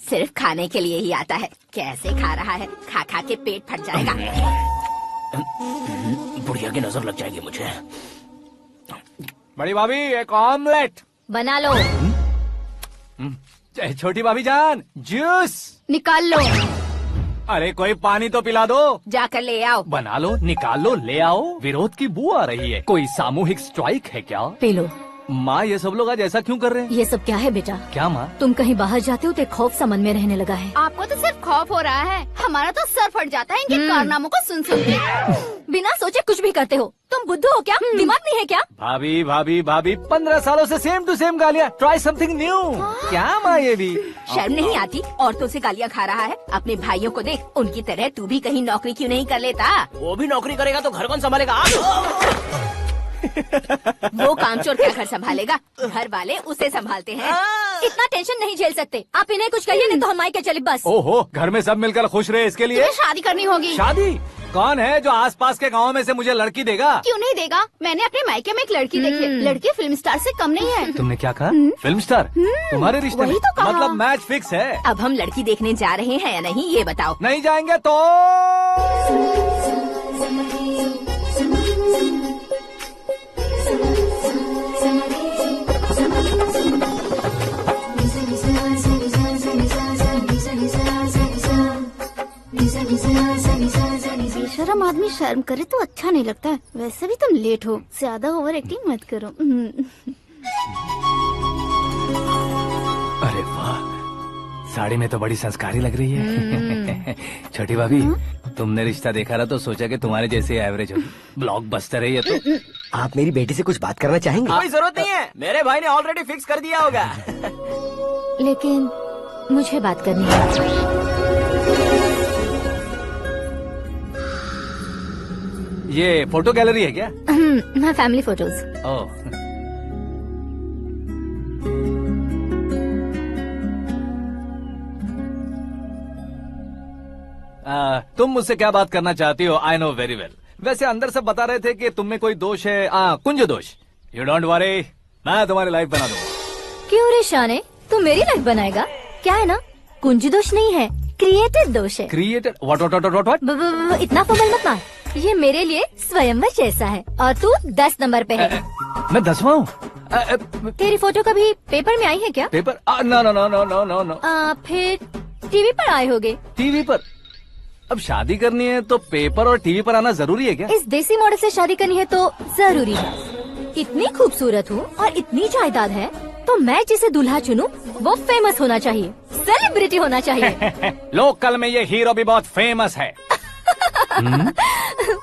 सिर्फ खाने के लिए ही आता है। कैसे खा रहा है, खा खा के पेट फट जाएगा। बुढ़िया की नजर लग जाएगी मुझे। बड़ी भाभी एक ऑमलेट बना लो। छोटी भाभी जान जूस निकाल लो। अरे कोई पानी तो पिला दो। जाकर ले आओ। बना लो, निकाल लो, ले आओ। विरोध की बू आ रही है। कोई सामूहिक स्ट्राइक है क्या? P low. माँ ये सब लोग आज ऐसा क्यों कर रहे हैं? ये सब क्या है बेटा? क्या माँ? तुम कहीं बाहर जाते हो तो एक खौफ सा मन में रहने लगा है। आपको तो सिर्फ खौफ हो रहा है, हमारा तो सर फट जाता है इनके कारनामों को सुन सुन के। बिना सोचे कुछ भी करते हो। तुम बुद्धू हो क्या? दिमाग नहीं है क्या? भाभी भाभी भाभी 15 सालों से सेम टू सेम गालियाँ। Try something new. क्या माँ ये भी? शर्म नहीं आती? औरतों से गालियाँ खा रहा है। अपने भाइयों को देख, उनकी तरह तू भी कहीं नौकरी क्यों नहीं कर लेता? वो भी नौकरी करेगा तो घर कौन संभालेगा? वो कामचोर क्या घर संभालेगा? घर वाले उसे संभालते हैं। इतना टेंशन नहीं झेल सकते। आप इन्हें कुछ कहिए नहीं तो हम मायके चले बस। ओहो, घर में सब मिलकर खुश रहे इसके लिए। तुम्हें शादी करनी होगी। शादी? कौन है जो आसपास के गाँव में से मुझे लड़की देगा? क्यों नहीं देगा? मैंने अपने मायके में एक लड़की देखी है। लड़की फिल्म स्टार से कम नहीं है। तुमने क्या कहा? Film star? तुम्हारे रिश्ते में? वही तो कहा। मतलब मैच फिक्स है। अब हम लड़की देखने जा रहे हैं या नहीं ये बताओ। नहीं जाएंगे तो? बेशरम आदमी शर्म करे तो अच्छा नहीं लगता है। वैसे भी तुम लेट हो, ज्यादा ओवर एक्टिंग मत करो। अरे वाह, साड़ी में तो बड़ी संस्कारी लग रही है। छोटी भाभी, तुमने रिश्ता देखा ना तो सोचा कि तुम्हारे जैसे एवरेज होगी। ब्लॉकबस्टर है ये तो। आप मेरी बेटी से कुछ बात करना चाहेंगे? कोई जरूरत नहीं है, मेरे भाई ने ऑलरेडी फिक्स कर दिया होगा। लेकिन मुझे बात करनी है। ये फोटो गैलरी है क्या? मैं फैमिली फोटोज। ओह, तुम मुझसे क्या बात करना चाहती हो? I know very well. वैसे अंदर से बता रहे थे कि तुम में कोई दोष है। कुंज दोष। यू डोंट वरी, मैं तुम्हारी लाइफ बना दूंगा। क्यों रे शाने, तू मेरी लाइफ बनाएगा? क्या है ना, कुंज दोष नहीं है, क्रिएटेड दोष है। क्रिएटेड? व्हाट? इतना फमल मत मार। ये मेरे लिए स्वयंवर जैसा है और तू 10 नंबर पे है। मैं 10वां हूँ? तेरी फोटो कभी पेपर में आई है क्या? Paper? No no no no no no no. फिर टीवी पर आए होगे। टीवी पर? अब शादी करनी है तो पेपर और टीवी पर आना जरूरी है क्या? इस देसी मॉडल से शादी करनी है तो जरूरी है। इतनी खूबसूरत हूँ और इतनी जायदाद है तो मैं जिसे दूल्हा चुनूं वो फेमस होना चाहिए, सेलिब्रिटी होना चाहिए। लोकल में ये हीरो भी बहुत फेमस है।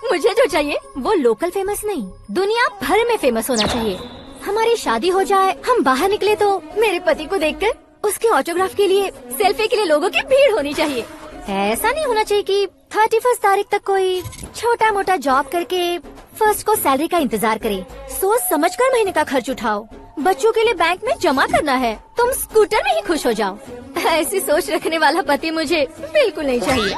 मुझे जो चाहिए वो लोकल फेमस नहीं, दुनिया भर में फेमस होना चाहिए। हमारी शादी हो जाए, हम बाहर निकले तो मेरे पति को देखकर उसके ऑटोग्राफ के लिए, सेल्फी के लिए लोगों की भीड़ होनी चाहिए। ऐसा नहीं होना चाहिए कि 31 तारीख तक कोई छोटा मोटा जॉब करके फर्स्ट को सैलरी का इंतजार करे। सोच समझकर महीने का खर्च उठाओ। बच्चों के लिए बैंक में जमा करना है, तुम स्कूटर में ही खुश हो जाओ। ऐसी सोच रखने वाला पति मुझे बिल्कुल नहीं चाहिए।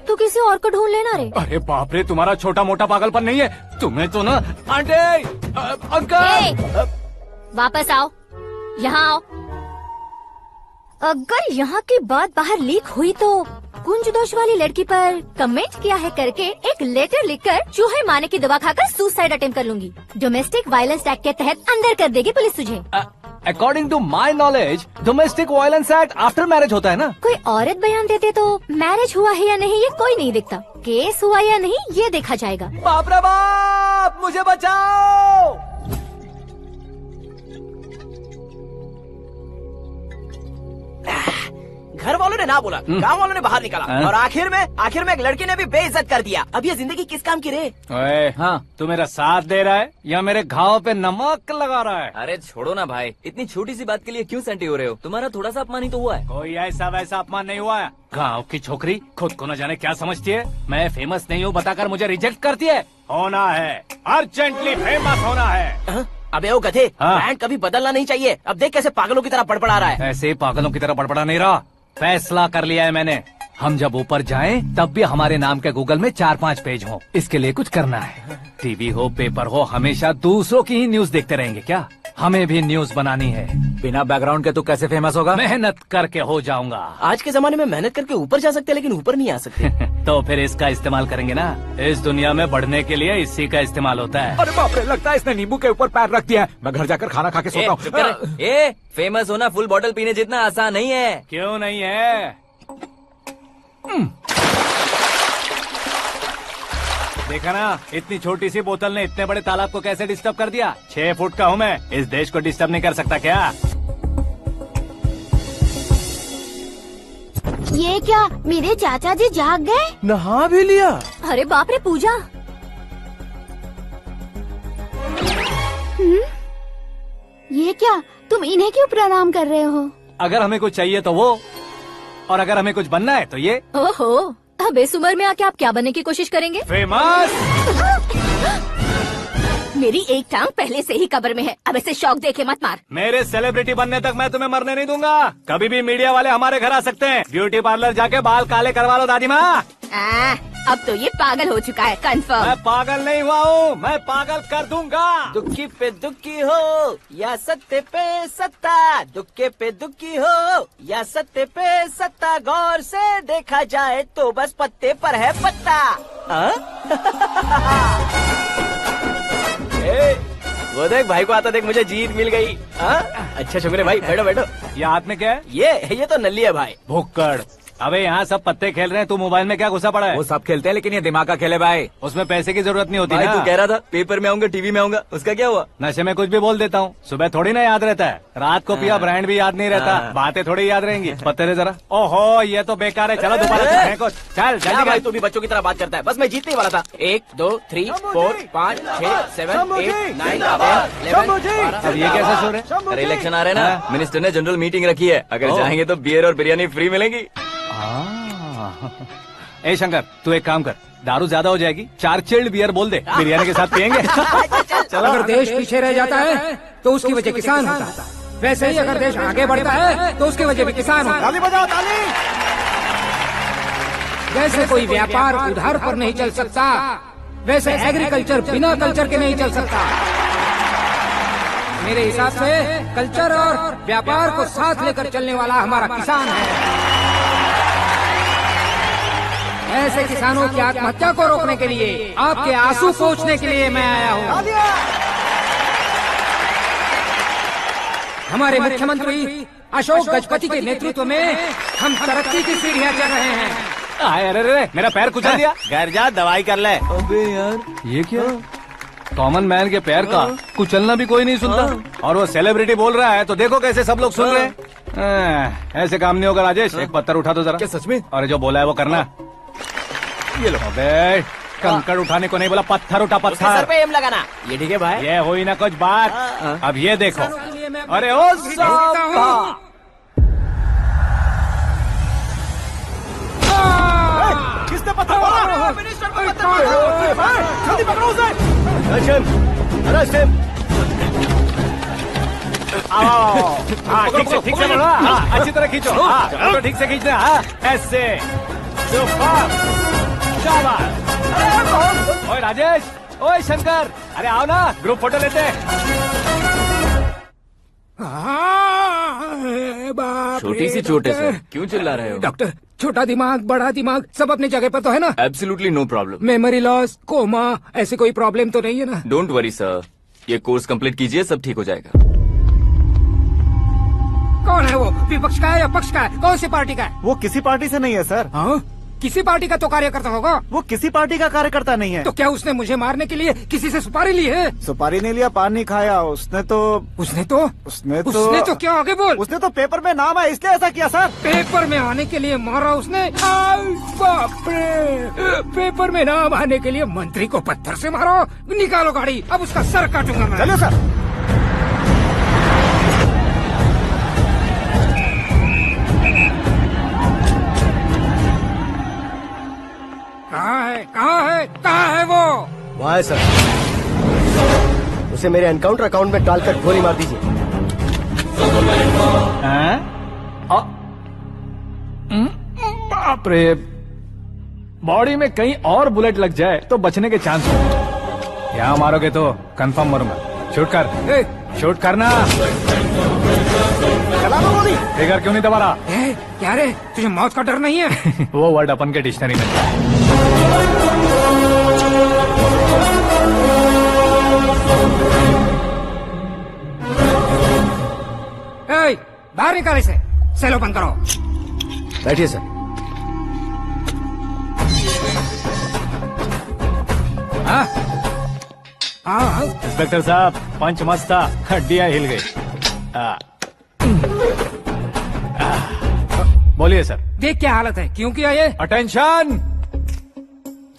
तू किसी और को ढूंढ लेना रे। अरे बाप रे, तुम्हारा छोटा मोटा पागलपन नहीं है। तुम्हें तो ना आंटी, अंकल। वापस आओ, यहाँ आओ। अगर यहाँ की बात बाहर लीक हुई तो कुंज दोष वाली लड़की पर कमेंट किया है करके एक लेटर लिखकर चूहे मारने की दवा खाकर सुसाइड अटेम्प्ट कर लूंगी। डोमेस्टिक वायलेंस एक्ट के तहत अंदर कर देगी पुलिस तुझे। According to my knowledge domestic violence act after marriage होता है ना? कोई औरत बयान देते तो मैरिज हुआ है या नहीं ये कोई नहीं देखता, केस हुआ या नहीं ये देखा जाएगा। बाप रे बाप, मुझे बचाओ। घर वालों ने ना बोला, गांव वालों ने बाहर निकाला और आखिर में एक लड़की ने भी बेइज्जत कर दिया। अब ये जिंदगी किस काम की रे? ओए, हाँ, तू मेरा साथ दे रहा है या मेरे घाव पे नमक लगा रहा है? अरे छोड़ो ना भाई, इतनी छोटी सी बात के लिए क्यों सैंटी हो रहे हो? तुम्हारा थोड़ा सा अपमान ही तो हुआ है। कोई ऐसा वैसा अपमान नहीं हुआ है। गाँव की छोकरी खुद को न जाने क्या समझती है। मैं फेमस नहीं हूँ बताकर मुझे रिजेक्ट करती है। होना है, अर्जेंटली फेमस होना है। अबे ओ गधे, हाँ। ब्रांड कभी बदलना नहीं चाहिए। अब देख कैसे पागलों की तरह बड़बड़ा रहा है। ऐसे पागलों की तरह बड़बड़ा नहीं रहा। फैसला कर लिया है मैंने। हम जब ऊपर जाएं तब भी हमारे नाम के गूगल में 4-5 पेज हो। इसके लिए कुछ करना है। टीवी हो पेपर हो, हमेशा दूसरों की ही न्यूज देखते रहेंगे क्या? हमें भी न्यूज बनानी है। बिना बैकग्राउंड के तू कैसे फेमस होगा? मेहनत करके हो जाऊंगा। आज के जमाने में मेहनत करके ऊपर जा सकते हैं लेकिन ऊपर नहीं आ सकते। तो फिर इसका इस्तेमाल करेंगे ना। इस दुनिया में बढ़ने के लिए इसी का इस्तेमाल होता है। अरे बाप रे, लगता है इसने नींबू के ऊपर पैर रख दिया है। मैं घर जाकर खाना खा के सोता चुप कर। हूँ। फेमस होना फुल बॉटल पीने जितना आसान नहीं है। क्यों नहीं है? देखा ना, इतनी छोटी सी बोतल ने इतने बड़े तालाब को कैसे डिस्टर्ब कर दिया। 6 फुट का हूँ मैं, इस देश को डिस्टर्ब नहीं कर सकता क्या? ये क्या, मेरे चाचा जी जाग गए? नहा भी लिया। अरे बाप रे पूजा, ये क्या, तुम इन्हें क्यों प्रणाम कर रहे हो? अगर हमें कुछ चाहिए तो वो, और अगर हमें कुछ बनना है तो ये। ओहो, अब इस उम्र में आके आप क्या बनने की कोशिश करेंगे? फेमस। मेरी एक टांग पहले से ही कब्र में है, अब इसे शौक देके मत मार। मेरे सेलिब्रिटी बनने तक मैं तुम्हें मरने नहीं दूंगा। कभी भी मीडिया वाले हमारे घर आ सकते हैं। ब्यूटी पार्लर जाके बाल काले करवा लो दादी माँ। अब तो ये पागल हो चुका है, कंफर्म। मैं पागल नहीं हुआ हूँ, मैं पागल कर दूंगा। दुखी पे दुखी हो या सत्य पे सत्ता, दुखे पे दुखी हो या सत्य पे सत्ता, गौर से देखा जाए तो बस पत्ते पर है पत्ता। वो देख भाई को आता देख, मुझे जीत मिल गई। अच्छा शुक्र भाई, बैठो बैठो। ये हाथ में क्या है? ये तो नल्ली है भाई। भुक्कड़। अबे यहाँ सब पत्ते खेल रहे हैं, तू मोबाइल में क्या घुसा पड़ा है? वो सब खेलते हैं लेकिन ये दिमाग का खेल है भाई। उसमें पैसे की जरूरत नहीं होती भाई ना। तू कह रहा था पेपर में आऊंगा, टीवी में आऊंगा, उसका क्या हुआ? नशे में कुछ भी बोल देता हूँ, सुबह थोड़ी ना याद रहता है। रात को पिया ब्रांड भी याद नहीं रहता, बातें थोड़ी याद रहेंगी। पत्ते रे जरा। ओहो, ये तो बेकार है। चलो दोबारा फेंको। चल क्या जल्दी भाई, कर। तू भी बच्चों की तरह बात करता है। बस मैं जीतने ही वाला था। 1 2 3 4 5 6 7 8 9 10 11 अब ये कैसा शोर है? अरे इलेक्शन आ रहे हैं ना, मिनिस्टर ने जनरल मीटिंग रखी है। अगर जाएंगे तो बियर और बिरयानी फ्री मिलेगी। ए शंकर, तू एक काम कर, दारू ज्यादा हो जाएगी, 4 चिल्ड बियर बोल दे, बिरयानी के साथ पियेंगे। चलो, अगर देश पीछे रह जाता है तो उसकी वजह किसान होता है, वैसे ही अगर देश आगे बढ़ता है तो उसकी वजह भी किसान होता है। ताली बजाओ, ताली। जैसे कोई व्यापार उधार पर नहीं चल सकता, वैसे एग्रीकल्चर बिना कल्चर के नहीं चल सकता। मेरे हिसाब से कल्चर और व्यापार को साथ लेकर चलने वाला हमारा किसान है। ऐसे किसानों की आत्महत्या को रोकने के लिए, आपके आंसू पोंछने के लिए मैं आया हूँ। हमारे मुख्यमंत्री अशोक गजपति के नेतृत्व में हम तरक्की की सीढ़ियाँ चढ़ रहे हैं। अरे मेरा पैर कुचल दिया। घर जा, दवाई कर ले। अबे यार, ये क्या? कॉमन मैन के पैर का कुचलना भी कोई नहीं सुनता, और वो सेलिब्रिटी बोल रहा है तो देखो कैसे सब लोग सुन रहे हैं। ऐसे काम नहीं होगा राजेश, एक पत्थर उठा दो जरा। क्या सच में? और जो बोला है वो करना। ये लो। अबे कंकड़ उठाने को नहीं बोला, पत्थर उठा, उसके सर पत्थर। पे एम लगाना। ये ठीक है भाई। ये हुई ना कुछ बात। अब ये देखो। अरे ओ साहब, किसने पत्थर मारा? मिनिस्टर को पत्थर मारा। जल्दी पकड़ो उसे। हाँ ठीक से बोलो। हाँ, अच्छी तरह खींचो। हाँ तो ठीक से खींचना। हाँ ऐसे। सुपर, शाबाश। ओए राजेश, ओए शंकर, अरे आओ ना, ग्रुप फोटो लेते हैं। छोटी सी चोट है सर, क्यों चिल्ला रहे हो? डॉक्टर, छोटा दिमाग बड़ा दिमाग सब अपनी जगह पर तो है ना? Absolutely no problem. Memory loss, coma, ऐसी कोई प्रॉब्लम तो नहीं है ना? डोंट वरी सर, ये कोर्स कंप्लीट कीजिए, सब ठीक हो जाएगा। कौन है वो? विपक्ष का है या पक्ष का है? कौन सी पार्टी का है? वो किसी पार्टी से नहीं है सर। हाँ? किसी पार्टी का तो कार्यकर्ता होगा। वो किसी पार्टी का कार्यकर्ता नहीं है। तो क्या उसने मुझे मारने के लिए किसी से सुपारी ली है? सुपारी नहीं लिया, पान नहीं खाया। उसने तो क्या आगे बोल? उसने तो पेपर में नाम है इसलिए ऐसा किया सर। पेपर में आने के लिए मारा उसने? बाप रे, पेपर में नाम आने के लिए मंत्री को पत्थर से मारो? निकालो गाड़ी, अब उसका सर काटूंगा मैं। चलो सर। कहाँ है वो? वहाँ है सर। उसे मेरे एनकाउंटर अकाउंट में डालकर गोली मार दीजिए। बाप रे, बॉडी में कहीं और बुलेट लग जाए तो बचने के चांस हो। यहाँ मारोगे तो कंफर्म मरूंगा। शूट कर, शूट करना। चला दो गोली। फिगर क्यों नहीं दबा रहा? क्या रे, तुझे मौत का डर नहीं है? वो वर्ड अपन के डिक्शनरी में है। बाहर निकाल इसे, सेलो बंद करो। बैठिए सर। हाँ हाँ, इंस्पेक्टर साहब, पंच मस्त था, हड्डियां हिल गई। बोलिए सर। देख क्या हालत है, क्यों किया ये? अटेंशन,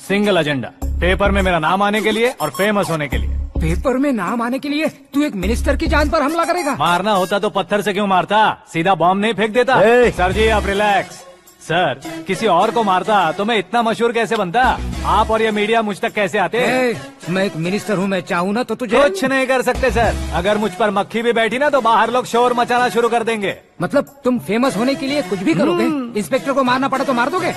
सिंगल एजेंडा, पेपर में मेरा नाम आने के लिए और फेमस होने के लिए। पेपर में नाम आने के लिए तू एक मिनिस्टर की जान पर हमला करेगा? मारना होता तो पत्थर से क्यों मारता, सीधा बॉम्ब नहीं फेंक देता। सर जी आप रिलैक्स। सर, किसी और को मारता तो मैं इतना मशहूर कैसे बनता? आप और ये मीडिया मुझ तक कैसे आते? मैं एक मिनिस्टर हूँ, मैं चाहूँ ना तो तुझे कुछ नहीं कर सकते सर। अगर मुझ पर मक्खी भी बैठी ना तो बाहर लोग शोर मचाना शुरू कर देंगे। मतलब तुम फेमस होने के लिए कुछ भी करोगे? इंस्पेक्टर को मारना पड़ा तो मार दोगे?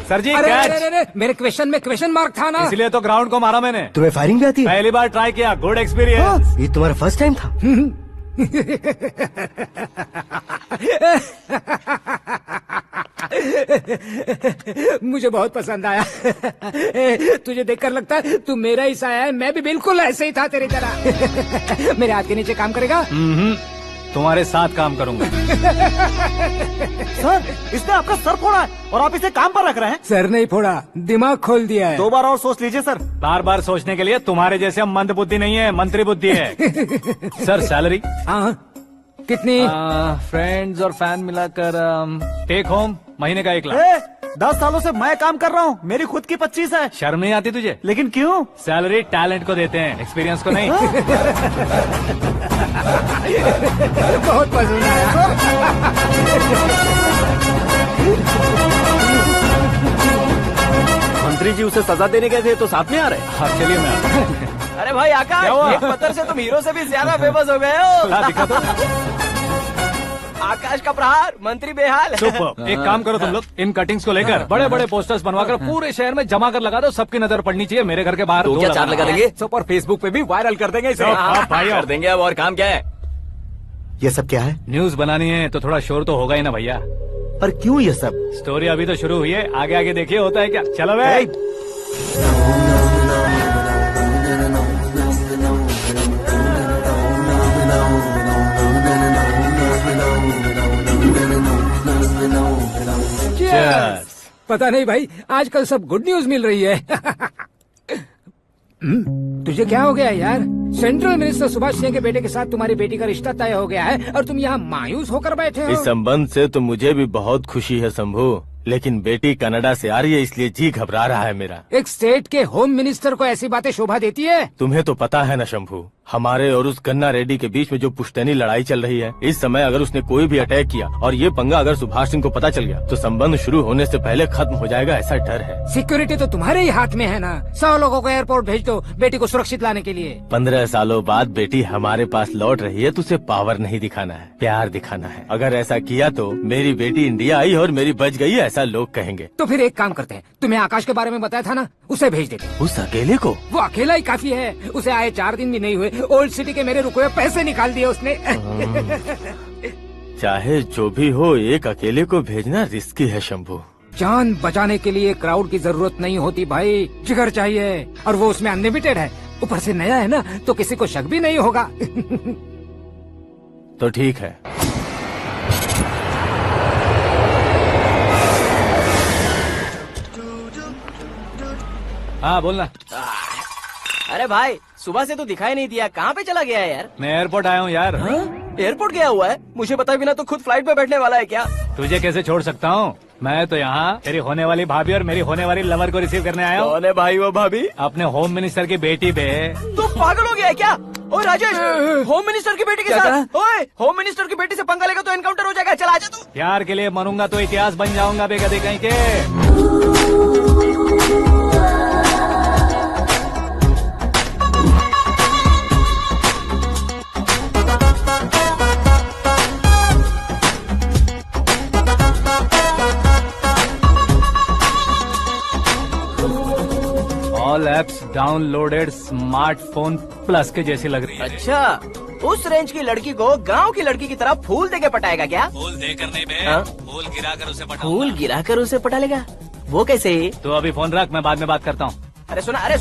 सर जी अरे, कैच। अरे, अरे, मेरे क्वेश्चन में क्वेश्चन मार्क था ना। इसलिए तो ग्राउंड को मारा मैंने। तुम्हें फायरिंग भी आती है? पहली बार ट्राई किया, गुड एक्सपीरियंस। ये तुम्हारा फर्स्ट टाइम था? मुझे बहुत पसंद आया। तुझे देखकर लगता है तू मेरा ही साया है। मैं भी बिल्कुल ऐसे ही था तेरी तरह। मेरे हाथ के नीचे काम करेगा? तुम्हारे साथ काम करूंगा। सर, इसने आपका सर फोड़ा है और आप इसे काम पर रख रहे हैं। सर नहीं फोड़ा, दिमाग खोल दिया है। 2 बार और सोच लीजिए सर। बार बार सोचने के लिए तुम्हारे जैसे मंद बुद्धि नहीं है, मंत्री बुद्धि है। Sir salary? हाँ, कितनी? फ्रेंड्स और फैन मिलाकर टेक होम महीने का 1 लाख। 10 सालों से मैं काम कर रहा हूँ, मेरी खुद की 25 है। शर्म नहीं आती तुझे? लेकिन क्यों? सैलरी टैलेंट को देते हैं, एक्सपीरियंस को नहीं। बहुत पसंद आया। मंत्री जी उसे सजा देने गए थे तो साथ में आ रहे। हाँ चलिए मैं आता हूं। अरे भाई आकाश, क्या हुआ? एक पत्थर से तुम हीरो से भी ज्यादा फेमस हो गए हो। ला, दिखा दो। आकाश का प्रहार, मंत्री बेहाल। सुपर। एक काम करो तुम लोग, इन कटिंग्स को लेकर बड़े बड़े पोस्टर्स बनवाकर पूरे शहर में जमा कर लगा दो। सबकी नजर पड़नी चाहिए। मेरे घर के बाहर तो 2 क्या 4 लगा देंगे? सब और फेसबुक पे भी वायरल कर देंगे इसे। हाँ, भाई कर देंगे। अब और काम क्या है? ये सब क्या है? न्यूज बनानी है तो थोड़ा शोर तो होगा ही ना भैया। पर क्यों ये सब? स्टोरी अभी तो शुरू हुई है, आगे आगे देखिए होता है क्या। चलो भाई। Cheers. पता नहीं भाई, आजकल सब गुड न्यूज मिल रही है। तुझे क्या हो गया यार? सेंट्रल मिनिस्टर सुभाष सिंह के बेटे के साथ तुम्हारी बेटी का रिश्ता तय हो गया है और तुम यहाँ मायूस होकर बैठे हो। इस संबंध से तो मुझे भी बहुत खुशी है शंभू, लेकिन बेटी कनाडा से आ रही है इसलिए जी घबरा रहा है मेरा। एक स्टेट के होम मिनिस्टर को ऐसी बातें शोभा देती है? तुम्हें तो पता है ना शंभू, हमारे और उस गन्ना रेड्डी के बीच में जो पुश्तैनी लड़ाई चल रही है, इस समय अगर उसने कोई भी अटैक किया और ये पंगा अगर सुभाष सिंह को पता चल गया तो संबंध शुरू होने से पहले खत्म हो जाएगा, ऐसा डर है। सिक्योरिटी तो तुम्हारे ही हाथ में है ना। 100 लोगों को एयरपोर्ट भेज दो बेटी को सुरक्षित लाने के लिए। 15 सालों बाद बेटी हमारे पास लौट रही है तो उसे पावर नहीं दिखाना है, प्यार दिखाना है। अगर ऐसा किया तो मेरी बेटी इंडिया आई और मेरी बच गई, ऐसा लोग कहेंगे। तो फिर एक काम करते हैं, तुम्हें आकाश के बारे में बताया था ना, उसे भेज देते। उस अकेले को? वो अकेला ही काफी है। उसे आए 4 दिन भी नहीं हुए, ओल्ड सिटी के मेरे रुके हुए पैसे निकाल दिए उसने। चाहे जो भी हो, एक अकेले को भेजना रिस्की है शंभू। जान बचाने के लिए क्राउड की जरूरत नहीं होती भाई, जिगर चाहिए, और वो उसमें अनलिमिटेड है। ऊपर से नया है ना, तो किसी को शक भी नहीं होगा। तो ठीक है। हाँ बोलना। अरे भाई, सुबह से तो दिखाई नहीं दिया, कहाँ पे चला गया है यार? मैं एयरपोर्ट आया हूँ यार। एयरपोर्ट गया हुआ है? मुझे बताए बिना तो खुद फ्लाइट पे बैठने वाला है क्या? तुझे कैसे छोड़ सकता हूँ? मैं तो यहाँ तेरी होने वाली भाभी और मेरी होने वाली लवर को रिसीव करने आया हूँ। कौन है भाई वो भाभी? अपने होम मिनिस्टर की बेटी पे। तू पागल हो गया है क्या? ओए राजेश, होम मिनिस्टर की बेटी के साथ? ओए, होम मिनिस्टर की बेटी से पंगा लेगा तो एनकाउंटर हो जाएगा। चल आजा तू। प्यार के लिए मरूंगा तो इतिहास बन जाऊंगा बेगदे कहीं के। All apps downloaded smartphone plus के जैसी लग रही है। अच्छा, उस रेंज की लड़की को गांव की लड़की की तरह फूल देके पटाएगा क्या? फूल देकर नहीं बे, हाँ? फूल गिराकर उसे पटा। फूल गिराकर उसे पटा लेगा? वो कैसे? तो अभी फोन रख, मैं बाद में बात करता हूँ। अरे सुना है। अरे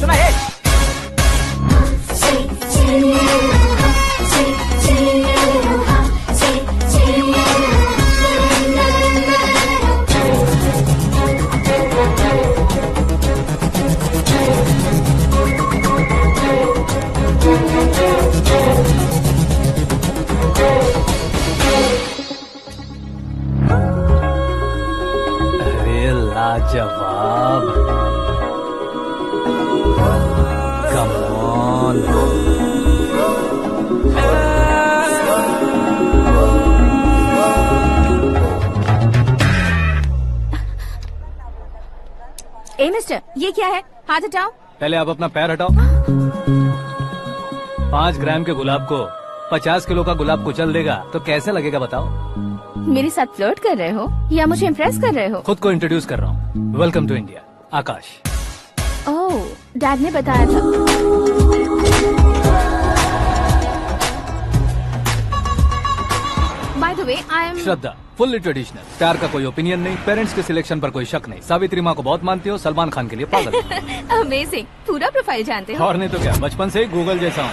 लाजवाब, कम ऑन। ए मिस्टर, ये क्या है? हाथ हटाओ। पहले आप अपना पैर हटाओ। 5 ग्राम के गुलाब को 50 किलो का गुलाब कुचल देगा तो कैसे लगेगा बताओ? मेरे साथ फ्लर्ट कर रहे हो या मुझे इम्प्रेस कर रहे हो? खुद को इंट्रोड्यूस कर रहा हूँ। Welcome to India, Akash. Oh, dad ने बताया था। By the way, I am Shraddha, fully traditional. प्यार का कोई ओपिनियन नहीं, पेरेंट्स के सिलेक्शन पर कोई शक नहीं। सावित्री माँ को बहुत मानती हो, सलमान खान के लिए पागल। अमेजिंग, पूरा प्रोफाइल जानते हो। और नहीं तो क्या, बचपन से ही गूगल जैसा हूँ।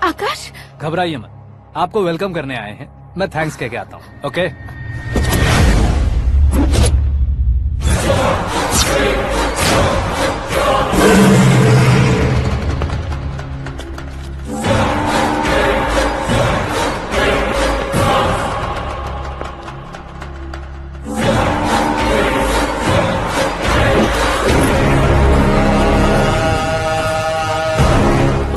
आकाश, घबराइए मत, आपको वेलकम करने आए हैं। मैं थैंक्स कह के आता हूँ। ओके,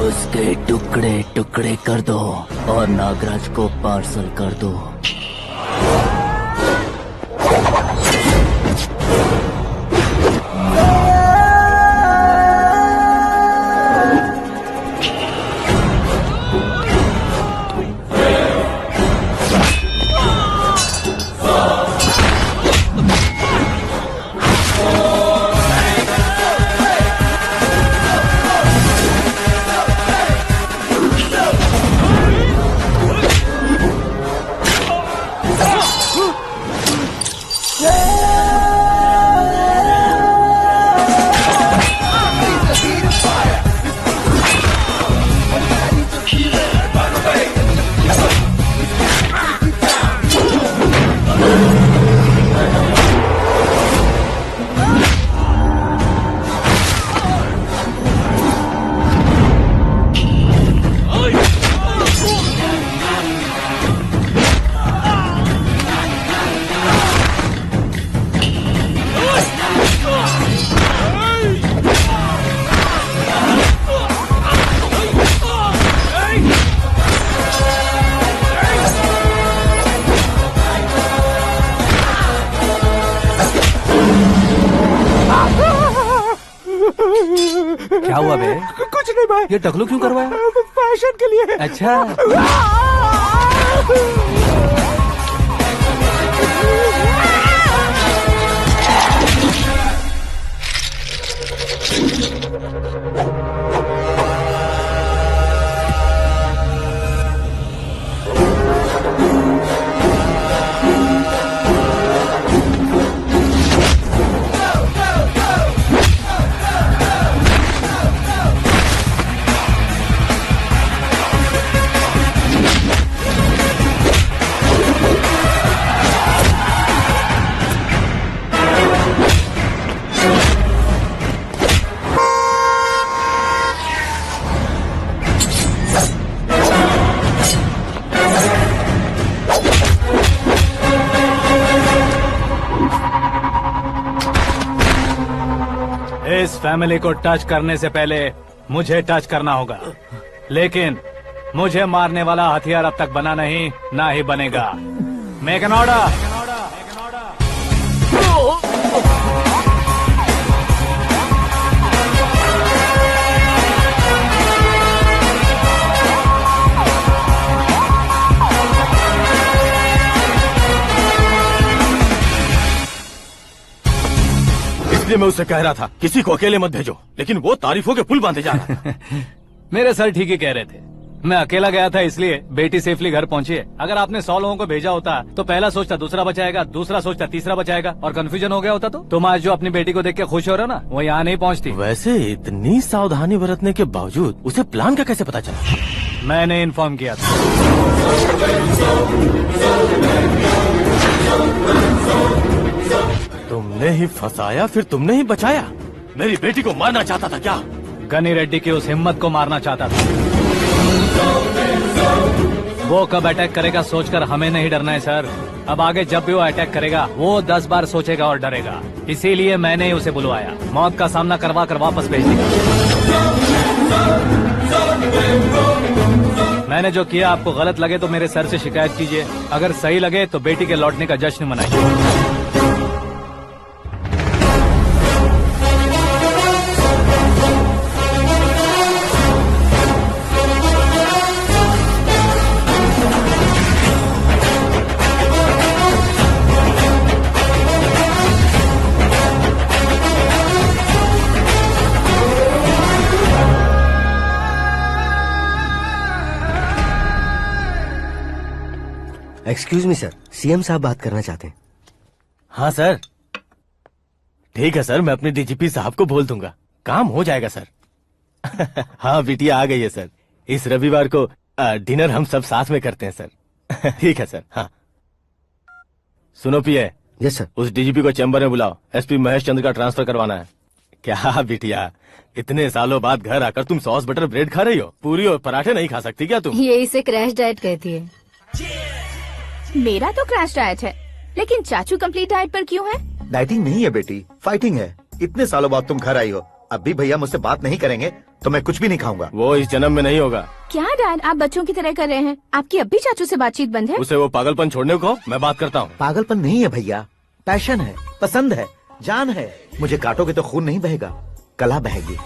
उसके टुकड़े टुकड़े कर दो और नागराज को पार्सल कर दो। क्या हुआ बे? कुछ नहीं भाई। ये टकलू क्यों करवाया? फैशन के लिए। अच्छा, इस फैमिली को टच करने से पहले मुझे टच करना होगा, लेकिन मुझे मारने वाला हथियार अब तक बना नहीं, ना ही बनेगा। Make an order. इसलिए मैं उससे कह रहा था किसी को अकेले मत भेजो, लेकिन वो तारीफों के पुल बांधे जा रहा था। मेरे सर ठीक ही कह रहे थे। मैं अकेला गया था इसलिए बेटी सेफली घर पहुंची है। अगर आपने 100 लोगों को भेजा होता तो पहला सोचता दूसरा बचाएगा, दूसरा सोचता तीसरा बचाएगा और कंफ्यूजन हो गया होता। तो तुम आज जो अपनी बेटी को देख के खुश हो रहे हो ना, वो यहाँ नहीं पहुँचती। वैसे इतनी सावधानी बरतने के बावजूद उसे प्लान का कैसे पता चला? मैंने इन्फॉर्म किया था। तुमने ही फंसाया, फिर तुमने ही बचाया। मेरी बेटी को मारना चाहता था क्या? गनी रेड्डी की उस हिम्मत को मारना चाहता था। वो कब अटैक करेगा सोचकर हमें नहीं डरना है सर। अब आगे जब भी वो अटैक करेगा वो 10 बार सोचेगा और डरेगा। इसीलिए मैंने ही उसे बुलवाया। मौत का सामना करवा कर वापस भेज दिया। मैंने जो किया आपको गलत लगे तो मेरे सर से शिकायत कीजिए, अगर सही लगे तो बेटी के लौटने का जश्न मनाइए। एक्सक्यूज मी सर, सीएम साहब बात करना चाहते हैं। हाँ सर, ठीक है सर, मैं अपने डीजीपी साहब को बोल दूंगा, काम हो जाएगा सर। हाँ बिटिया आ गई है सर। इस रविवार को डिनर हम सब साथ में करते हैं सर। ठीक है सर। हाँ सुनो पिए। Yes sir. उस डीजीपी को चैम्बर में बुलाओ, एसपी महेश चंद्र का ट्रांसफर करवाना है। क्या बिटिया, इतने सालों बाद घर आकर तुम सॉस बटर ब्रेड खा रही हो? पूरी और पराठे नहीं खा सकती क्या तुम? ये इसे क्रैश डाइट कहती है। मेरा तो क्रैश डाइट है, लेकिन चाचू कंप्लीट डाइट पर क्यों है? डाइटिंग नहीं है बेटी, फाइटिंग है। इतने सालों बाद तुम घर आई हो, अब भी भैया मुझसे बात नहीं करेंगे तो मैं कुछ भी नहीं खाऊंगा। वो इस जन्म में नहीं होगा। क्या डैड, आप बच्चों की तरह कर रहे हैं? आपकी अब भी चाचू से बातचीत बंद है? उसे वो पागलपन छोड़ने को, मैं बात करता हूँ। पागलपन नहीं है भैया, पैशन है, पसंद है, जान है। मुझे काटोगे तो खून नहीं बहेगा, कला बहेगी।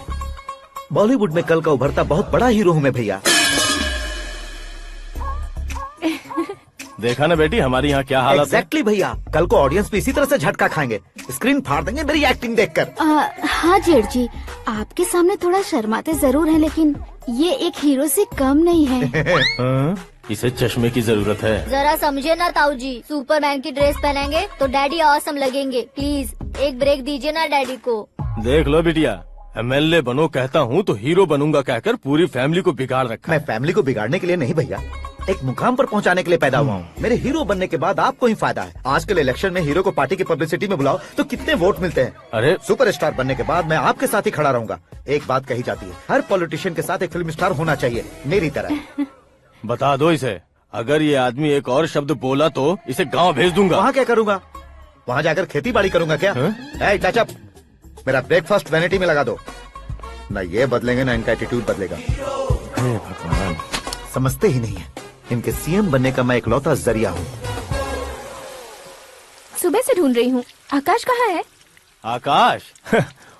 बॉलीवुड में कल का उभरता बहुत बड़ा हीरो हूँ मैं भैया। देखा ना बेटी हमारी यहाँ क्या हालत है। एग्जैक्टली भैया, कल को ऑडियंस भी इसी तरह से झटका खाएंगे, स्क्रीन फाड़ देंगे मेरी एक्टिंग देखकर। हाँ जेठ जी, आपके सामने थोड़ा शर्माते जरूर हैं, लेकिन ये एक हीरो से कम नहीं है। इसे चश्मे की जरूरत है। जरा समझे ना ताऊ जी, सुपरमैन की ड्रेस पहनेंगे तो डैडी ऑसम लगेंगे। प्लीज एक ब्रेक दीजिए ना डैडी को। देख लो बिटिया, एमएलए बनो कहता हूँ तो हीरो बनूंगा कहकर पूरी फैमिली को बिगाड़ रखा। मैं फैमिली को बिगाड़ने के लिए नहीं भैया, एक मुकाम पर पहुंचाने के लिए पैदा हुआ हूँ। मेरे हीरो बनने के बाद आपको ही फायदा है। आजकल इलेक्शन में हीरो को पार्टी की पब्लिसिटी में बुलाओ तो कितने वोट मिलते हैं। अरे सुपरस्टार बनने के बाद मैं आपके साथ ही खड़ा रहूंगा। एक बात कही जाती है, हर पॉलिटिशियन के साथ एक फिल्म स्टार होना चाहिए, मेरी तरह। बता दो इसे, अगर ये आदमी एक और शब्द बोला तो इसे गाँव भेज दूंगा। वहाँ क्या करूँगा? वहाँ जाकर खेती बाड़ी करूंगा क्या? टच अप, मेरा ब्रेकफास्ट वैनिटी में लगा दो। न ये बदलेंगे, न इनका एटीट्यूड बदलेगा। भगवान, समझते ही नहीं है, इनके सीएम बनने का मैं इकलौता जरिया हूँ। सुबह से ढूंढ रही हूँ, आकाश कहाँ है? आकाश?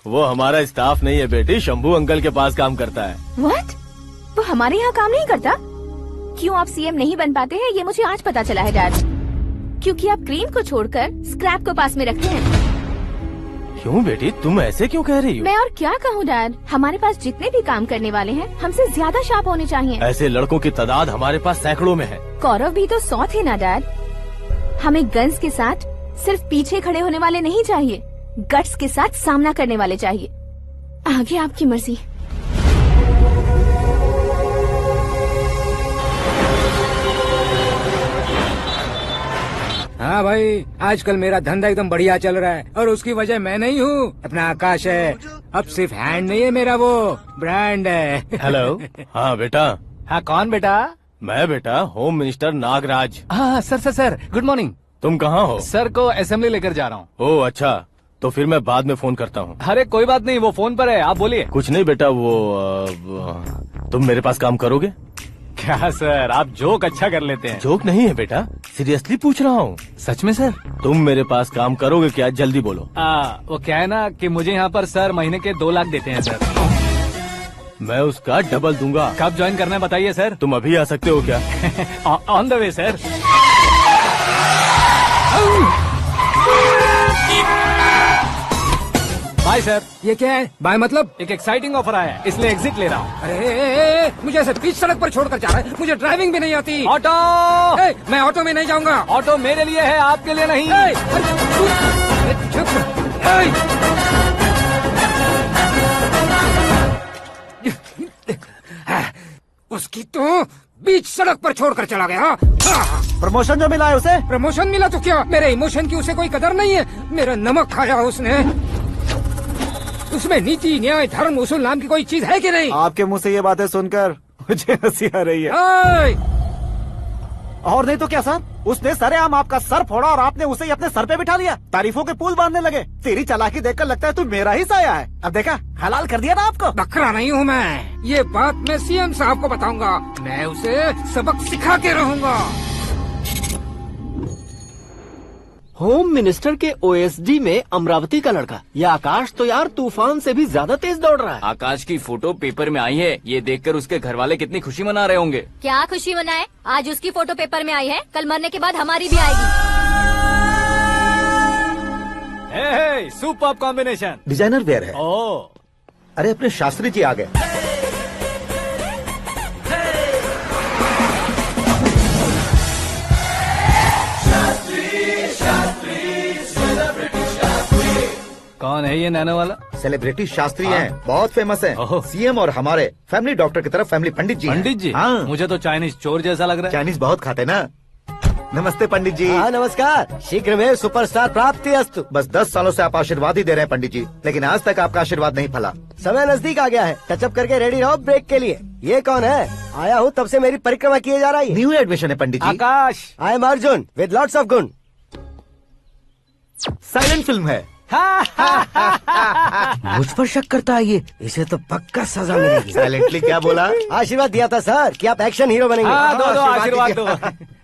वो हमारा स्टाफ नहीं है बेटी, शंभू अंकल के पास काम करता है। व्हाट? वो हमारे यहाँ काम नहीं करता? क्यों आप सीएम नहीं बन पाते हैं, ये मुझे आज पता चला है डैड। क्योंकि आप क्रीम को छोड़कर स्क्रैप को पास में रखते हैं। क्यों बेटी, तुम ऐसे क्यों कह रही हो? मैं और क्या कहूँ डैड, हमारे पास जितने भी काम करने वाले हैं हमसे ज्यादा शार्प होने चाहिए। ऐसे लड़कों की तादाद हमारे पास सैकड़ों में है। कौरव भी तो 100 थे ना डैड। हमें गन्स के साथ सिर्फ पीछे खड़े होने वाले नहीं चाहिए, गट्स के साथ सामना करने वाले चाहिए। आगे आपकी मर्जी। हाँ भाई, आजकल मेरा धंधा एकदम बढ़िया चल रहा है और उसकी वजह मैं नहीं हूँ, अपना आकाश है। अब सिर्फ हैंड नहीं है मेरा, वो ब्रांड है। हेलो। हाँ बेटा। हाँ कौन बेटा? मैं बेटा होम मिनिस्टर नागराज। हाँ सर गुड मॉर्निंग। तुम कहाँ हो? सर को असेंबली लेकर जा रहा हूँ। ओह अच्छा, तो फिर मैं बाद में फोन करता हूँ। अरे कोई बात नहीं, वो फोन पर है, आप बोलिए। कुछ नहीं बेटा, तुम मेरे पास काम करोगे? क्या सर, आप जोक अच्छा कर लेते हैं। जोक नहीं है बेटा, सीरियसली पूछ रहा हूँ। सच में सर? तुम मेरे पास काम करोगे क्या? जल्दी बोलो। वो क्या है ना कि मुझे यहाँ पर सर महीने के 2 लाख देते हैं सर। मैं उसका डबल दूंगा। कब ज्वाइन करना है बताइए सर। तुम अभी आ सकते हो क्या? On the way sir. Bye sir. ये क्या है? बाय मतलब? एक एक्साइटिंग ऑफर आया है, इसलिए एग्जिट ले रहा हूँ। अरे मुझे ऐसे बीच सड़क पर छोड़कर जा रहा है, मुझे ड्राइविंग भी नहीं आती। ऑटो। मैं ऑटो में नहीं जाऊंगा। ऑटो मेरे लिए है, आपके लिए नहीं। उसकी तो बीच सड़क पर छोड़कर चला गया। प्रमोशन जो मिला है उसे? प्रमोशन मिला तो क्या, मेरे इमोशन की उसे कोई कदर नहीं है। मेरा नमक खाया उसने। उसमें नीति, न्याय, धर्म, उसूल नाम की कोई चीज है कि नहीं? आपके मुंह से ये बातें सुनकर मुझे हंसी आ रही है। और नहीं तो क्या सर, उसने सरेआम आपका सर फोड़ा और आपने उसे ही अपने सर पे बिठा लिया। तारीफों के पुल बांधने लगे। तेरी चालाकी देखकर लगता है तू मेरा ही साया है। अब देखा, हलाल कर दिया ना आपको। बकरा नहीं हूँ मैं। ये बात मैं सीएम साहब को बताऊंगा। मैं उसे सबक सिखा के रहूंगा। होम मिनिस्टर के ओएसडी में अमरावती का लड़का। ये आकाश तो यार तूफान से भी ज्यादा तेज दौड़ रहा है। आकाश की फोटो पेपर में आई है, ये देखकर उसके घर वाले कितनी खुशी मना रहे होंगे। क्या खुशी मनाए? आज उसकी फोटो पेपर में आई है, कल मरने के बाद हमारी भी आएगी। Super combination. डिजाइनर वेयर है। ओह, अरे अपने शास्त्री जी आ गए। कौन है ये नैनो वाला? सेलिब्रिटी शास्त्री हैं, बहुत फेमस हैं। सीएम और हमारे फैमिली डॉक्टर की तरफ फैमिली पंडित जी हैं। पंडित जी? हाँ। मुझे तो चाइनीज चोर जैसा लग रहा है। चाइनीज बहुत खाते ना। नमस्ते पंडित जी। हाँ नमस्कार, शीघ्र में सुपरस्टार प्राप्ति अस्तु। बस 10 सालों से आप आशीर्वाद ही दे रहे हैं पंडित जी, लेकिन आज तक आपका आशीर्वाद नहीं फला। समय नजदीक आ गया है, टचअप करके रेडी रहो ब्रेक के लिए। ये कौन है? आया हूँ तब से मेरी परिक्रमा किए जा रही है। न्यू एडमिशन है Pandit ji. Akash. I am Arjun with lots of गुण। साइलेंट फिल्म है। मुझ पर शक करता है ये, इसे तो पक्का सजा मिलेगी। साइलेंटली क्या बोला? आशीर्वाद दिया था सर कि आप एक्शन हीरो बनेंगे। हाँ, दो आशीर्वाद दो।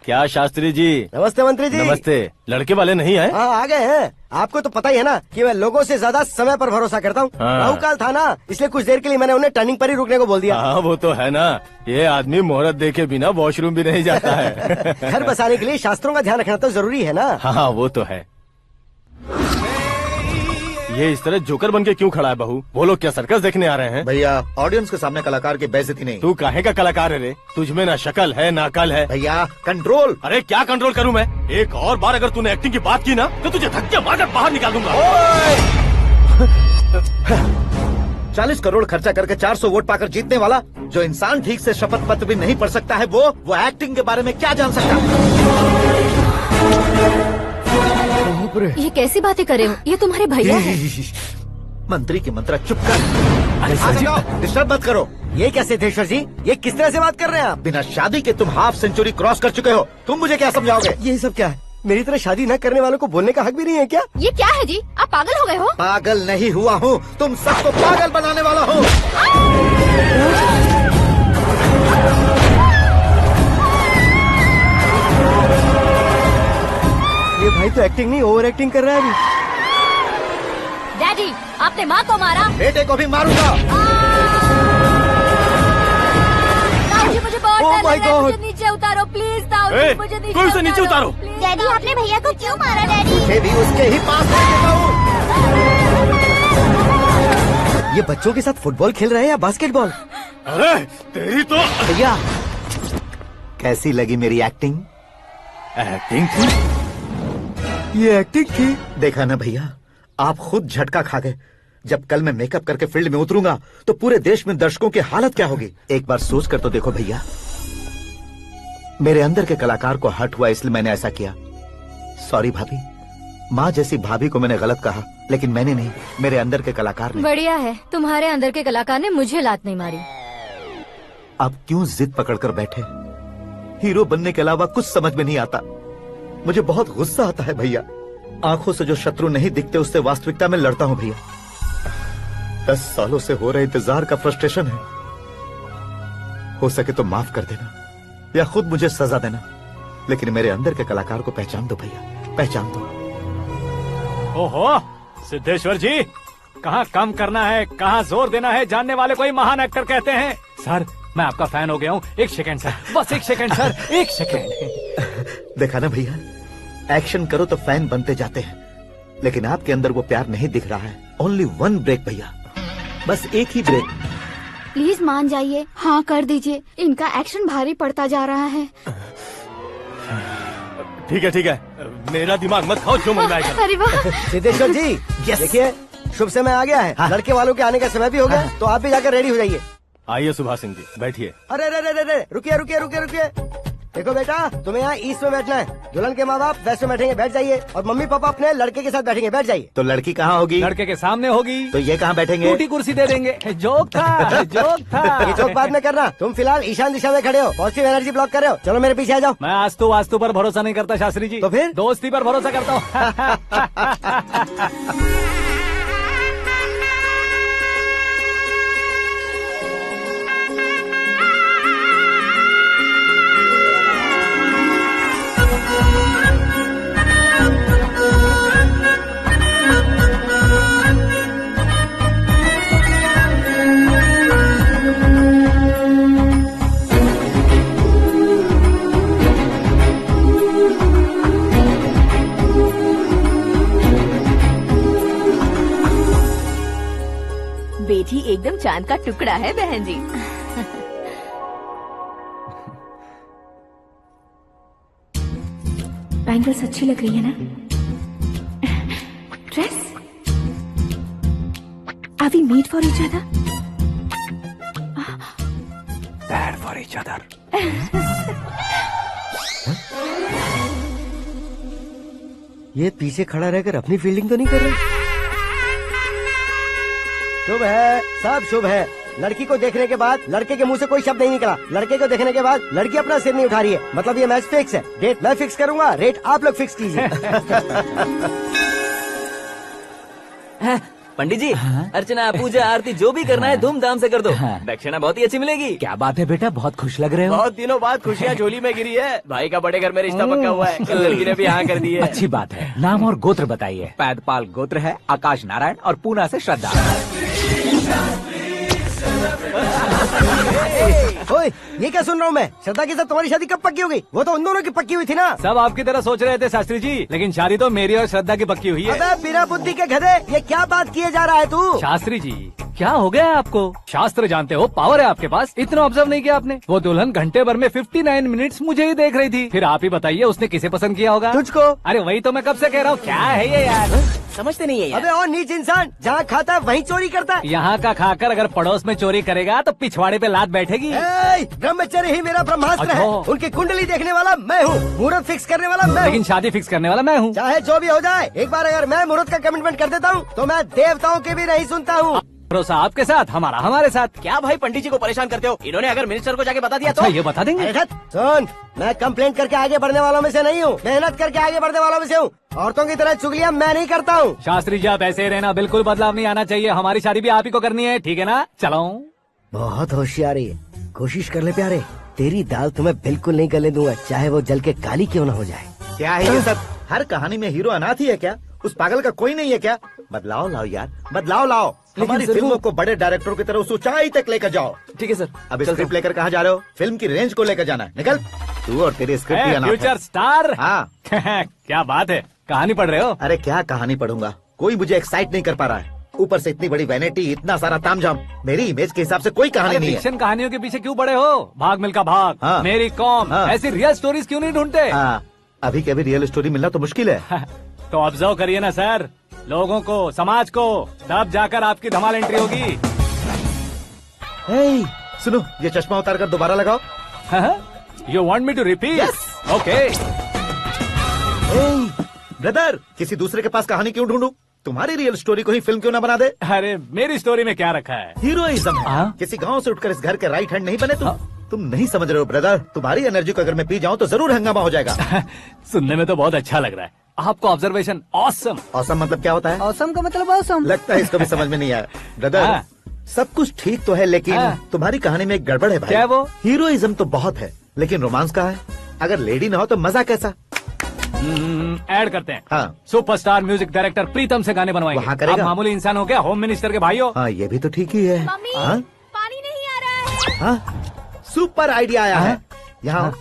क्या शास्त्री जी? नमस्ते मंत्री जी। नमस्ते। लड़के वाले नहीं आए? हाँ आ गए हैं। आपको तो पता ही है ना कि मैं लोगों से ज्यादा समय पर भरोसा करता हूँ। हाँ। राहु काल था ना, इसलिए कुछ देर के लिए मैंने उन्हें टर्निंग पर ही रुकने को बोल दिया। हाँ वो तो है ना, ये आदमी मुहूर्त देखे बिना वॉशरूम भी नहीं जाता है। घर बसाने के लिए शास्त्रों का ध्यान रखना तो जरूरी है ना। हाँ वो तो है। ये इस तरह जोकर बन के क्यों खड़ा है बहू? वो लोग क्या सर्कस देखने आ रहे हैं? भैया ऑडियंस के सामने कलाकार की बेइज्जती नहीं। तू काहे का कलाकार है रे? तुझमें ना शक्ल है ना अकल है। भैया कंट्रोल। अरे क्या कंट्रोल करूं मैं? एक और बार अगर तूने एक्टिंग की बात की ना तो तुझे धक्के मारकर बाहर निकाल दूंगा। 40 करोड़ खर्चा करके 400 वोट पाकर जीतने वाला, जो इंसान ठीक से शपथ पत्र भी नहीं पढ़ सकता है, वो एक्टिंग के बारे में क्या जान सकता है? ये कैसी बातें कर रहे हो? ये तुम्हारे भैया हैं। मंत्री की मंत्रा चुप कर। डिस्टर्ब मत करो। ये क्या सिद्धेश्वर जी, ये किस तरह से बात कर रहे हैं आप? बिना शादी के तुम हाफ सेंचुरी क्रॉस कर चुके हो, तुम मुझे क्या समझाओगे? ये सब क्या है? मेरी तरह शादी न करने वालों को बोलने का हक भी नहीं है क्या? ये क्या है जी? आप पागल हो गए हो? पागल नहीं हुआ हूँ, तुम सबको पागल बनाने वाला हूँ। ये भाई तो एक्टिंग नहीं ओवर एक्टिंग कर रहा है अभी। डैडी, आपने माँ को मारा। बेटे को भी मारूंगा। ताऊ जी मुझे बहुत Oh डर my लग रहा है, God! मुझे नीचे उतारो प्लीज। ताऊ जी मुझे नीचे कोई उसे नीचे उतारो। डैडी आपने भैया को क्यों मारा? डैडी मुझे भी उसके ही पास लेके जाऊं। ये बच्चों के साथ फुटबॉल खेल रहे हैं या बास्केटबॉल? अरे तेरी तो भैया कैसी लगी मेरी एक्टिंग? एक्टिंग थी? ये एक्टिंग थी? देखा ना भैया, आप खुद झटका खा गए। जब कल मैं मेकअप करके फील्ड में उतरूंगा तो पूरे देश में दर्शकों की हालत क्या होगी? एक बार सोच कर तो देखो भैया। मेरे अंदर के कलाकार को हर्ट हुआ इसलिए मैंने ऐसा किया। सॉरी भाभी। माँ जैसी भाभी को मैंने गलत कहा, लेकिन मैंने नहीं, मेरे अंदर के कलाकार ने। बढ़िया है, तुम्हारे अंदर के कलाकार ने मुझे लात नहीं मारी। आप क्यों जिद पकड़कर बैठे? हीरो बनने के अलावा कुछ समझ में नहीं आता। मुझे बहुत गुस्सा आता है भैया। आंखों से जो शत्रु नहीं दिखते उससे वास्तविकता में लड़ता हूँ भैया। 10 सालों से हो रहे इंतजार का फ्रस्ट्रेशन है। हो सके तो माफ कर देना या खुद मुझे सजा देना, लेकिन मेरे अंदर के कलाकार को पहचान दो भैया, पहचान दो। ओहो सिद्धेश्वर जी, कहाँ कम करना है कहाँ जोर देना है, जानने वाले को ही महान एक्टर कहते हैं। सर मैं आपका फैन हो गया हूँ। एक सेकंड सर, बस एक सेकंड सर, एक सेकंड। देखा ना भैया, एक्शन करो तो फैन बनते जाते हैं, लेकिन आपके अंदर वो प्यार नहीं दिख रहा है। ओनली वन ब्रेक भैया, बस एक ही ब्रेक। प्लीज मान जाइए, हाँ कर दीजिए। इनका एक्शन भारी पड़ता जा रहा है। ठीक है, मेरा दिमाग मत खाओ, जो मन आएगा। अरे वाह सिद्धेश्वर जी, देखिए शुभ समय आ गया है। लड़के वालों के आने का समय भी हो गया, तो आप भी जाकर रेडी हो जाइए। आइए सुभाष सिंह जी, बैठिए। अरे रुकिए। देखो बेटा, तुम्हें यहाँ ईस्ट में बैठना है। दुल्हन के माँ बाप वेस्ट में बैठेंगे, बैठ जाइए। और मम्मी पापा अपने लड़के के साथ बैठेंगे, बैठ जाइए। तो लड़की कहाँ होगी? लड़के के सामने होगी। तो ये कहाँ बैठेंगे? टूटी कुर्सी दे देंगे। जोक था। ये जोक बाद में करना। तुम फिलहाल ईशान दिशा में खड़े हो, पॉजिटिव एनर्जी ब्लॉक कर रहे हो। चलो मेरे पीछे आ जाओ। मैं वास्तु पर भरोसा नहीं करता शास्त्री जी। तो फिर? दोस्ती पर भरोसा करता हूँ। बेटी एकदम चांद का टुकड़ा है बहन जी। बैंगल्स अच्छी लग रही है ना? Dress? Are we made for each other? Bad for each other. ये पीछे खड़ा रहकर अपनी फील्डिंग तो नहीं कर रहा? शुभ है, सब शुभ है। लड़की को देखने के बाद लड़के के मुंह से कोई शब्द नहीं निकला। लड़के को देखने के बाद लड़की अपना सिर नहीं उठा रही है। मतलब ये मैच फिक्स है। डेट मैं फिक्स करूंगा, रेट आप लोग फिक्स कीजिए। पंडित जी, अर्चना, पूजा, आरती जो भी करना है धूमधाम से कर दो। दक्षिणा बहुत ही अच्छी मिलेगी। क्या बात है बेटा, बहुत खुश लग रहे हो। बहुत दिनों बाद खुशियाँ झोली में गिरी है। भाई का बड़े घर में रिश्ता पक्का हुआ है। कल लड़की ने भी हाँ कर दी है। अच्छी बात है। नाम और गोत्र बताइए। पैदपाल गोत्र है, आकाश नारायण, और पूना से श्रद्धा। ओए, ये क्या सुन रहा हूँ मैं? श्रद्धा के साथ तुम्हारी शादी कब पक्की हो गई? वो तो उन दोनों की पक्की हुई थी ना। सब आपकी तरह सोच रहे थे शास्त्री जी, लेकिन शादी तो मेरी और श्रद्धा की पक्की हुई है। अबे बिना बुद्धि के गधे, ये क्या बात किए जा रहा है तू? शास्त्री जी, क्या हो गया है आपको? शास्त्र जानते हो, पावर है आपके पास। इतना ऑब्जर्व नहीं किया आपने? वो दुल्हन घंटे भर में 59 मिनट्स मुझे ही देख रही थी। फिर आप ही बताइए उसने किसे पसंद किया होगा? तुझको। अरे वही तो मैं कब से कह रहा हूँ, क्या है ये यार? समझते नहीं है यार। अबे और नीच इंसान, जहाँ खाता है वहीं चोरी करता है। यहाँ का खाकर अगर पड़ोस में चोरी करेगा तो पिछवाड़े पे लात बैठेगी। ब्रह्मचर्य ही मेरा ब्रह्मास्त्र है। अच्छा। उनकी कुंडली देखने वाला मैं हूँ, मुहूर्त फिक्स करने वाला मैं हूँ। लेकिन शादी फिक्स करने वाला मैं हूँ। चाहे जो भी हो जाए, एक बार अगर मैं मुहूर्त का कमिटमेंट कर देता हूँ तो मैं देवताओं की भी नहीं सुनता हूँ। भरोसा आपके साथ, हमारा हमारे साथ। क्या भाई पंडित जी को परेशान करते हो? इन्होंने अगर मिनिस्टर को जाके बता दिया तो? अच्छा, ये बता देंगे। सुन, मैं कंप्लेंट करके आगे बढ़ने वालों में से नहीं हूँ, मेहनत करके आगे बढ़ने वालों में से हूँ। औरतों की तरह चुगलियाँ मैं नहीं करता हूँ। शास्त्री जी, आप ऐसे ही रहना, बिल्कुल बदलाव नहीं आना चाहिए। हमारी शादी भी आप ही को करनी है, ठीक है ना? चलो। बहुत होशियारी है, कोशिश कर ले प्यारे। तेरी दाल तुम्हें बिल्कुल नहीं गलने दूंगा, चाहे वो जल के काली क्यों न हो जाए। क्या है ये सब? हर कहानी में हीरो अनाथ ही है क्या? उस पागल का कोई नहीं है क्या? बदलाव लाओ यार, बदलाव लाओ। हमारी फिल्मों को बड़े डायरेक्टरों की तरह उस ऊंचाई तक लेकर जाओ। ठीक है सर। अब स्क्रिप्ट लेकर कहाँ जा रहे हो? फिल्म की रेंज को लेकर जाना है। निकल तू और तेरी स्क्रिप्ट ही अनाथ है। Future star. हाँ। क्या बात है, कहानी पढ़ रहे हो? अरे क्या कहानी पढ़ूंगा, कोई मुझे एक्साइट नहीं कर पा रहा है। ऊपर से इतनी बड़ी वैनिटी, इतना सारा तामझाम। मेरी इमेज के हिसाब से कोई कहानी नहीं है। फिक्शन कहानियों के पीछे क्यों पड़े हो? भाग मिल्खा भाग, हाँ। मेरी कॉम, हाँ। ऐसी रियल स्टोरीज क्यों नहीं ढूंढते? हाँ, अभी के अभी रियल स्टोरी मिलना तो मुश्किल है। तो ऑब्जर्व करिए ना सर, लोगों को, समाज को, तब जाकर आपकी धमाल एंट्री होगी। सुनो, ये चश्मा उतार कर दोबारा लगाओ। You want me to repeat? Okay. Brother, किसी दूसरे के पास कहानी क्यों ढूंढूं? तुम्हारी रियल स्टोरी को ही फिल्म क्यों ना बना दे? अरे मेरी स्टोरी में क्या रखा है? हीरोइज्म है। किसी गांव से उठकर इस घर के राइट हैंड नहीं बने तुम। तुम नहीं समझ रहे हो ब्रदर, तुम्हारी एनर्जी को अगर मैं पी जाऊं तो जरूर हंगामा हो जाएगा। सुनने में तो बहुत अच्छा लग रहा है। आपको ऑब्जर्वेशन ऑसम। ऑसम मतलब क्या होता है? औसम का मतलब औसम। लगता है इसको भी समझ में नहीं आया। ब्रदर, सब कुछ ठीक तो है, लेकिन तुम्हारी कहानी में एक गड़बड़ है भाई। क्या वो? हीरोइज्म तो बहुत है, लेकिन रोमांस कहाँ है? अगर लेडी ना हो तो मजा कैसा? ऐड करते हैं। हाँ। सुपरस्टार म्यूजिक डायरेक्टर प्रीतम से गाने बनवाएंगे। वहाँ करेगा? आप मामूली इंसान हो क्या, होम मिनिस्टर के भाई हो? हाँ, ये भी तो ठीक ही है। मम्मी, हाँ? पानी नहीं आ रहा है। हाँ? सुपर आइडिया आया है। यहाँ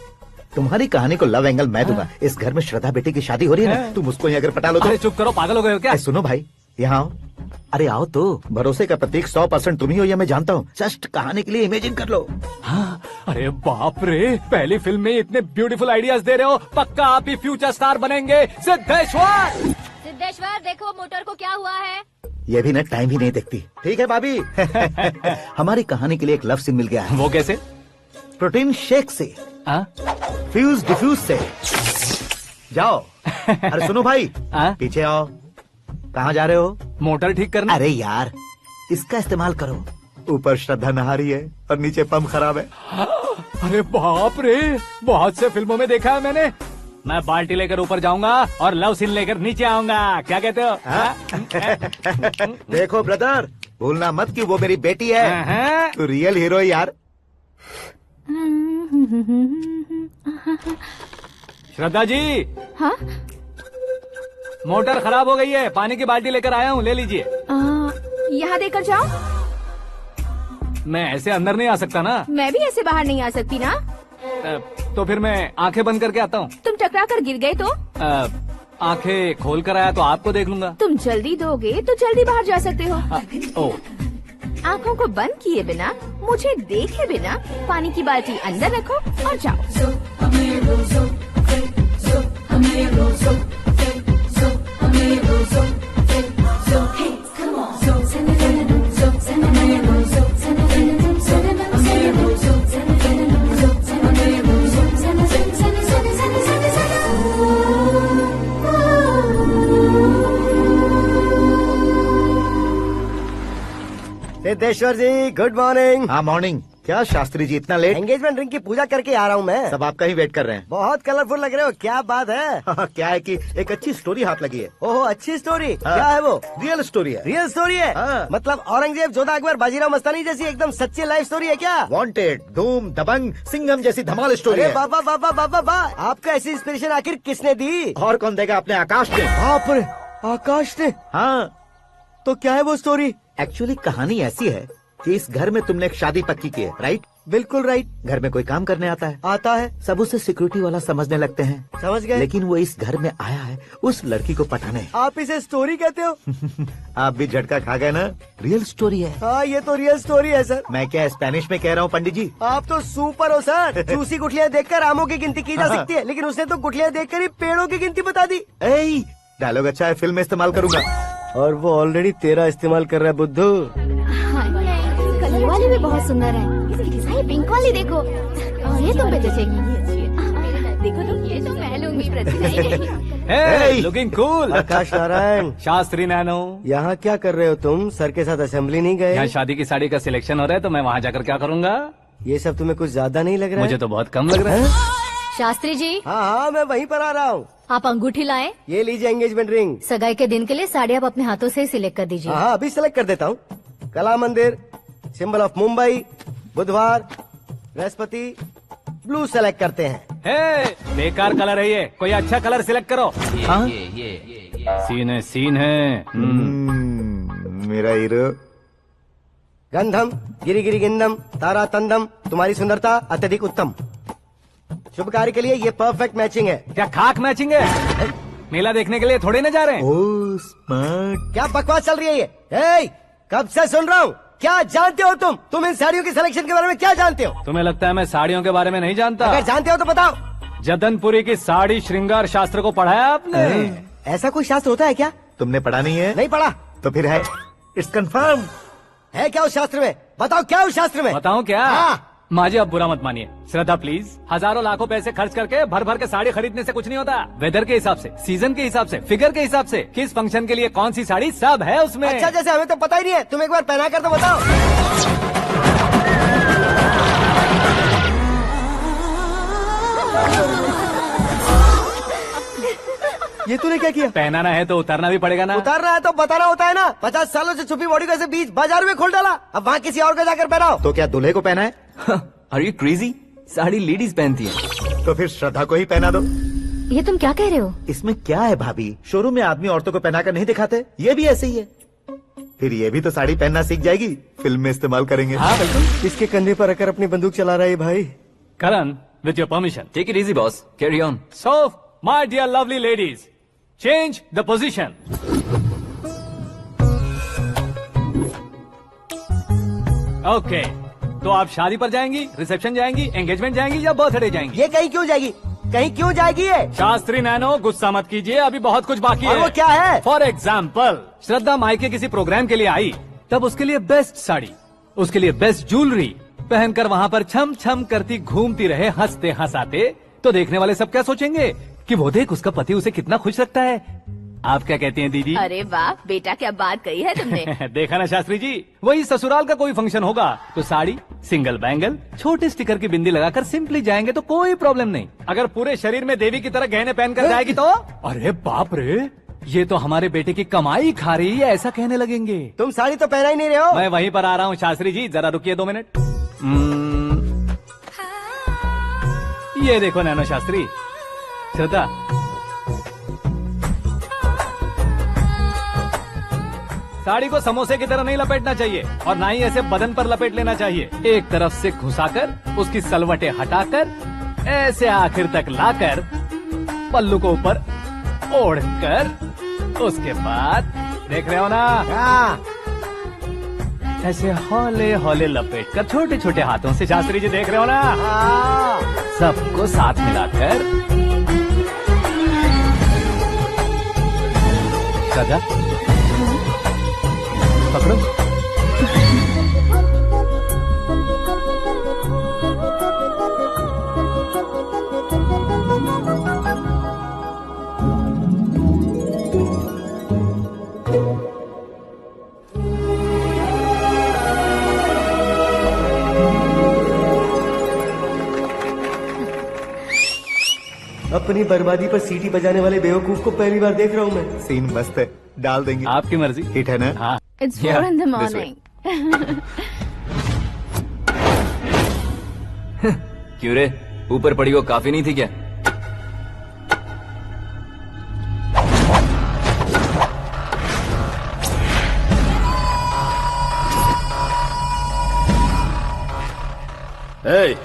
तुम्हारी कहानी को लव एंगल मैं दूंगा। इस घर में श्रद्धा बेटी की शादी हो रही है ना, तुम उसको ही अगर पटा लो तो। अरे चुप करो, पागल हो गए हो क्या? सुनो भाई, यहाँ आओ। अरे आओ तो, भरोसे का प्रतीक 100% तुम ही हो, यह मैं जानता हूँ। जस्ट कहानी के लिए इमेजिन कर लो। हाँ, अरे बाप रे, पहली फिल्म में इतने ब्यूटीफुल आइडियाज दे रहे हो, पक्का आप ही फ्यूचर स्टार बनेंगे। सिद्धेश्वर, सिद्धेश्वर देखो मोटर को क्या हुआ है। ये भी ना टाइम ही नहीं देखती। ठीक है भाभी। हमारी कहानी के लिए एक लव सीन मिल गया है। वो कैसे? प्रोटीन शेक से, फ्यूज डिफ्यूज से। जाओ। अरे सुनो भाई, पीछे आओ। कहाँ जा रहे हो? मोटर ठीक करना। अरे यार, इसका इस्तेमाल करो। ऊपर श्रद्धा नहा रही है और नीचे पंप खराब है। अरे बाप रे, बहुत से फिल्मों में देखा है मैंने। मैं बाल्टी लेकर ऊपर जाऊंगा और लव सीन लेकर नीचे आऊंगा। क्या कहते हो? देखो ब्रदर, भूलना मत कि वो मेरी बेटी है। तू रियल हीरो यार। श्रद्धा जी। हाँ? मोटर खराब हो गई है, पानी की बाल्टी लेकर आया हूँ, ले लीजिए। यहाँ देकर जाओ। मैं ऐसे अंदर नहीं आ सकता ना। मैं भी ऐसे बाहर नहीं आ सकती ना। तो फिर मैं आंखें बंद करके आता हूँ। तुम टकरा कर गिर गए तो? आंखें खोल कर आया तो आपको देख लूंगा। तुम जल्दी दोगे तो जल्दी बाहर जा सकते हो। ओ, आँखों को बंद किए बिना, मुझे देखे बिना पानी की बाल्टी अंदर रखो और जाओ। सिद्धेश्वर जी गुड मॉर्निंग। हाँ मॉर्निंग। क्या शास्त्री जी इतना लेट? एंगेजमेंट रिंग की पूजा करके आ रहा हूँ मैं। सब आपका ही वेट कर रहे हैं। बहुत कलरफुल लग रहे हो, क्या बात है? क्या है कि एक अच्छी स्टोरी हाथ लगी है। ओहो, अच्छी स्टोरी। क्या है वो? रियल स्टोरी है। रियल स्टोरी है? मतलब औरंगजेब, जोधा अकबर, बाजीराव मस्तानी जैसी एकदम सच्ची लाइफ स्टोरी है क्या? वांटेड, धूम, दबंग, सिंघम जैसी धमाल स्टोरी है। बाबा बाबा बाबा बा, आपका ऐसी इंस्पिरेशन आखिर किसने दी? और कौन देगा? अपने आकाश ने। बाप रे, आकाश ने? हाँ। तो क्या है वो स्टोरी? एक्चुअली कहानी ऐसी है कि इस घर में तुमने एक शादी पक्की की है, राइट? बिल्कुल राइट। घर में कोई काम करने आता है? आता है। सब उसे सिक्योरिटी वाला समझने लगते हैं। समझ गए। लेकिन वो इस घर में आया है उस लड़की को पटाने। आप इसे स्टोरी कहते हो? आप भी झटका खा गए ना। रियल स्टोरी है। हाँ, ये तो रियल स्टोरी है सर। मैं क्या स्पेनिश में कह रहा हूँ पंडित जी? आप तो सुपर हो सर। चूसी गुठलियाँ देखकर आमों की गिनती की जा सकती है, लेकिन उसने तो गुठलियाँ देखकर ही पेड़ों की गिनती बता दी। डायलॉग अच्छा है, फिल्म में इस्तेमाल करूंगा। और वो ऑलरेडी तेरा इस्तेमाल कर रहा है बुद्धू। कलर वाली भी बहुत सुंदर है। इसकी डिजाइन पिंक वाली देखो, और ये तुम पे जचेगी। देखो तो ये तो मैं लूंगी लुकिंग कूल। आकाश नारायण। शास्त्री नैनो। यहाँ क्या कर रहे हो तुम? सर के साथ असेंबली नहीं गए? यहाँ शादी की साड़ी का सिलेक्शन हो रहा है, तो मैं वहाँ जाकर क्या करूँगा? ये सब तुम्हें कुछ ज्यादा नहीं लग रहा है? मुझे तो बहुत कम लग रहा है। शास्त्री जी। हाँ हाँ, मैं वहीं पर आ रहा हूँ। आप अंगूठी लाएं। ये लीजिए एंगेजमेंट रिंग। सगाई के दिन के लिए साड़ी आप अपने हाथों से सिलेक्ट कर दीजिए। हाँ, अभी सिलेक्ट कर देता हूँ। कला मंदिर, सिंबल ऑफ मुंबई, बुधवार, बृहस्पति, ब्लू सेलेक्ट करते हैं। बेकार कलर है ये, कोई अच्छा कलर सिलेक्ट करो। ये सीन है। मेरा हीरो। गंधम गिरी गिरी गिंदम तारा तंदम, तुम्हारी सुंदरता अत्यधिक उत्तम। शुभ कार्य के लिए ये परफेक्ट मैचिंग है। क्या खाक मैचिंग है? मेला देखने के लिए थोड़े न जा रहे हैं। Oh smart. क्या बकवास चल रही है ये? कब से सुन रहा हूँ। क्या जानते हो तुम? तुम इन साड़ियों की सिलेक्शन के बारे में क्या जानते हो? तुम्हें लगता है मैं साड़ियों के बारे में नहीं जानता? अगर जानते हो तो बताओ। जदनपुरी की साड़ी श्रृंगार शास्त्र को पढ़ा है आपने? ऐसा कोई शास्त्र होता है क्या? तुमने पढ़ा नहीं है? नहीं पढ़ा। तो फिर है, इट्स कंफर्म। है क्या उस शास्त्र में? बताओ क्या उस शास्त्र में? बताऊं क्या? हाँ। माँ जी आप बुरा मत मानिए। श्रद्धा प्लीज, हजारों लाखों पैसे खर्च करके भर भर के साड़ी खरीदने से कुछ नहीं होता। वेदर के हिसाब से, सीजन के हिसाब से, फिगर के हिसाब से, किस फंक्शन के लिए कौन सी साड़ी, सब है उसमें। अच्छा, जैसे हमें तो पता ही नहीं है, तुम एक बार पहना कर तो बताओ। ये तूने क्या किया? पहनाना है तो उतारना भी पड़ेगा ना। उतारना है तो बताना होता है ना। 50 सालों से छुपी बॉडी को ऐसे बीच बाजार में खोल डाला, अब वहाँ किसी और को जाकर पहनाओ। तो क्या दूल्हे को पहना है? Are you crazy? Sari ladies पहनती है। तो फिर श्रद्धा को ही पहना दो। ये तुम क्या कह रहे हो? इसमें क्या है भाभी? शोरूम में आदमी औरतों को पहनाकर नहीं दिखाते? ये भी ऐसे ही है। फिर ये भी तो साड़ी पहनना सीख जाएगी, फिल्म में इस्तेमाल करेंगे। हाँ बिल्कुल। इसके कंधे पर रखकर अपनी बंदूक चला रहा है भाई। Karan, with your permission. Take it easy boss, carry on. So my dear lovely ladies, change the position. Okay, तो आप शादी पर जाएंगी, रिसेप्शन जाएंगी, एंगेजमेंट जाएंगी या बर्थडे जाएंगी? ये कहीं क्यों जाएगी? कहीं क्यों जाएगी ये? शास्त्री नैनो, गुस्सा मत कीजिए, अभी बहुत कुछ बाकी और है। वो क्या है? फॉर एग्जाम्पल, श्रद्धा मायके किसी प्रोग्राम के लिए आई, तब उसके लिए बेस्ट साड़ी, उसके लिए बेस्ट ज्वेलरी पहनकर वहाँ पर छम छम करती घूमती रहे, हंसते हंसाते, तो देखने वाले सब क्या सोचेंगे कि वो देख उसका पति उसे कितना खुश रखता है। आप क्या कहती हैं दीदी? अरे वाह बेटा, क्या बात कही है तुमने। देखा ना शास्त्री जी, वही ससुराल का कोई फंक्शन होगा तो साड़ी, सिंगल बैंगल, छोटे स्टिकर की बिंदी लगाकर सिंपली जाएंगे तो कोई प्रॉब्लम नहीं। अगर पूरे शरीर में देवी की तरह गहने पहनकर जाएगी तो अरे बाप रे, ये तो हमारे बेटे की कमाई खा रही है, ऐसा कहने लगेंगे। तुम साड़ी तो पहना ही नहीं रहे हो। मैं वहीं पर आ रहा हूँ शास्त्री जी, जरा रुकिए 2 मिनट। ये देखो नैनो शास्त्री, श्रद्धा, साड़ी को समोसे की तरह नहीं लपेटना चाहिए और ना ही ऐसे बदन पर लपेट लेना चाहिए। एक तरफ से घुसाकर, उसकी सलवटें हटाकर, ऐसे आखिर तक लाकर, पल्लू को ऊपर ओढ़कर, उसके बाद देख रहे हो ना, ऐसे हौले हौले लपेट कर छोटे छोटे हाथों से, शास्त्री जी देख रहे हो ना, सबको साथ मिलाकर, सदा पकड़ो। अपनी बर्बादी पर सीटी बजाने वाले बेवकूफ को पहली बार देख रहा हूँ मैं। सीन मस्त है, डाल देंगे। आपकी मर्जी। हिट है ना? हाँ। It's 4 in the this way. morning. क्यों रे, ऊपर पड़ी वो काफी नहीं थी क्या? ए,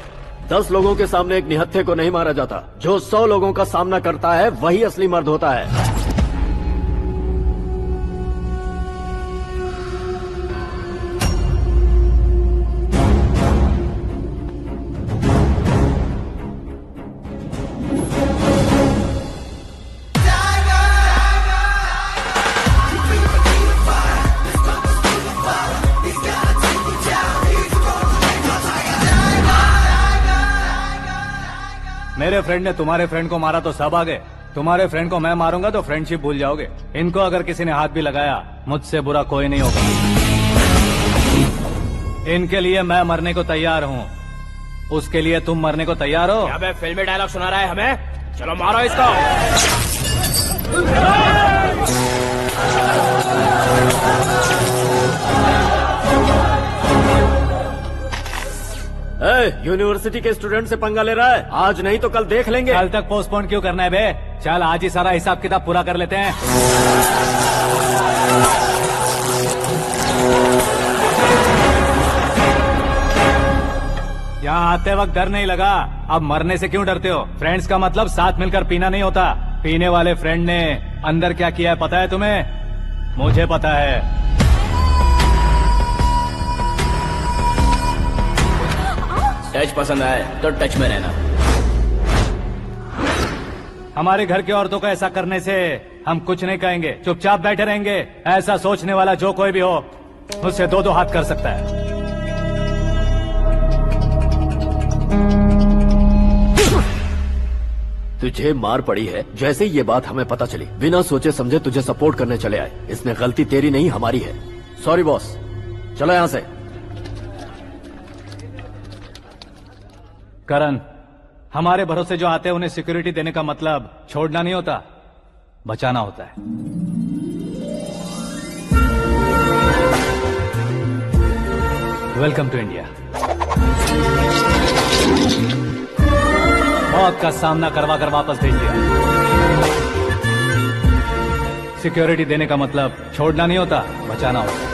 10 लोगों के सामने एक निहत्थे को नहीं मारा जाता। जो 100 लोगों का सामना करता है वही असली मर्द होता है। मेरे फ्रेंड ने तुम्हारे फ्रेंड को मारा तो सब आ गए, तुम्हारे फ्रेंड को मैं मारूंगा तो फ्रेंडशिप भूल जाओगे। इनको अगर किसी ने हाथ भी लगाया, मुझसे बुरा कोई नहीं होगा। इनके लिए मैं मरने को तैयार हूँ, उसके लिए तुम मरने को तैयार हो? अबे फिल्मी डायलॉग सुना रहा है हमें? चलो मारो इसको। यूनिवर्सिटी के स्टूडेंट से पंगा ले रहा है, आज नहीं तो कल देख लेंगे। कल तक पोस्टपोन क्यों करना है बे? चल आज ही सारा हिसाब किताब पूरा कर लेते हैं। यहाँ आते वक्त डर नहीं लगा, अब मरने से क्यों डरते हो? फ्रेंड्स का मतलब साथ मिलकर पीना नहीं होता। पीने वाले फ्रेंड ने अंदर क्या किया है पता है तुम्हें? मुझे पता है। टच पसंद आए तो टच में रहना। हमारे घर की औरतों को ऐसा करने से हम कुछ नहीं कहेंगे, चुपचाप बैठे रहेंगे। ऐसा सोचने वाला जो कोई भी हो, उससे 2-2 हाथ कर सकता है। तुझे मार पड़ी है, जैसे ये बात हमें पता चली, बिना सोचे समझे तुझे सपोर्ट करने चले आए। इसमें गलती तेरी नहीं हमारी है। सॉरी बॉस, चलो यहाँ से। करण, हमारे भरोसे जो आते हैं उन्हें सिक्योरिटी देने का मतलब छोड़ना नहीं होता, बचाना होता है। Welcome to India. मौत का सामना करवा कर वापस भेज दिया। सिक्योरिटी देने का मतलब छोड़ना नहीं होता, बचाना होता है।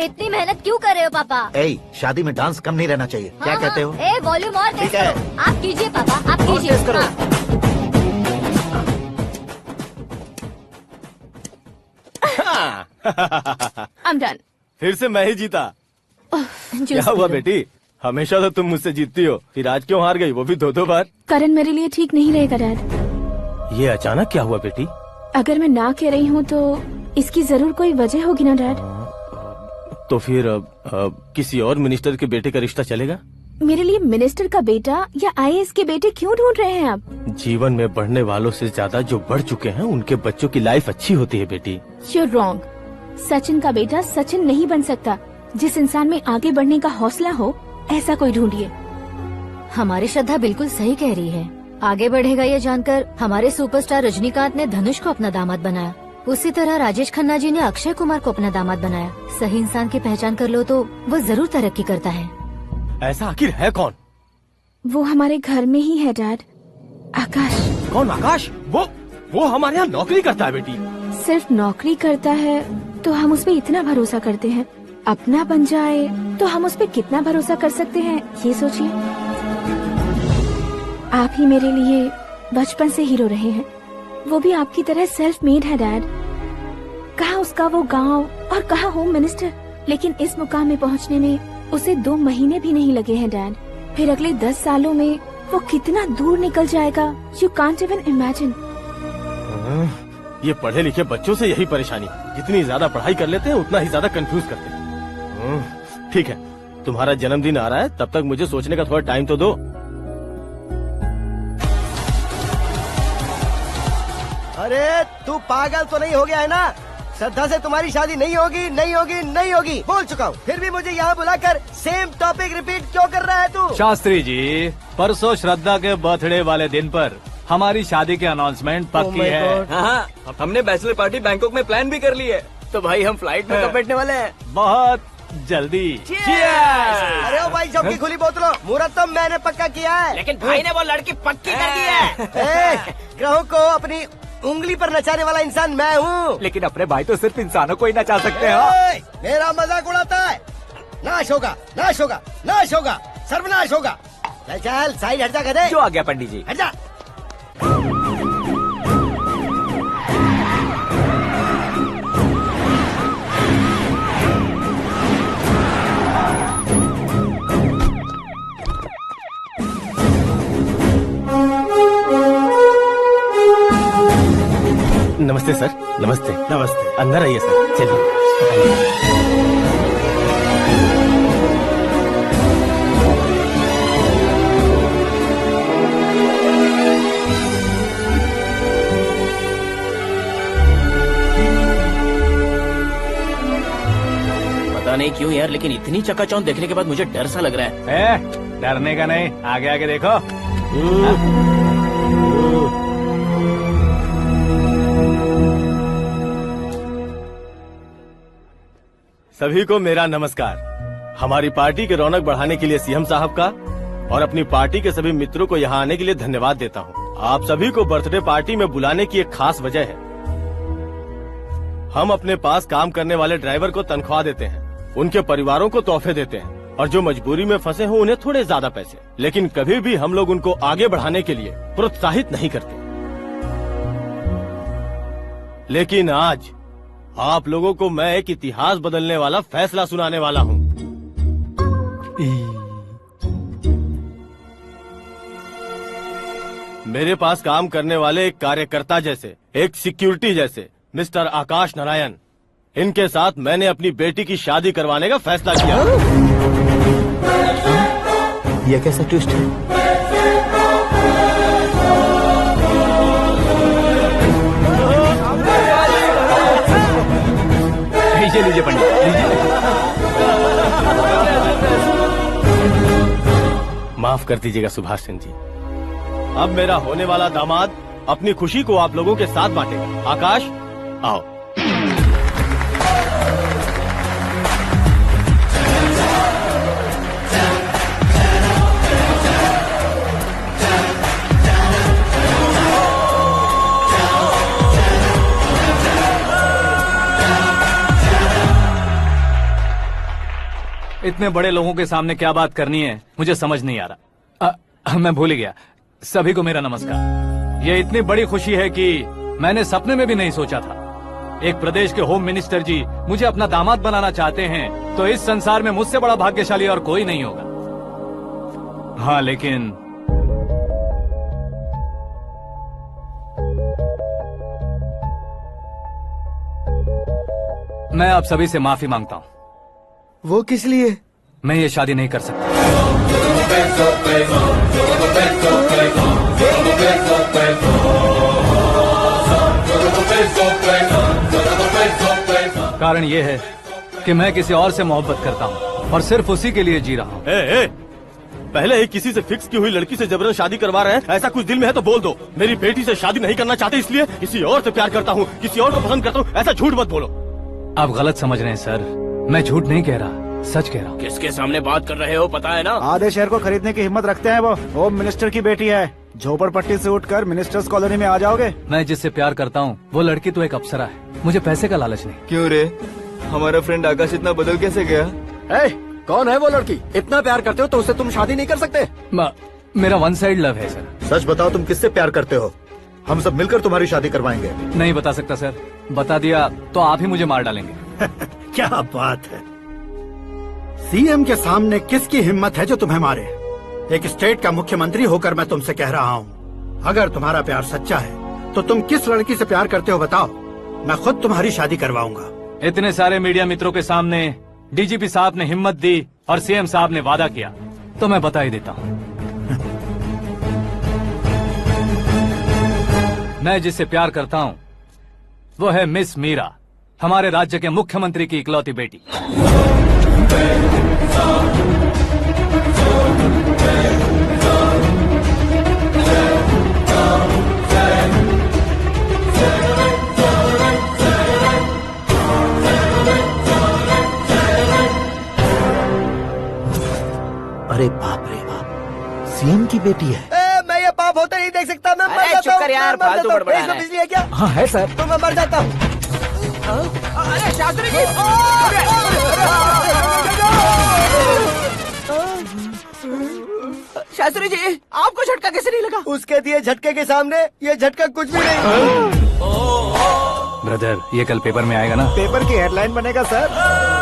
इतनी मेहनत क्यों कर रहे हो पापा? ए, शादी में डांस कम नहीं रहना चाहिए। क्या कहते हो? ए वॉल्यूम और तेज ठीक है। करो। आप कीजिए पापा, आप कीजिए। तेज करो। I'm done. फिर से मैं ही जीता। क्या हुआ बेटी? हमेशा तो तुम मुझसे जीतती हो, फिर आज क्यों हार गई, वो भी 2-2 बार? करण मेरे लिए ठीक नहीं रहेगा डैड। ये अचानक क्या हुआ बेटी? अगर मैं ना कह रही हूँ तो इसकी जरूर कोई वजह होगी ना डैड। तो फिर किसी और मिनिस्टर के बेटे का रिश्ता चलेगा? मेरे लिए मिनिस्टर का बेटा या IAS के बेटे क्यों ढूंढ रहे हैं आप? जीवन में बढ़ने वालों से ज्यादा जो बढ़ चुके हैं उनके बच्चों की लाइफ अच्छी होती है बेटी। You're wrong. सचिन का बेटा सचिन नहीं बन सकता। जिस इंसान में आगे बढ़ने का हौसला हो ऐसा कोई ढूंढिए। हमारी श्रद्धा बिल्कुल सही कह रही है। आगे बढ़ेगा ये जानकर हमारे सुपरस्टार रजनीकांत ने धनुष को अपना दामाद बनाया। उसी तरह राजेश खन्ना जी ने अक्षय कुमार को अपना दामाद बनाया। सही इंसान की पहचान कर लो तो वो जरूर तरक्की करता है। ऐसा आखिर है कौन? वो हमारे घर में ही है डैड। आकाश। कौन आकाश? वो हमारे यहाँ नौकरी करता है बेटी। सिर्फ नौकरी करता है तो हम उस पे इतना भरोसा करते हैं। अपना बन जाए तो हम उस पे कितना भरोसा कर सकते हैं ये सोचिए। आप ही मेरे लिए बचपन से हीरो रहे हैं। वो भी आपकी तरह सेल्फ मेड है डैड। कहाँ उसका वो गांव और कहाँ होम मिनिस्टर। लेकिन इस मुकाम में पहुँचने में उसे 2 महीने भी नहीं लगे हैं डैड। फिर अगले 10 सालों में वो कितना दूर निकल जाएगा यू कांट इवन इमेजिन। ये पढ़े लिखे बच्चों से यही परेशानी, जितनी ज्यादा पढ़ाई कर लेते हैं उतना ही ज्यादा कंफ्यूज करते हैं। ठीक है, तुम्हारा जन्मदिन आ रहा है, तब तक मुझे सोचने का थोड़ा टाइम तो दो। अरे तू पागल तो नहीं हो गया है ना? श्रद्धा से तुम्हारी शादी नहीं होगी, नहीं होगी, नहीं होगी, बोल चुका हूँ। फिर भी मुझे यहाँ बुलाकर सेम टॉपिक रिपीट क्यों कर रहा है तू? शास्त्री जी, परसों श्रद्धा के बर्थडे वाले दिन पर हमारी शादी की अनाउंसमेंट पक्की है। हाँ, हमने बैचलर पार्टी बैंकॉक में प्लान भी कर ली है। तो भाई हम फ्लाइट में कब बैठने वाले हैं? बहुत जल्दी। अरे ओ भाई, सबकी खुली बोतलों, मुहूर्त तो मैंने पक्का किया है। लेकिन भाई ने वो लड़की पक्की कर दी है। ग्रहों को अपनी उंगली पर नचाने वाला इंसान मैं हूँ। लेकिन अपने भाई तो सिर्फ इंसानों को ही नचा सकते हैं। मेरा मजाक उड़ाता है। नाश होगा, नाश होगा, नाश होगा, सर्वनाश होगा। चल साइड हट जा गधे। जो आ गया पंडित जी। हट जा। नमस्ते सर। नमस्ते। नमस्ते। अंदर आइए सर, चलिए। पता नहीं क्यों यार, लेकिन इतनी चकाचौंध देखने के बाद मुझे डर सा लग रहा है। डरने का नहीं, आगे आगे देखो। सभी को मेरा नमस्कार। हमारी पार्टी के रौनक बढ़ाने के लिए सीएम साहब का और अपनी पार्टी के सभी मित्रों को यहाँ आने के लिए धन्यवाद देता हूँ। आप सभी को बर्थडे पार्टी में बुलाने की एक खास वजह है। हम अपने पास काम करने वाले ड्राइवर को तनख्वाह देते हैं, उनके परिवारों को तोहफे देते हैं और जो मजबूरी में फंसे हो उन्हें थोड़े ज्यादा पैसे। लेकिन कभी भी हम लोग उनको आगे बढ़ाने के लिए प्रोत्साहित नहीं करते। लेकिन आज आप लोगों को मैं एक इतिहास बदलने वाला फैसला सुनाने वाला हूँ। मेरे पास काम करने वाले एक कार्यकर्ता जैसे, एक सिक्योरिटी जैसे मिस्टर आकाश नारायण, इनके साथ मैंने अपनी बेटी की शादी करवाने का फैसला किया। यह कैसा ट्विस्ट है? लीजिए पंडित, माफ कर दीजिएगा सुभाष सिंह जी। अब मेरा होने वाला दामाद अपनी खुशी को आप लोगों के साथ बांटेगा। आकाश, आओ। इतने बड़े लोगों के सामने क्या बात करनी है मुझे समझ नहीं आ रहा। मैं भूल ही गया। सभी को मेरा नमस्कार। ये इतनी बड़ी खुशी है कि मैंने सपने में भी नहीं सोचा था। एक प्रदेश के होम मिनिस्टर जी मुझे अपना दामाद बनाना चाहते हैं तो इस संसार में मुझसे बड़ा भाग्यशाली और कोई नहीं होगा। हाँ, लेकिन मैं आप सभी से माफी मांगता हूँ। वो किस लिए? मैं ये शादी नहीं कर सकता। कारण ये है कि मैं किसी और से मोहब्बत करता हूँ और सिर्फ उसी के लिए जी रहा हूँ। पहले ही किसी से फिक्स की हुई लड़की से जबरन शादी करवा रहे हैं। ऐसा कुछ दिल में है तो बोल दो। मेरी बेटी से शादी नहीं करना चाहते इसलिए किसी और से प्यार करता हूँ, किसी और को पसंद करता हूँ, ऐसा झूठ मत बोलो। आप गलत समझ रहे हैं सर, मैं झूठ नहीं कह रहा, सच कह रहा हूँ। किसके सामने बात कर रहे हो पता है ना? आधे शहर को खरीदने की हिम्मत रखते हैं वो। होम मिनिस्टर की बेटी है। झोपड़पट्टी से उठकर मिनिस्टर्स कॉलोनी में आ जाओगे। मैं जिससे प्यार करता हूँ वो लड़की तो एक अप्सरा है, मुझे पैसे का लालच नहीं। क्यों रे, हमारा फ्रेंड आकाश इतना बदल कैसे गया? कौन है वो लड़की? इतना प्यार करते हो तो उससे तुम शादी नहीं कर सकते? मेरा वन साइड लव है सर। सच बताओ, तुम किससे प्यार करते हो? हम सब मिलकर तुम्हारी शादी करवाएंगे। नहीं बता सकता सर, बता दिया तो आप ही मुझे मार डालेंगे। क्या बात है, सीएम के सामने किसकी हिम्मत है जो तुम्हें मारे? एक स्टेट का मुख्यमंत्री होकर मैं तुमसे कह रहा हूँ, अगर तुम्हारा प्यार सच्चा है तो तुम किस लड़की से प्यार करते हो बताओ, मैं खुद तुम्हारी शादी करवाऊंगा। इतने सारे मीडिया मित्रों के सामने डीजीपी साहब ने हिम्मत दी और सीएम साहब ने वादा किया तो मैं बता ही देता हूँ। मैं जिससे प्यार करता हूँ वो है मिस मीरा, हमारे राज्य के मुख्यमंत्री की इकलौती बेटी। अरे बाप रे बाप, सीएम की बेटी है। मैं ये पाप होते नहीं देख सकता। मैं मर जाता हूँ। चुप कर यार, फालतू बड़बड़ा रहा है। बिजली है क्या? हाँ है सर। तो मैं मर जाता हूँ। अरे शास्त्री जी, शास्त्री जी आपको झटका कैसे नहीं लगा? उसके दिए झटके के सामने ये झटका कुछ भी नहीं। ब्रदर, ये कल पेपर में आएगा ना? पेपर की हेडलाइन बनेगा सर।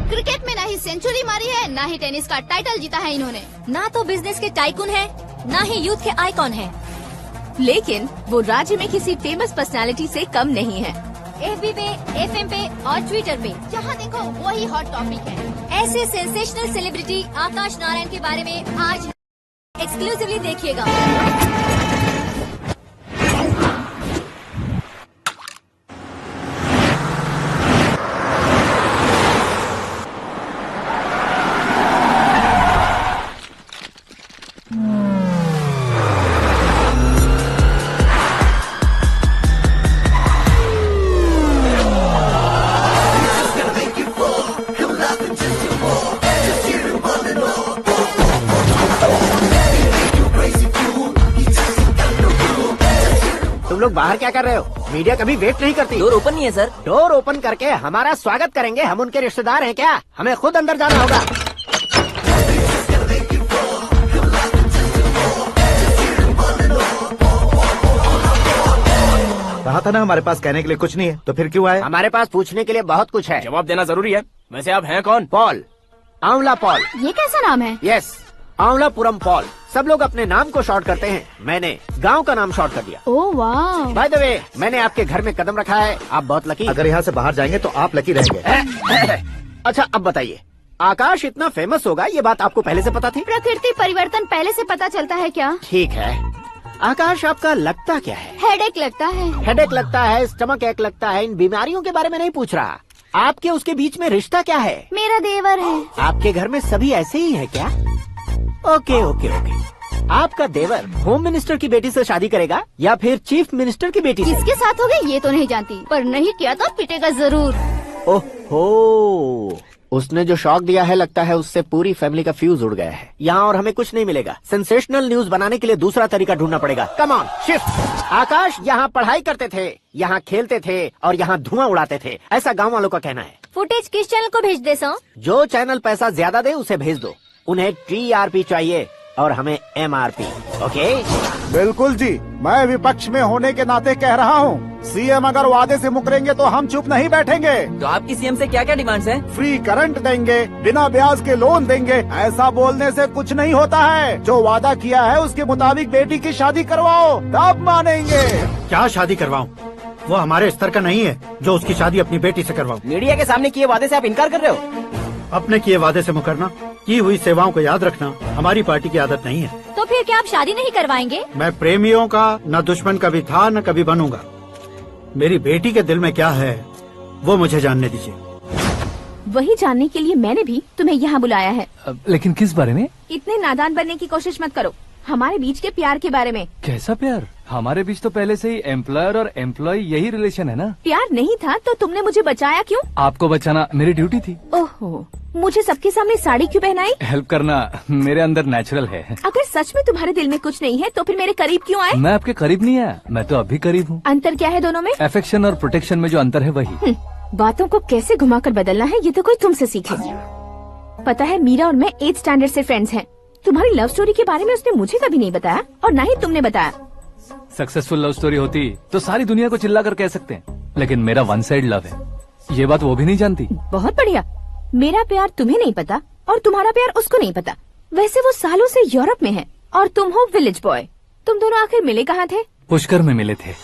क्रिकेट में ना ही सेंचुरी मारी है, ना ही टेनिस का टाइटल जीता है इन्होंने। ना तो बिजनेस के टाइकून है, ना ही यूथ के आइकॉन है, लेकिन वो राज्य में किसी फेमस पर्सनालिटी से कम नहीं है। FB पे, FM पे और ट्विटर पे जहाँ देखो वही हॉट टॉपिक है। ऐसे सेंसेशनल सेलिब्रिटी आकाश नारायण के बारे में आज एक्सक्लूसिवली देखिएगा। तुम लोग बाहर क्या कर रहे हो? मीडिया कभी वेट नहीं करती। डोर ओपन नहीं है सर। डोर ओपन करके हमारा स्वागत करेंगे? हम उनके रिश्तेदार हैं क्या? हमें खुद अंदर जाना होगा। कहा था ना हमारे पास कहने के लिए कुछ नहीं है, तो फिर क्यों आए? हमारे पास पूछने के लिए बहुत कुछ है। जवाब देना जरूरी है। वैसे आप हैं कौन? पॉल, आंवला पॉल। ये कैसा नाम है? Yes, Aanwalapuram Paul. सब लोग अपने नाम को शॉर्ट करते हैं, मैंने गांव का नाम शॉर्ट कर दिया। ओह वाह। बाय द वे, मैंने आपके घर में कदम रखा है, आप बहुत लकी। अगर यहाँ से बाहर जाएंगे तो आप लकी रहेंगे। अच्छा अब बताइए, आकाश इतना फेमस होगा ये बात आपको पहले से पता थी? प्रकृति परिवर्तन पहले से पता चलता है क्या? ठीक है, आकाश आपका लगता क्या है? हेडेक लगता है। हेडेक लगता है, स्टमक एक लगता है, इन बीमारियों के बारे में नहीं पूछ रहा। आपके उसके बीच में रिश्ता क्या है? मेरा देवर है। आपके घर में सभी ऐसे ही है क्या? ओके ओके ओके, आपका देवर होम मिनिस्टर की बेटी से शादी करेगा या फिर चीफ मिनिस्टर की बेटी से? किसके साथ हो गई ये तो नहीं जानती, पर नहीं किया तो पिटेगा जरूर। ओहो, उसने जो शॉक दिया है लगता है उससे पूरी फैमिली का फ्यूज उड़ गया है। यहाँ और हमें कुछ नहीं मिलेगा। सेंसेशनल न्यूज बनाने के लिए दूसरा तरीका ढूंढना पड़ेगा। Come on shift. आकाश यहाँ पढ़ाई करते थे, यहाँ खेलते थे और यहाँ धुआं उड़ाते थे, ऐसा गाँव वालों का कहना है। फुटेज किस चैनल को भेज दे सो? जो चैनल पैसा ज्यादा दे उसे भेज दो। उन्हें TRP चाहिए और हमें MRP। ओके? बिल्कुल जी, मैं विपक्ष में होने के नाते कह रहा हूँ, सीएम अगर वादे से मुकरेंगे तो हम चुप नहीं बैठेंगे। तो आपकी सीएम से क्या क्या डिमांड्स हैं? फ्री करंट देंगे, बिना ब्याज के लोन देंगे। ऐसा बोलने से कुछ नहीं होता है। जो वादा किया है उसके मुताबिक बेटी की शादी करवाओ, तब मानेंगे। क्या शादी करवाऊं? वो हमारे स्तर का नहीं है जो उसकी शादी अपनी बेटी से करवाऊं। मीडिया के सामने किए वादे से आप इनकार कर रहे हो? अपने किए वादे से मुकरना, की हुई सेवाओं को याद रखना हमारी पार्टी की आदत नहीं है। तो फिर क्या आप शादी नहीं करवाएंगे? मैं प्रेमियों का न दुश्मन कभी था न कभी बनूंगा। मेरी बेटी के दिल में क्या है वो मुझे जानने दीजिए। वही जानने के लिए मैंने भी तुम्हें यहाँ बुलाया है। लेकिन किस बारे में? इतने नादान बनने की कोशिश मत करो। हमारे बीच के प्यार के बारे में। कैसा प्यार? हमारे बीच तो पहले से ही एम्प्लॉयर और एम्प्लॉय यही रिलेशन है ना। प्यार नहीं था तो तुमने मुझे बचाया क्यों? आपको बचाना मेरी ड्यूटी थी। ओहो, मुझे सबके सामने साड़ी क्यों पहनाई? हेल्प करना मेरे अंदर नेचुरल है। अगर सच में तुम्हारे दिल में कुछ नहीं है तो फिर मेरे करीब क्यों आए? मैं आपके करीब नहीं आया, मैं तो अभी करीब हूँ। अंतर क्या है दोनों में? अफेक्शन और प्रोटेक्शन में जो अंतर है वही। बातों को कैसे घुमाकर बदलना है ये तो कोई तुमसे सीखे। पता है मीरा और मैं 8th स्टैंडर्ड से फ्रेंड्स हैं। तुम्हारी लव स्टोरी के बारे में उसने मुझे कभी नहीं बताया और न ही तुमने बताया। सक्सेसफुल लव स्टोरी होती तो सारी दुनिया को चिल्ला कर कह सकते हैं, लेकिन मेरा वन साइड लव है, ये बात वो भी नहीं जानती। बहुत बढ़िया। मेरा प्यार तुम्हें नहीं पता और तुम्हारा प्यार उसको नहीं पता। वैसे वो सालों से यूरोप में है और तुम हो विलेज बॉय। तुम दोनों आखिर मिले कहाँ थे? पुष्कर में मिले थे।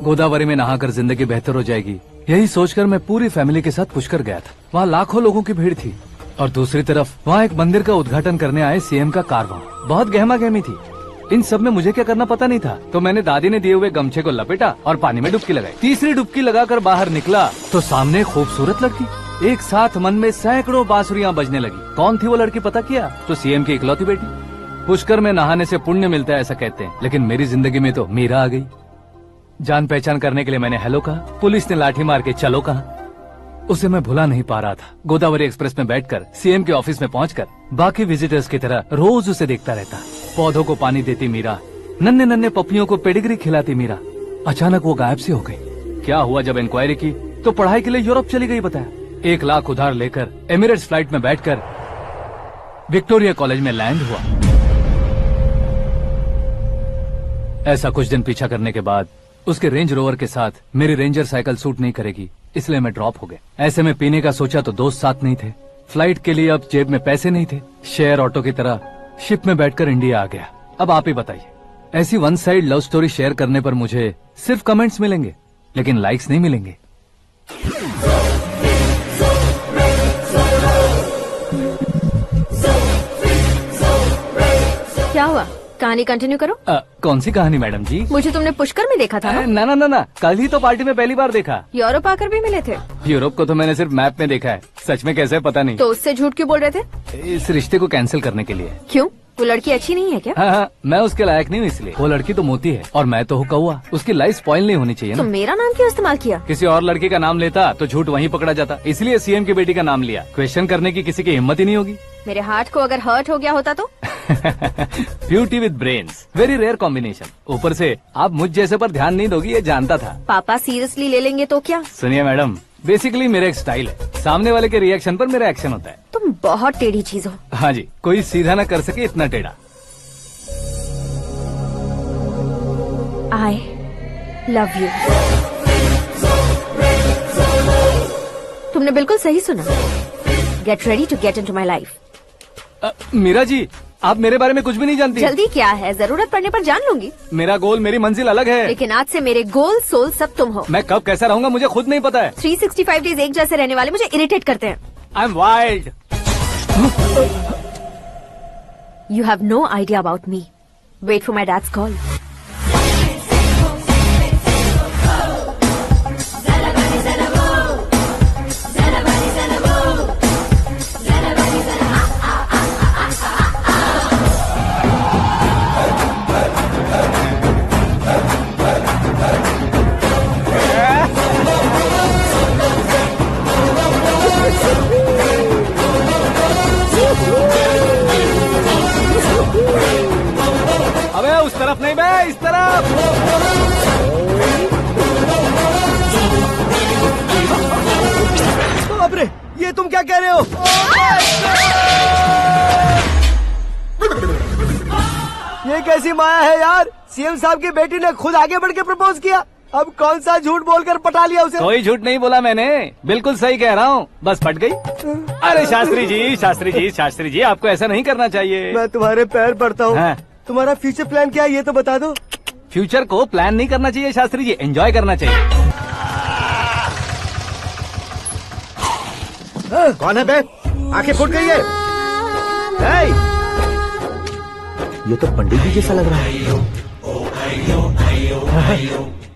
गोदावरी में नहाकर जिंदगी बेहतर हो जाएगी, यही सोचकर मैं पूरी फैमिली के साथ पुष्कर गया था। वहाँ लाखों लोगों की भीड़ थी और दूसरी तरफ वहाँ एक मंदिर का उद्घाटन करने आए सीएम का कारवां। बहुत गहमा गहमी थी। इन सब में मुझे क्या करना पता नहीं था, तो मैंने दादी ने दिए हुए गमछे को लपेटा और पानी में डुबकी लगाई। तीसरी डुबकी लगाकर बाहर निकला तो सामने खूबसूरत लड़की। एक साथ मन में सैकड़ों बांसुरियां बजने लगी। कौन थी वो लड़की पता किया? तो सीएम की इकलौती बेटी। पुष्कर में नहाने से पुण्य मिलता है ऐसा कहते हैं, लेकिन मेरी जिंदगी में तो मीरा आ गई। जान पहचान करने के लिए मैंने हेलो कहा, पुलिस ने लाठी मार के चलो कहा। उसे मैं भुला नहीं पा रहा था। गोदावरी एक्सप्रेस में बैठकर सीएम के ऑफिस में पहुंचकर बाकी विजिटर्स की तरह रोज उसे देखता रहता। पौधों को पानी देती मीरा, नन्हे नन्हे पपियों को पेडिग्री खिलाती मीरा। अचानक वो गायब सी हो गई। क्या हुआ? जब इंक्वायरी की तो पढ़ाई के लिए यूरोप चली गई बताया। 1 लाख उधार लेकर एमिरेट्स फ्लाइट में बैठकर विक्टोरिया कॉलेज में लैंड हुआ। ऐसा कुछ दिन पीछा करने के बाद उसके रेंज रोवर के साथ मेरी रेंजर साइकिल सूट नहीं करेगी, इसलिए मैं ड्रॉप हो गया। ऐसे में पीने का सोचा तो दोस्त साथ नहीं थे। फ्लाइट के लिए अब जेब में पैसे नहीं थे। शेयर ऑटो की तरह शिप में बैठकर इंडिया आ गया। अब आप ही बताइए, ऐसी one side love story share करने पर मुझे सिर्फ कमेंट्स मिलेंगे, लेकिन लाइक्स नहीं मिलेंगे। क्या हुआ? कहानी कंटिन्यू करो। कौन सी कहानी मैडम जी? मुझे तुमने पुष्कर में देखा था ना? ना, कल ही तो पार्टी में पहली बार देखा। यूरोप आकर भी मिले थे? यूरोप को तो मैंने सिर्फ मैप में देखा है, सच में कैसे है पता नहीं। तो उससे झूठ क्यों बोल रहे थे? इस रिश्ते को कैंसिल करने के लिए। क्यों? वो लड़की अच्छी नहीं है क्या? हाँ, मैं उसके लायक नहीं हूँ इसलिए। वो लड़की तो मोती है और मैं तो हूँ कौवा। उसकी लाइफ स्पॉइल नहीं होनी चाहिए ना। तो मेरा नाम क्यों इस्तेमाल किया? किसी और लड़की का नाम लेता तो झूठ वहीं पकड़ा जाता, इसलिए सीएम की बेटी का नाम लिया। क्वेश्चन करने की किसी की हिम्मत ही नहीं होगी। मेरे हार्ट को अगर हर्ट हो गया होता तो? Beauty with brains, very rare combination. ऊपर से आप मुझ जैसे पर ध्यान नहीं दोगी ये जानता था। पापा सीरियसली ले लेंगे तो क्या? सुनिए मैडम, बेसिकली मेरा एक स्टाइल है, सामने वाले के रिएक्शन पर मेरा एक्शन होता है। तुम बहुत टेढ़ी चीज हो। हाँ जी, कोई सीधा न कर सके इतना टेढ़ा। I love you। तुमने बिल्कुल सही सुना। Get ready to get into my life। Meera ji, आप मेरे बारे में कुछ भी नहीं जानती। जल्दी क्या है, जरूरत पड़ने पर जान लूंगी। मेरा गोल, मेरी मंजिल अलग है। लेकिन आज से मेरे गोल सोल सब तुम हो। मैं कब कैसा रहूंगा मुझे खुद नहीं पता है। 365 डेज एक जैसे रहने वाले मुझे इरिटेट करते हैं। I am wild. You have no idea about me। Wait for my dad's call। ये कैसी माया है यार, सीएम साहब की बेटी ने खुद आगे बढ़ के प्रपोज किया, अब कौन सा झूठ बोलकर पटा लिया उसे। कोई झूठ नहीं बोला मैंने, बिल्कुल सही कह रहा हूँ, बस पट गई। अरे शास्त्री जी, शास्त्री जी, शास्त्री जी, आपको ऐसा नहीं करना चाहिए। मैं तुम्हारे पैर पड़ता हूँ। हाँ। तुम्हारा फ्यूचर प्लान क्या है ये तो बता दो। फ्यूचर को प्लान नहीं करना चाहिए शास्त्री जी, एंजॉय करना चाहिए। कौन है बे? आंखें फूट गई है। ये तो पंडित जी जैसा लग रहा है।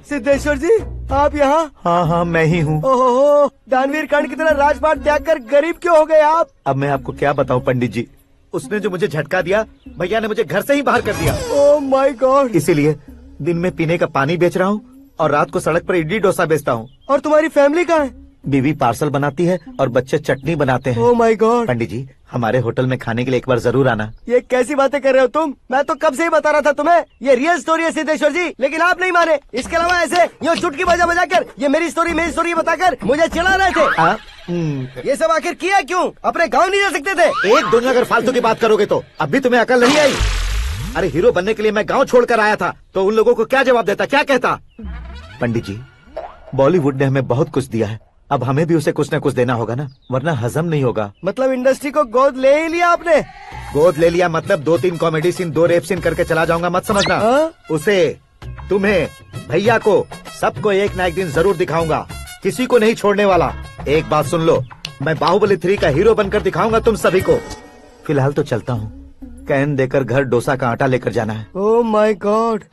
सिद्धेश्वर जी आप यहाँ? हाँ मैं ही हूँ। ओहो, दानवीर कर्ण की तरह राजपाट त्याग कर गरीब क्यों हो गए आप? अब मैं आपको क्या बताऊँ पंडित जी, उसने जो मुझे झटका दिया, भैया ने मुझे घर से ही बाहर कर दिया। Oh my God. इसीलिए दिन में पीने का पानी बेच रहा हूँ और रात को सड़क पर इडली डोसा बेचता हूँ। और तुम्हारी फैमिली कहाँ है? बीवी पार्सल बनाती है और बच्चे चटनी बनाते हैं। Oh my God. पंडित जी हमारे होटल में खाने के लिए एक बार जरूर आना। ये कैसी बातें कर रहे हो तुम? मैं तो कब से ही बता रहा था तुम्हें, ये रियल स्टोरी है सिद्धेश्वर जी, लेकिन आप नहीं माने। इसके अलावा ऐसे यूँ चुटकी बजा कर ये मेरी स्टोरी बताकर मुझे चिढ़ा रहे थे। ये सब आखिर किया क्यों? अपने गाँव नहीं जा सकते थे? एक दुनिया अगर फालतू की बात करोगे तो अभी तुम्हें अकल नहीं आई। अरे हीरो बनने के लिए मैं गाँव छोड़कर आया था तो उन लोगों को क्या जवाब देता, क्या कहता? पंडित जी बॉलीवुड ने हमें बहुत कुछ दिया है, अब हमें भी उसे कुछ न कुछ देना होगा ना, वरना हजम नहीं होगा। मतलब इंडस्ट्री को गोद ले ही लिया आपने? गोद ले लिया मतलब 2-3 कॉमेडी सीन 2 रेप सीन करके चला जाऊंगा मत समझना। उसे, तुम्हें, भैया को, सबको एक ना एक दिन जरूर दिखाऊंगा, किसी को नहीं छोड़ने वाला। एक बात सुन लो, मैं बाहुबली 3 का हीरो बनकर दिखाऊंगा तुम सभी को। फिलहाल तो चलता हूँ, कैन देकर घर डोसा का आटा लेकर जाना है। Oh my God.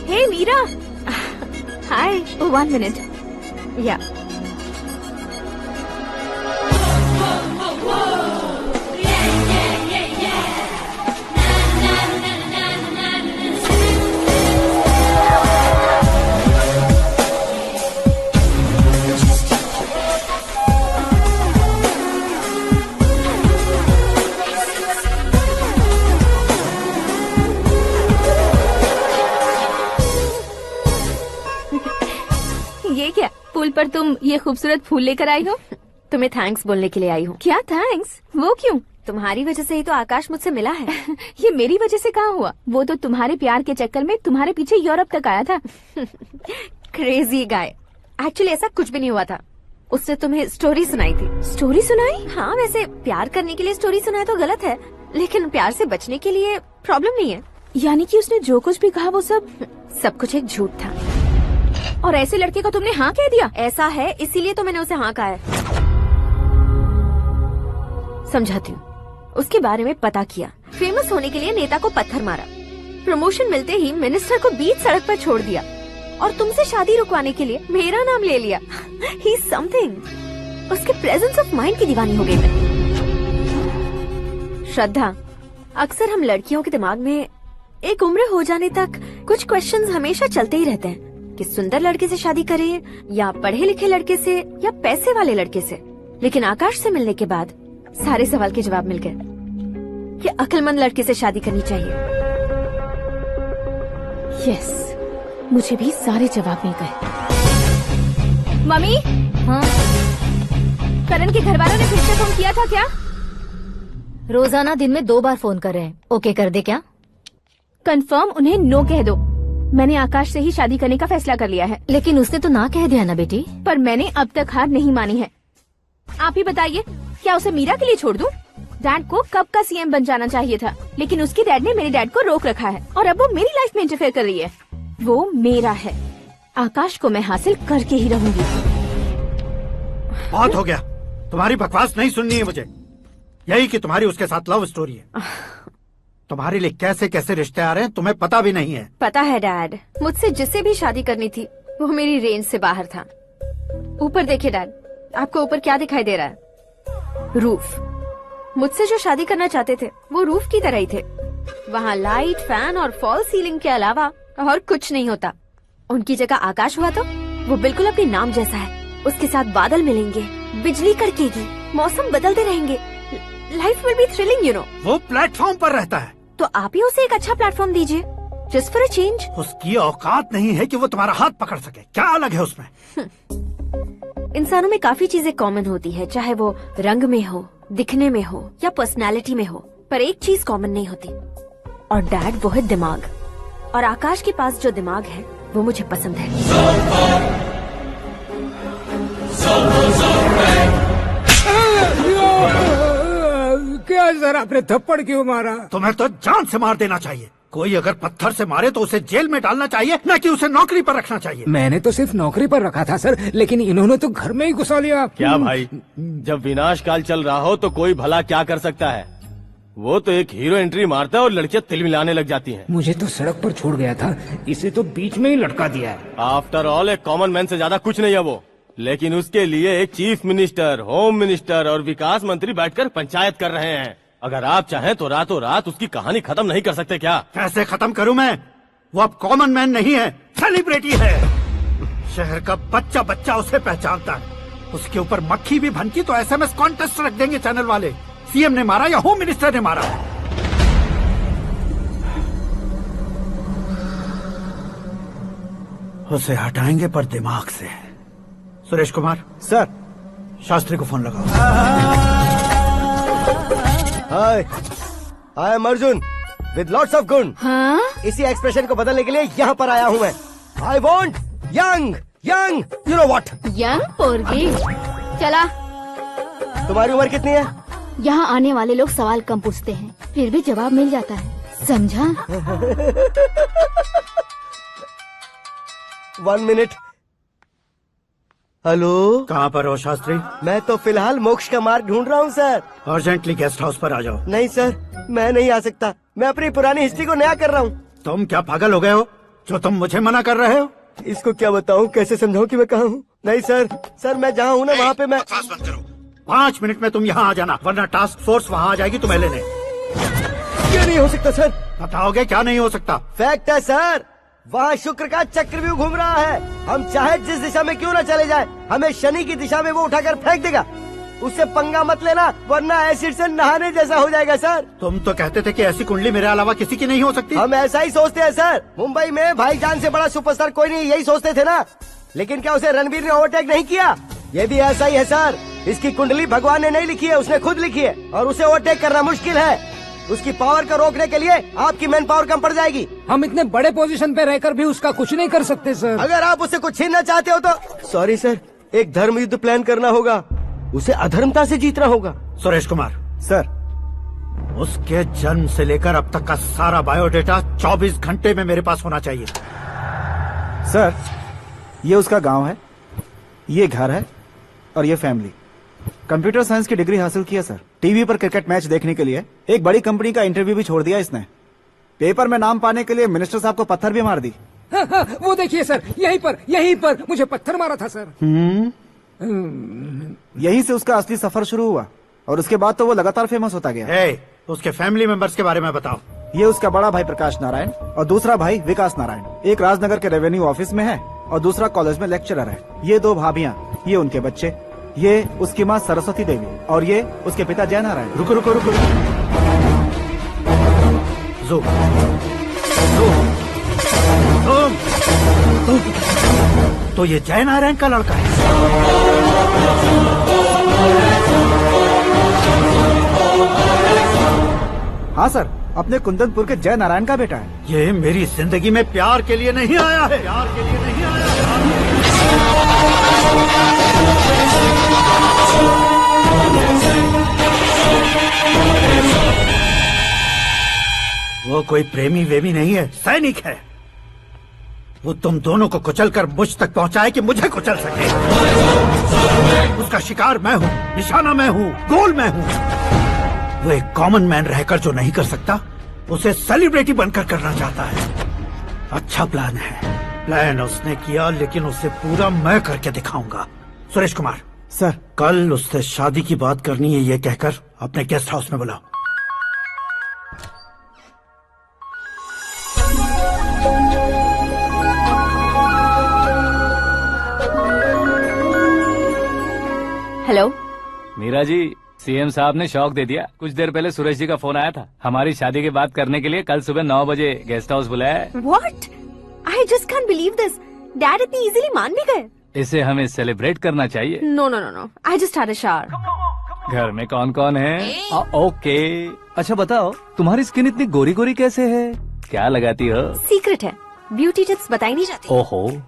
Hey Meera. Hi. Oh, 1 minute. Yeah. ये क्या, पुल पर तुम ये खूबसूरत फूल लेकर आई हो? तुम्हें थैंक्स बोलने के लिए आई हूँ। क्या थैंक्स? वो क्यों? तुम्हारी वजह से ही तो आकाश मुझसे मिला है। ये मेरी वजह से कहाँ हुआ? वो तो तुम्हारे प्यार के चक्कर में तुम्हारे पीछे यूरोप तक आया था। Crazy guy. एक्चुअली ऐसा कुछ भी नहीं हुआ था, उसने तुम्हें स्टोरी सुनाई थी। स्टोरी सुनाई? हाँ, वैसे प्यार करने के लिए स्टोरी सुनाए तो गलत है, लेकिन प्यार से बचने के लिए प्रॉब्लम नहीं है। यानी कि उसने जो कुछ भी कहा वो सब कुछ एक झूठ था। और ऐसे लड़के को तुमने हाँ कह दिया? ऐसा है, इसीलिए तो मैंने उसे हाँ कहा है। समझाती हूँ। उसके बारे में पता किया, फेमस होने के लिए नेता को पत्थर मारा, प्रमोशन मिलते ही मिनिस्टर को बीच सड़क पर छोड़ दिया और तुमसे शादी रुकवाने के लिए मेरा नाम ले लिया। ही समथिंग। उसके प्रेजेंस ऑफ माइंड की दीवानी हो गई मैं। श्रद्धा, अक्सर हम लड़कियों के दिमाग में एक उम्र हो जाने तक कुछ क्वेश्चंस हमेशा चलते ही रहते हैं कि सुंदर लड़के से शादी करें या पढ़े लिखे लड़के से या पैसे वाले लड़के से। लेकिन आकाश से मिलने के बाद सारे सवाल के जवाब मिल गए कि अक्लमंद लड़के से शादी करनी चाहिए। यस, मुझे भी सारे जवाब मिल गए। मम्मी? हाँ? करण के घर वालों ने फिर से फोन किया था क्या? रोजाना दिन में 2 बार फोन कर रहे हैं। ओके कर दे क्या? कंफर्म उन्हें नो कह दो। मैंने आकाश से ही शादी करने का फैसला कर लिया है। लेकिन उसने तो ना कह दिया ना बेटी। पर मैंने अब तक हार नहीं मानी है। आप ही बताइए, क्या उसे मीरा के लिए छोड़ दूं? डैड को कब का सीएम बन जाना चाहिए था, लेकिन उसके डैड ने मेरे डैड को रोक रखा है और अब वो मेरी लाइफ में इंटरफेयर कर रही है। वो मेरा है, आकाश को मैं हासिल करके ही रहूंगी। बहुत हो गया, तुम्हारी बकवास नहीं सुननी है मुझे। यही कि तुम्हारी उसके साथ लव स्टोरी है। तुम्हारे लिए कैसे कैसे रिश्ते आ रहे हैं तुम्हें पता भी नहीं है। पता है डैड, मुझसे जिसे भी शादी करनी थी वो मेरी रेंज से बाहर था। ऊपर देखिए डैड, आपको ऊपर क्या दिखाई दे रहा है? रूफ। मुझसे जो शादी करना चाहते थे वो रूफ की तरह ही थे। वहाँ लाइट, फैन और फॉल सीलिंग के अलावा और कुछ नहीं होता। उनकी जगह आकाश हुआ तो वो बिल्कुल अपने नाम जैसा है। उसके साथ बादल मिलेंगे, बिजली कड़केगी, मौसम बदलते रहेंगे, life will be thrilling you know. वो प्लेटफॉर्म पर रहता है तो आप ही उसे एक अच्छा प्लेटफॉर्म दीजिए, जस्ट फॉर अ चेंज। उसकी औकात नहीं है कि वो तुम्हारा हाथ पकड़ सके। क्या अलग है उसमें? इंसानों में काफी चीजें कॉमन होती है, चाहे वो रंग में हो, दिखने में हो या पर्सनालिटी में हो, पर एक चीज कॉमन नहीं होती, और डैड वो है दिमाग। और आकाश के पास जो दिमाग है वो मुझे पसंद है। क्या सर, आपने थप्पड़ क्यों मारा? तुम्हें तो जान से मार देना चाहिए। कोई अगर पत्थर से मारे तो उसे जेल में डालना चाहिए, न कि उसे नौकरी पर रखना चाहिए। मैंने तो सिर्फ नौकरी पर रखा था सर, लेकिन इन्होंने तो घर में ही घुसा लिया। क्या भाई, जब विनाश काल चल रहा हो तो कोई भला क्या कर सकता है? वो तो एक हीरो एंट्री मारता है और लड़कियां तिल मिलाने लग जाती हैं। मुझे तो सड़क पर छोड़ गया था, इसे तो बीच में ही लटका दिया है। आफ्टर ऑल एक कॉमन मैन से ज्यादा कुछ नहीं है वो, लेकिन उसके लिए एक चीफ मिनिस्टर, होम मिनिस्टर और विकास मंत्री बैठकर पंचायत कर रहे हैं। अगर आप चाहें तो रातों रात उसकी कहानी खत्म नहीं कर सकते क्या? कैसे खत्म करूं मैं? वो अब कॉमन मैन नहीं है, सेलिब्रिटी है। शहर का बच्चा बच्चा उसे पहचानता है। उसके ऊपर मक्खी भी भनकी तो SMS कॉन्टेस्ट रख देंगे चैनल वाले। सीएम ने मारा या होम मिनिस्टर ने मारा? उसे हटाएंगे पर दिमाग से। सुरेश कुमार सर, शास्त्री को फोन लगाओ। Hi, I am Arjun with lots of गुण। हाँ? इसी एक्सप्रेशन को बदलने के लिए यहाँ पर आया हूँ मैं। I want young young you know what. Young पोरगी। चला। तुम्हारी उम्र कितनी है? यहाँ आने वाले लोग सवाल कम पूछते हैं, फिर भी जवाब मिल जाता है, समझा? 1 मिनट। हेलो, कहाँ पर हो शास्त्री? मैं तो फिलहाल मोक्ष का मार्ग ढूंढ रहा हूँ सर। अर्जेंटली गेस्ट हाउस पर आ जाओ। नहीं सर, मैं नहीं आ सकता। मैं अपनी पुरानी हिस्ट्री को नया कर रहा हूँ। तुम क्या पागल हो गए हो जो तुम मुझे मना कर रहे हो? इसको क्या बताऊँ, कैसे समझाऊँ कि मैं कहाँ हूँ? नहीं सर, मैं जहाँ हूँ ना वहाँ पे मैं। 5 मिनट में तुम यहाँ आ जाना, वरना टास्क फोर्स वहाँ आ जाएगी तुम्हें लेने। क्यों नहीं हो सकता सर? बताओगे क्या नहीं हो सकता? फैक्ट है सर, वहाँ शुक्र का चक्रव्यूह घूम रहा है। हम चाहे जिस दिशा में क्यों न चले जाएं, हमें शनि की दिशा में वो उठाकर फेंक देगा। उससे पंगा मत लेना, वरना एसिड से नहाने जैसा हो जाएगा सर। तुम तो कहते थे कि ऐसी कुंडली मेरे अलावा किसी की नहीं हो सकती। हम ऐसा ही सोचते हैं सर। मुंबई में भाईजान से बड़ा सुपरस्टार कोई नहीं, यही सोचते थे ना। लेकिन क्या उसे रणवीर ने ओवरटेक नहीं किया? ये भी ऐसा ही है सर। इसकी कुंडली भगवान ने नहीं लिखी है, उसने खुद लिखी है, और उसे ओवरटेक करना मुश्किल है। उसकी पावर को रोकने के लिए आपकी मैन पावर कम पड़ जाएगी। हम इतने बड़े पोजीशन पे रहकर भी उसका कुछ नहीं कर सकते सर। अगर आप उससे कुछ छीनना चाहते हो तो सॉरी सर, एक धर्म युद्ध प्लान करना होगा। उसे अधर्मता से जीतना होगा। सुरेश कुमार सर, उसके जन्म से लेकर अब तक का सारा बायोडेटा 24 घंटे में मेरे पास होना चाहिए। सर, ये उसका गांव है, ये घर है और ये फैमिली। कंप्यूटर साइंस की डिग्री हासिल किया सर। टीवी पर क्रिकेट मैच देखने के लिए एक बड़ी कंपनी का इंटरव्यू भी छोड़ दिया इसने। पेपर में नाम पाने के लिए मिनिस्टर साहब को पत्थर भी मार दी। हाँ, वो देखिए सर, यहीं पर मुझे पत्थर मारा था सर। यहीं से उसका असली सफर शुरू हुआ और उसके बाद तो वो लगातार फेमस होता गया। उसके फैमिली मेंबर्स के बारे में बताओ। ये उसका बड़ा भाई प्रकाश नारायण और दूसरा भाई विकास नारायण। एक राजनगर के रेवेन्यू ऑफिस में है और दूसरा कॉलेज में लेक्चरर है। ये 2 भाभियां, ये उनके बच्चे, ये उसकी माँ सरस्वती देवी और ये उसके पिता जय नारायण। रुको रुको रुको, तो ये जय नारायण का लड़का है। हाँ सर, अपने कुंदनपुर के जय नारायण का बेटा है। ये मेरी जिंदगी में प्यार के लिए नहीं आया है, प्यार के लिए नहीं आया है। वो कोई प्रेमी वेमी नहीं है, सैनिक है। वो तुम दोनों को कुचलकर मुझ तक पहुंचाए कि मुझे कुचल सके। उसका शिकार मैं हूँ, निशाना मैं हूँ, गोल मैं हूँ। वो एक कॉमन मैन रहकर जो नहीं कर सकता, उसे सेलिब्रिटी बनकर करना चाहता है। अच्छा प्लान है। प्लान उसने किया, लेकिन उसे पूरा मैं करके दिखाऊंगा। सुरेश कुमार सर, कल उससे शादी की बात करनी है, ये कहकर अपने गेस्ट हाउस में बुलाओ। हेलो। मीरा जी, सीएम साहब ने शौक दे दिया। कुछ देर पहले सुरेश जी का फोन आया था, हमारी शादी की बात करने के लिए कल सुबह 9 बजे गेस्ट हाउस बुलाया है। What? I just can't believe this. Dad इतनी इजीली मान भी गए। इसे हमें सेलिब्रेट करना चाहिए। No. I just had a shower. घर में कौन कौन है? ओके। अच्छा बताओ, तुम्हारी स्किन इतनी गोरी गोरी कैसे है? क्या लगाती हो? सीक्रेट है, ब्यूटी टिप्स बताई नहीं जाती। ओहो,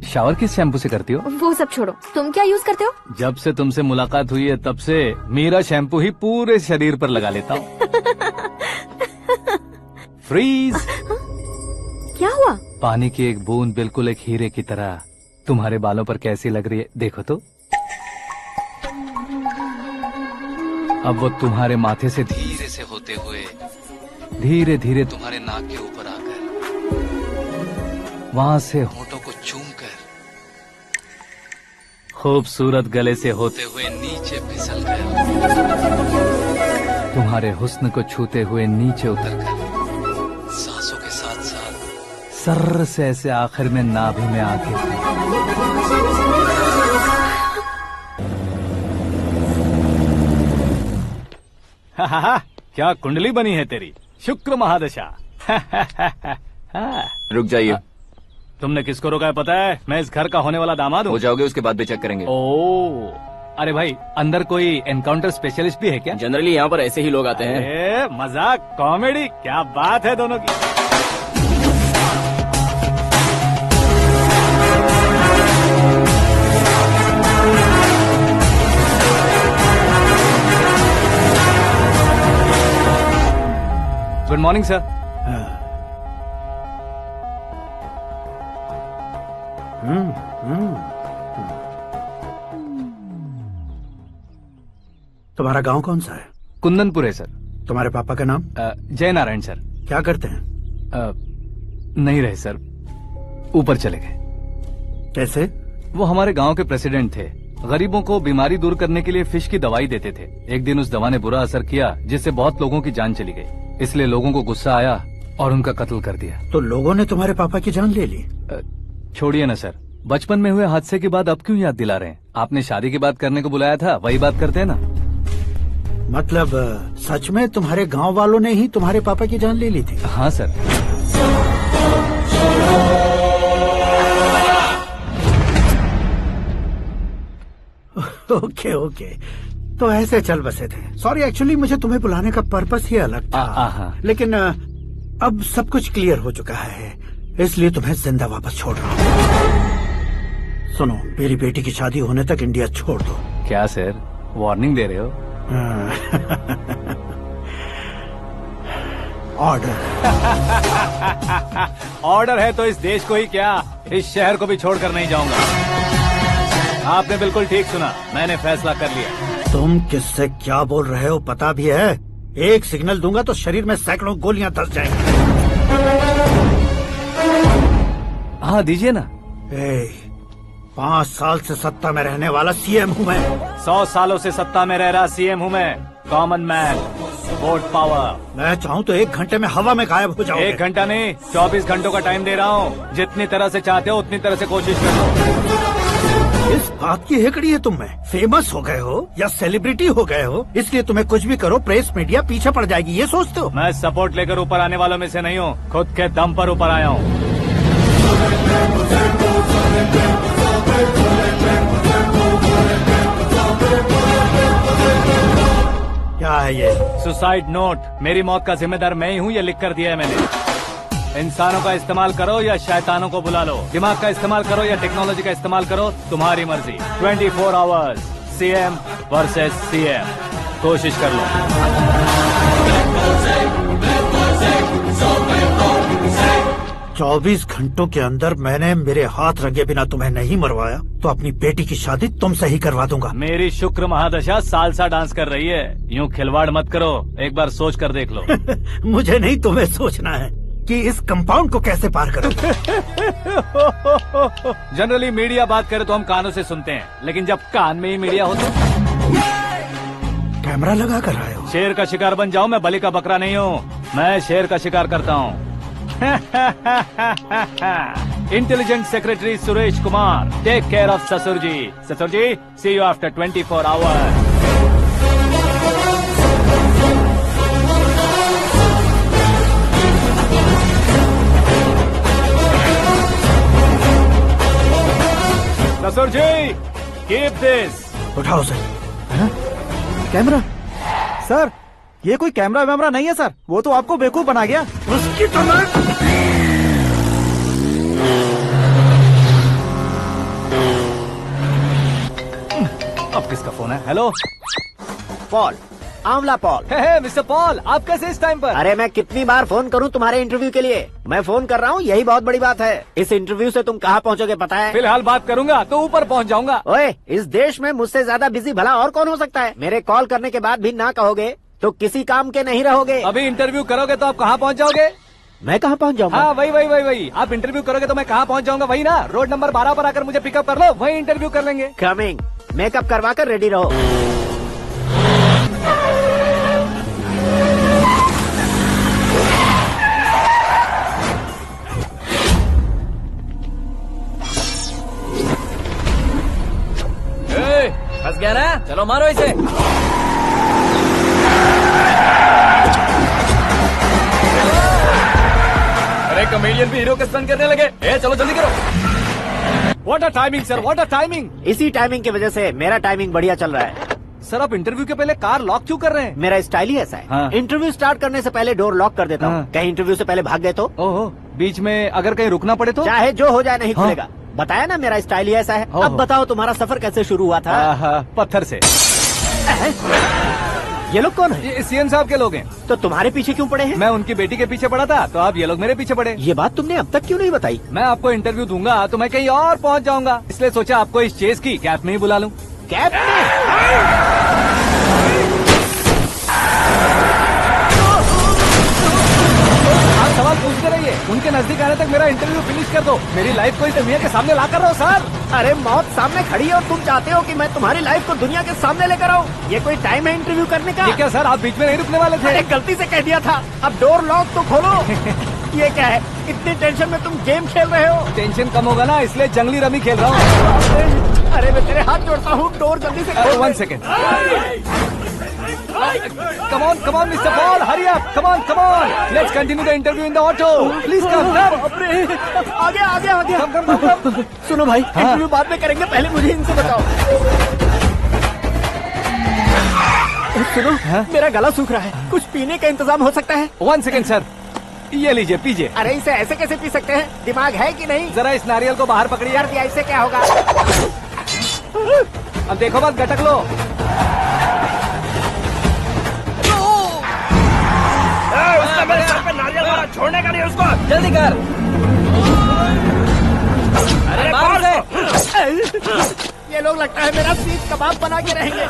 शावर किस शैम्पू से करती हो? वो सब छोड़ो, तुम क्या यूज करते हो? जब से तुमसे मुलाकात हुई है तब से मीरा शैम्पू ही पूरे शरीर पर लगा लेता हूँ। फ्रीज। क्या हुआ? पानी की एक बूंद बिल्कुल एक हीरे की तरह तुम्हारे बालों पर कैसी लग रही है, देखो तो। अब वो तुम्हारे माथे से धीरे से होते हुए धीरे धीरे तुम्हारे नाक के ऊपर आकर वहां से होठों को चूमकर खूबसूरत गले से होते हुए नीचे फिसल कर तुम्हारे हुस्न को छूते हुए नीचे उतरकर सांसों के साथ साथ सर्र से ऐसे आखिर में नाभि में आके क्या कुंडली बनी है तेरी, शुक्र महादशा। रुक जाइए। तुमने किसको रोका है पता है? मैं इस घर का होने वाला दामाद हूँ। हो जाओगे उसके बाद भी चेक करेंगे। ओ, अरे भाई, अंदर कोई एनकाउंटर स्पेशलिस्ट भी है क्या? जनरली यहाँ पर ऐसे ही लोग आते हैं। मजाक, कॉमेडी, क्या बात है दोनों की। Good morning sir. तुम्हारा गांव कौन सा है? कुंदनपुर है सर। तुम्हारे पापा का नाम? जय नारायण सर। क्या करते हैं? नहीं रहे सर, ऊपर चले गए। कैसे? वो हमारे गांव के प्रेसिडेंट थे। गरीबों को बीमारी दूर करने के लिए फिश की दवाई देते थे। एक दिन उस दवा ने बुरा असर किया जिससे बहुत लोगों की जान चली गई। इसलिए लोगों को गुस्सा आया और उनका कत्ल कर दिया। तो लोगों ने तुम्हारे पापा की जान ले ली? छोड़िए ना सर, बचपन में हुए हादसे के बाद अब क्यों याद दिला रहे हैं? आपने शादी की बात करने को बुलाया था, वही बात करते हैं ना। मतलब सच में तुम्हारे गांव वालों ने ही तुम्हारे पापा की जान ले ली थी? हाँ सर। ओके, तो ऐसे चल बसे थे। सॉरी, एक्चुअली मुझे तुम्हें बुलाने का पर्पस ही अलग था। लेकिन अब सब कुछ क्लियर हो चुका है, इसलिए तुम्हें जिंदा वापस छोड़ रहा हूँ। सुनो, मेरी बेटी की शादी होने तक इंडिया छोड़ दो। क्या सर, वार्निंग दे रहे हो? ऑर्डर। ऑर्डर है तो इस देश को ही क्या, इस शहर को भी छोड़कर नहीं जाऊंगा। आपने बिल्कुल ठीक सुना, मैंने फैसला कर लिया। तुम किससे क्या बोल रहे हो पता भी है? एक सिग्नल दूंगा तो शरीर में सैकड़ों गोलियां धस जाएंगी। हाँ दीजिए ना। 5 साल से सत्ता में रहने वाला सीएम हूँ मैं। 100 सालों से सत्ता में रह रहा सीएम हूँ मैं। Common man, vote power. मैं चाहूँ तो 1 घंटे में हवा में गायब हो जाऊँ। 1 घंटा नहीं, 24 घंटों का टाइम दे रहा हूँ। जितनी तरह से चाहते हो उतनी तरह से कोशिश कर लो। इस बात की हेकड़ी है तुम में। फेमस हो गए हो या सेलिब्रिटी हो गए हो, इसलिए तुम्हें कुछ भी करो प्रेस मीडिया पीछे पड़ जाएगी, ये सोचते हो? मैं सपोर्ट लेकर ऊपर आने वालों में से नहीं हूँ, खुद के दम पर ऊपर आया हूँ। क्या है ये? Suicide note. मेरी मौत का जिम्मेदार मैं ही हूँ, ये लिख कर दिया है मैंने। इंसानों का इस्तेमाल करो या शैतानों को बुला लो, दिमाग का इस्तेमाल करो या टेक्नोलॉजी का इस्तेमाल करो, तुम्हारी मर्जी। 24 आवर्स, सीएम वर्सेस सीएम, कोशिश कर लो। 24 घंटों के अंदर मैंने मेरे हाथ रंगे बिना तुम्हें नहीं मरवाया तो अपनी बेटी की शादी तुमसे ही करवा दूंगा। मेरी शुक्र महादशा सालसा डांस कर रही है, यूं खिलवाड़ मत करो, एक बार सोच कर देख लो। मुझे नहीं, तुम्हें सोचना है कि इस कंपाउंड को कैसे पार करूं। जनरली मीडिया बात करे तो हम कानों से सुनते हैं, लेकिन जब कान में ही मीडिया हो तो कैमरा लगा कर आए हो। शेर का शिकार बन जाऊं, मैं बलि का बकरा नहीं हूँ, मैं शेर का शिकार करता हूँ। Intelligent secretary Suresh Kumar, take care of ससुर जी। ससुर जी, सी यू आफ्टर 24 आवर्स। ससुर जी, कीप दिस। उठाओ सर। कैमरा सर, ये कोई कैमरा वैमरा नहीं है सर, वो तो आपको बेवकूफ बना गया। उसकी तो अब किसका फोन है? हेलो पॉल, आंवला पॉल। मिस्टर पॉल, आप कैसे इस टाइम पर? अरे मैं कितनी बार फोन करूं तुम्हारे इंटरव्यू के लिए? मैं फोन कर रहा हूं, यही बहुत बड़ी बात है। इस इंटरव्यू से तुम कहां पहुंचोगे पता है? फिलहाल बात करूंगा तो ऊपर पहुंच जाऊंगा। ओए, इस देश में मुझसे ज्यादा बिजी भला और कौन हो सकता है? मेरे कॉल करने के बाद भी ना कहोगे तो किसी काम के नहीं रहोगे। अभी इंटरव्यू करोगे तो आप कहाँ पहुँच जाओगे? मैं कहाँ पहुँच जाऊंगा? हाँ, वही। आप इंटरव्यू करोगे तो मैं कहाँ पहुँच जाऊंगा? वही ना, रोड नंबर 12 पर आकर मुझे पिकअप कर लो, वही इंटरव्यू कर लेंगे। कमिंग। मेकअप करवा कर रेडी रहो। फंस गया ना, चलो मारो इसे। अरे कॉमेडियन भी हीरो के स्टंट करने लगे। चलो जल्दी करो। What a timing sir, what a timing. इसी टाइमिंग की वजह से मेरा टाइमिंग बढ़िया चल रहा है। सर, आप इंटरव्यू के पहले कार लॉक क्यों कर रहे हैं? मेरा स्टाइल ही ऐसा है। हाँ। इंटरव्यू स्टार्ट करने से पहले डोर लॉक कर देता हूँ। कहीं इंटरव्यू से पहले भाग गए तो? ओहो, बीच में अगर कहीं रुकना पड़े तो? चाहे जो हो जाए नहीं खुलेगा। बताया ना, मेरा स्टाइल ही ऐसा है। अब बताओ तुम्हारा सफर कैसे शुरू हुआ था? पत्थर से। ये लोग कौन है? ये सीएम साहब के लोग हैं। तो तुम्हारे पीछे क्यों पड़े हैं? मैं उनकी बेटी के पीछे पड़ा था, तो आप ये लोग मेरे पीछे पड़े। ये बात तुमने अब तक क्यों नहीं बताई? मैं आपको इंटरव्यू दूंगा तो मैं कहीं और पहुंच जाऊंगा, इसलिए सोचा आपको इस चेस की कैप में ही बुला लूं। कैप में? आप सवाल पूछते रहिए, उनके नजदीक आने तक मेरा इंटरव्यू फिनिश कर दो। मेरी लाइफ को इस दुनिया के सामने ला कर रहो सर। अरे मौत सामने खड़ी है और तुम चाहते हो कि मैं तुम्हारी लाइफ को दुनिया के सामने लेकर आऊं? ये कोई टाइम है इंटरव्यू करने का? ये क्या सर, आप बीच में नहीं रुकने वाले थे? अरे गलती से कह दिया था। अब डोर लॉक तो खोलो। ये क्या है? इतनी टेंशन में तुम गेम खेल रहे हो? टेंशन कम होगा ना, इसलिए जंगली रमी खेल रहा हूँ। अरे मैं तेरे हाथ जोड़ता हूँ, डोर जल्दी से खोल। 1 second. Come on, Mr. Paul, hurry up! Come on! Let's continue the interview in the auto. Please come. आगे। Come. सुनो भाई, इंटरव्यू बाद में करेंगे, पहले मुझे इनसे बताओ। सुनो, मेरा गला सूख रहा है, कुछ पीने का इंतजाम हो सकता है? 1 सेकेंड सर, ये लीजिए, पीजिए। अरे इसे ऐसे कैसे पी सकते हैं? दिमाग है कि नहीं? जरा इस नारियल को बाहर पकड़िए। यार दिया, इससे क्या होगा? अब देखो बस, गटक लो। मेरे सर पे नारियल मारा, छोड़ने का नहीं उसको। जल्दी कर। अरे मार उसे। ये लोग लगता है मेरा सीख कबाब बना के रहेंगे।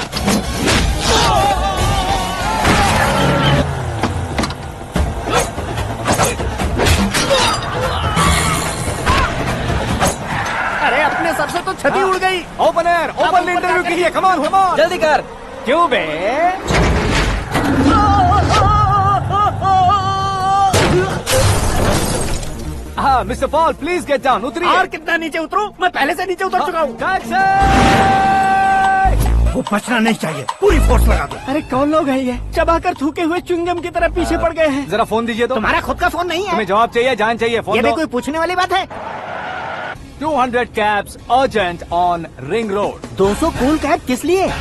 अरे अपने सर से तो छती उड़ गई। ओपन इंटरव्यू कीजिए। कम ऑन जल्दी कर। क्यों बे? हाँ mister Paul, please get down. उतरिए। और कितना नीचे उतरूं? मैं पहले से नीचे उतर चुका हूँ। वो बचना नहीं चाहिए, पूरी फोर्स लगा दो। अरे कौन लोग हैं ये? चबाकर थूके हुए च्युइंगम की तरह पीछे पड़ गए हैं। जरा फोन दीजिए तो। तुम्हारा खुद का फोन नहीं है? तुम्हें जवाब चाहिए, जान चाहिए, फोन ये भी दो। कोई पूछने वाली बात है? 200 cabs urgent on ring road. 200 cool cab किस लिए?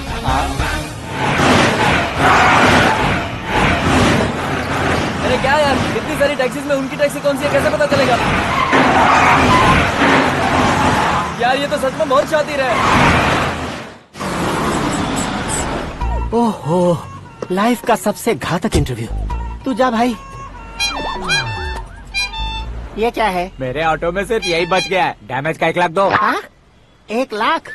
अरे क्या यार, इतनी सारी टैक्सीज में उनकी टैक्सी कौन सी है, कैसे पता चलेगा? यार ये तो सच में बहुत शातिर है। ओहो, लाइफ का सबसे घातक इंटरव्यू। तू जा भाई। ये क्या है? मेरे ऑटो में सिर्फ यही बच गया है, डैमेज का 1 लाख दो। 1 लाख?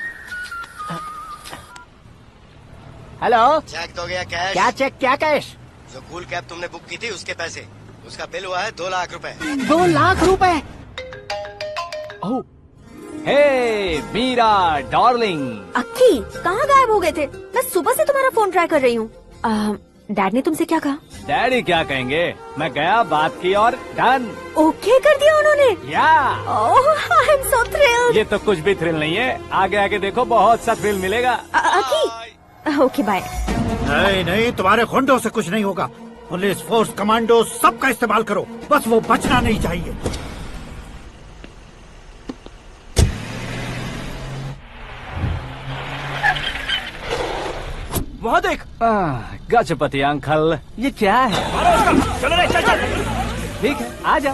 हेलो, चेक तो गया कैश। क्या चेक, क्या कैश? जो कूल कैब तुमने बुक की थी उसके पैसे, उसका बिल हुआ है 2 लाख रुपए। 2 लाख रुपए? हे मीरा डार्लिंग। अक्की, कहाँ गायब हो गए थे? मैं सुबह से तुम्हारा फोन ट्राई कर रही हूँ। डैड ने तुमसे क्या कहा? डैडी क्या कहेंगे, मैं गया, बात की और डन। ओके कर दिया उन्होंने? या ओह, आई एम सो थ्रिल्ड। ये तो कुछ भी थ्रिल नहीं है, आगे आगे देखो बहुत सा थ्रिल मिलेगा। अकी, ओके बाय। नहीं नहीं, तुम्हारे गुंडों से कुछ नहीं होगा। पुलिस फोर्स, कमांडो, सबका इस्तेमाल करो, बस वो बचना नहीं चाहिए। वहाँ देख। गजपति अंकल, ये क्या है? चलो रे, चल चल। ठीक है, आ जा।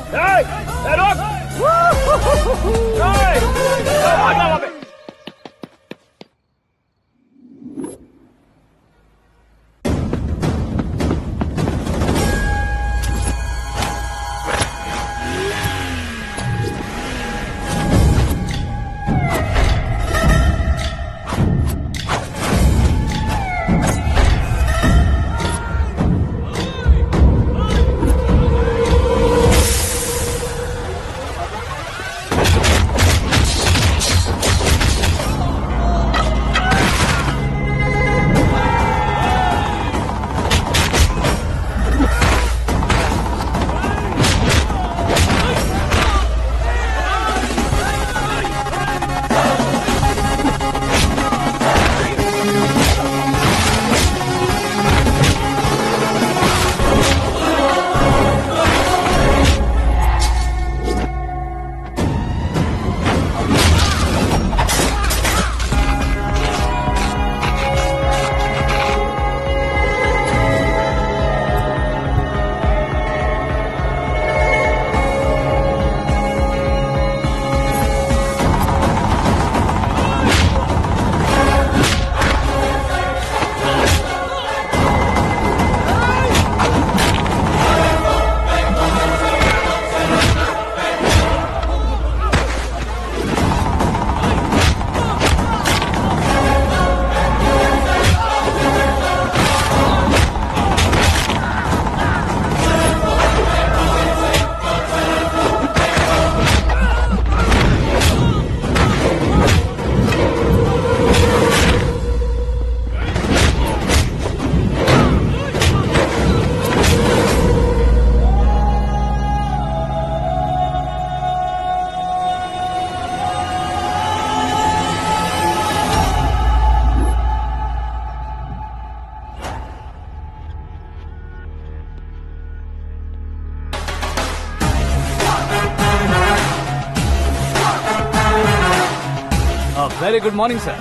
Very good morning sir.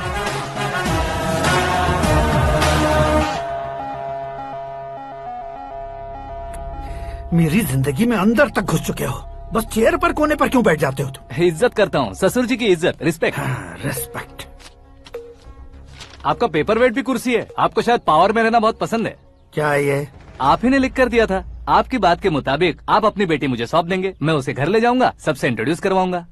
मेरी जिंदगी में अंदर तक घुस चुके हो, बस चेयर पर कोने पर क्यों बैठ जाते हो तुम? इज्जत करता हूँ, ससुर जी की इज्जत, रिस्पेक्ट। रिस्पेक्ट। आपका पेपर वेट भी कुर्सी है, आपको शायद पावर में रहना बहुत पसंद है। क्या ये? आप ही ने लिख कर दिया था। आपकी बात के मुताबिक आप अपनी बेटी मुझे सौंप देंगे, मैं उसे घर ले जाऊंगा, सबसे इंट्रोड्यूस करवाऊंगा।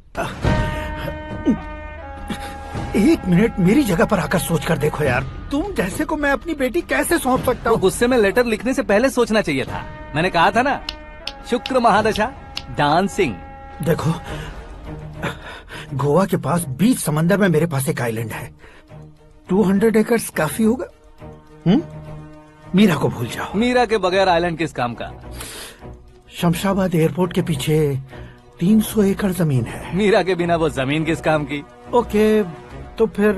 एक मिनट मेरी जगह पर आकर सोच कर देखो यार, तुम जैसे को मैं अपनी बेटी कैसे सौंप सकता हूँ? गुस्से में लेटर लिखने से पहले सोचना चाहिए था। मैंने कहा था ना, शुक्र महादशा डांसिंग। देखो, गोवा के पास बीच समंदर में मेरे पास एक आइलैंड है, 200 एकर्स काफी होगा। मीरा को भूल जाओ। मीरा के बगैर आइलैंड किस काम का? शमशाबाद एयरपोर्ट के पीछे 300 एकड़ जमीन है। मीरा के बिना वो जमीन किस काम की? ओके, तो फिर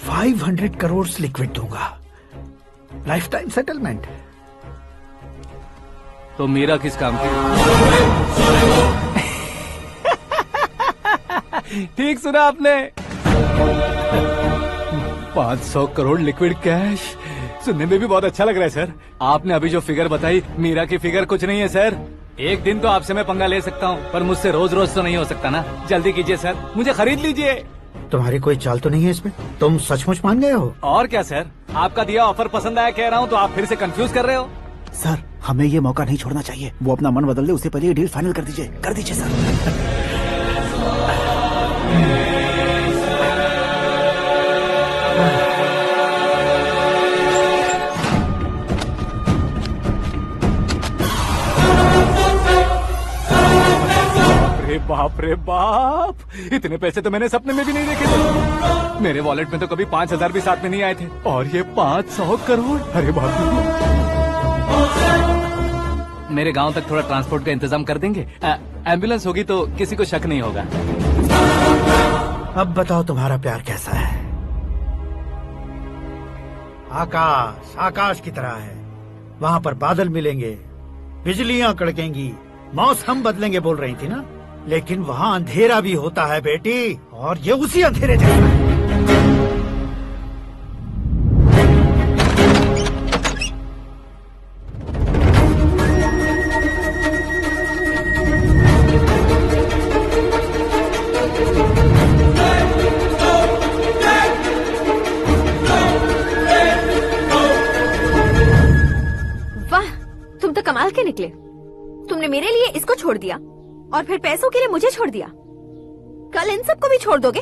500 करोड़ लिक्विड दूंगा, लाइफ टाइम सेटलमेंट। तो मीरा किस काम की? ठीक सुना आपने, 500 करोड़ लिक्विड कैश। सुनने में भी बहुत अच्छा लग रहा है सर। आपने अभी जो फिगर बताई, मीरा की फिगर कुछ नहीं है सर। एक दिन तो आपसे मैं पंगा ले सकता हूँ, पर मुझसे रोज रोज तो नहीं हो सकता ना। जल्दी कीजिए सर, मुझे खरीद लीजिए। तुम्हारी कोई चाल तो नहीं है इसमें? तुम सचमुच मान गए हो? और क्या सर, आपका दिया ऑफर पसंद आया कह रहा हूँ, तो आप फिर से कंफ्यूज कर रहे हो। सर, हमें ये मौका नहीं छोड़ना चाहिए। वो अपना मन बदल दे, उससे पहले ये डील फाइनल कर दीजिए। कर दीजिए सर। बाप बाप रे बाप, इतने पैसे तो मैंने सपने में भी नहीं देखे थे। मेरे वॉलेट में तो कभी 5,000 भी साथ में नहीं आए थे, और ये 500 करोड़। अरे बाप रे। मेरे गांव तक थोड़ा ट्रांसपोर्ट का इंतजाम कर देंगे? एम्बुलेंस होगी तो किसी को शक नहीं होगा। अब बताओ तुम्हारा प्यार कैसा है? आकाश आकाश की तरह है, वहाँ पर बादल मिलेंगे, बिजलियां कड़केंगी, मौसम बदलेंगे बोल रही थी ना, लेकिन वहाँ अंधेरा भी होता है बेटी, और ये उसी अंधेरे जैसा है। कमाल के निकले। तुमने मेरे लिए इसको छोड़ दिया और फिर पैसों के लिए मुझे छोड़ दिया। कल इन सबको भी छोड़ दोगे?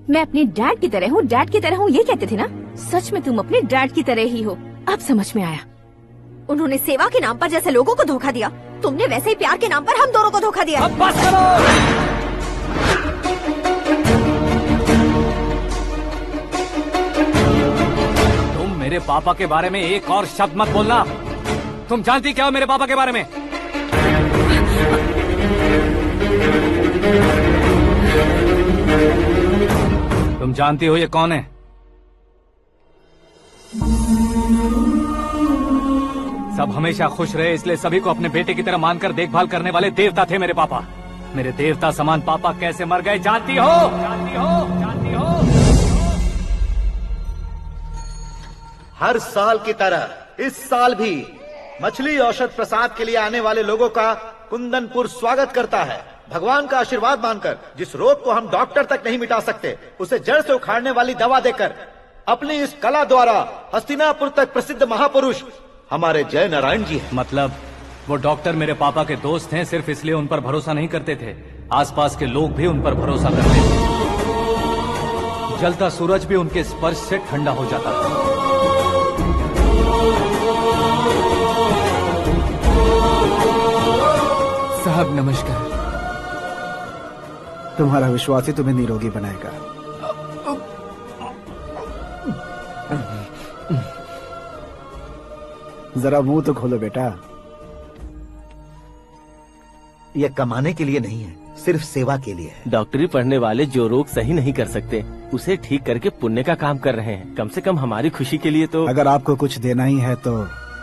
मैं अपने डैड की तरह हूँ, डैड की तरह हूँ, ये कहते थे ना। सच में तुम अपने डैड की तरह ही हो, अब समझ में आया। उन्होंने सेवा के नाम पर जैसे लोगों को धोखा दिया, तुमने वैसे ही प्यार के नाम पर हम दोनों को धोखा दिया। अब बस करो। तुम मेरे पापा के बारे में एक और शब्द मत बोलना। तुम जानती क्या हो मेरे पापा के बारे में? तुम जानती हो ये कौन है? सब हमेशा खुश रहे इसलिए सभी को अपने बेटे की तरह मानकर देखभाल करने वाले देवता थे मेरे पापा। मेरे देवता समान पापा कैसे मर गए जानती हो? जानती हो? जानती हो? हर साल की तरह इस साल भी मछली औषध प्रसाद के लिए आने वाले लोगों का कुंदनपुर स्वागत करता है। भगवान का आशीर्वाद मानकर जिस रोग को हम डॉक्टर तक नहीं मिटा सकते, उसे जड़ से उखाड़ने वाली दवा देकर अपनी इस कला द्वारा हस्तिनापुर तक प्रसिद्ध महापुरुष हमारे जय नारायण जी हैं। मतलब वो डॉक्टर मेरे पापा के दोस्त हैं, सिर्फ इसलिए उन पर भरोसा नहीं करते थे, आसपास के लोग भी उन पर भरोसा करते थे। जलता सूरज भी उनके स्पर्श से ठंडा हो जाता था। साहब नमस्कार। तुम्हारा विश्वास ही तुम्हें निरोगी बनाएगा। जरा मुंह तो खोलो बेटा। यह कमाने के लिए नहीं है, सिर्फ सेवा के लिए है। डॉक्टरी पढ़ने वाले जो रोग सही नहीं कर सकते उसे ठीक करके पुण्य का काम कर रहे हैं। कम से कम हमारी खुशी के लिए तो। अगर आपको कुछ देना ही है तो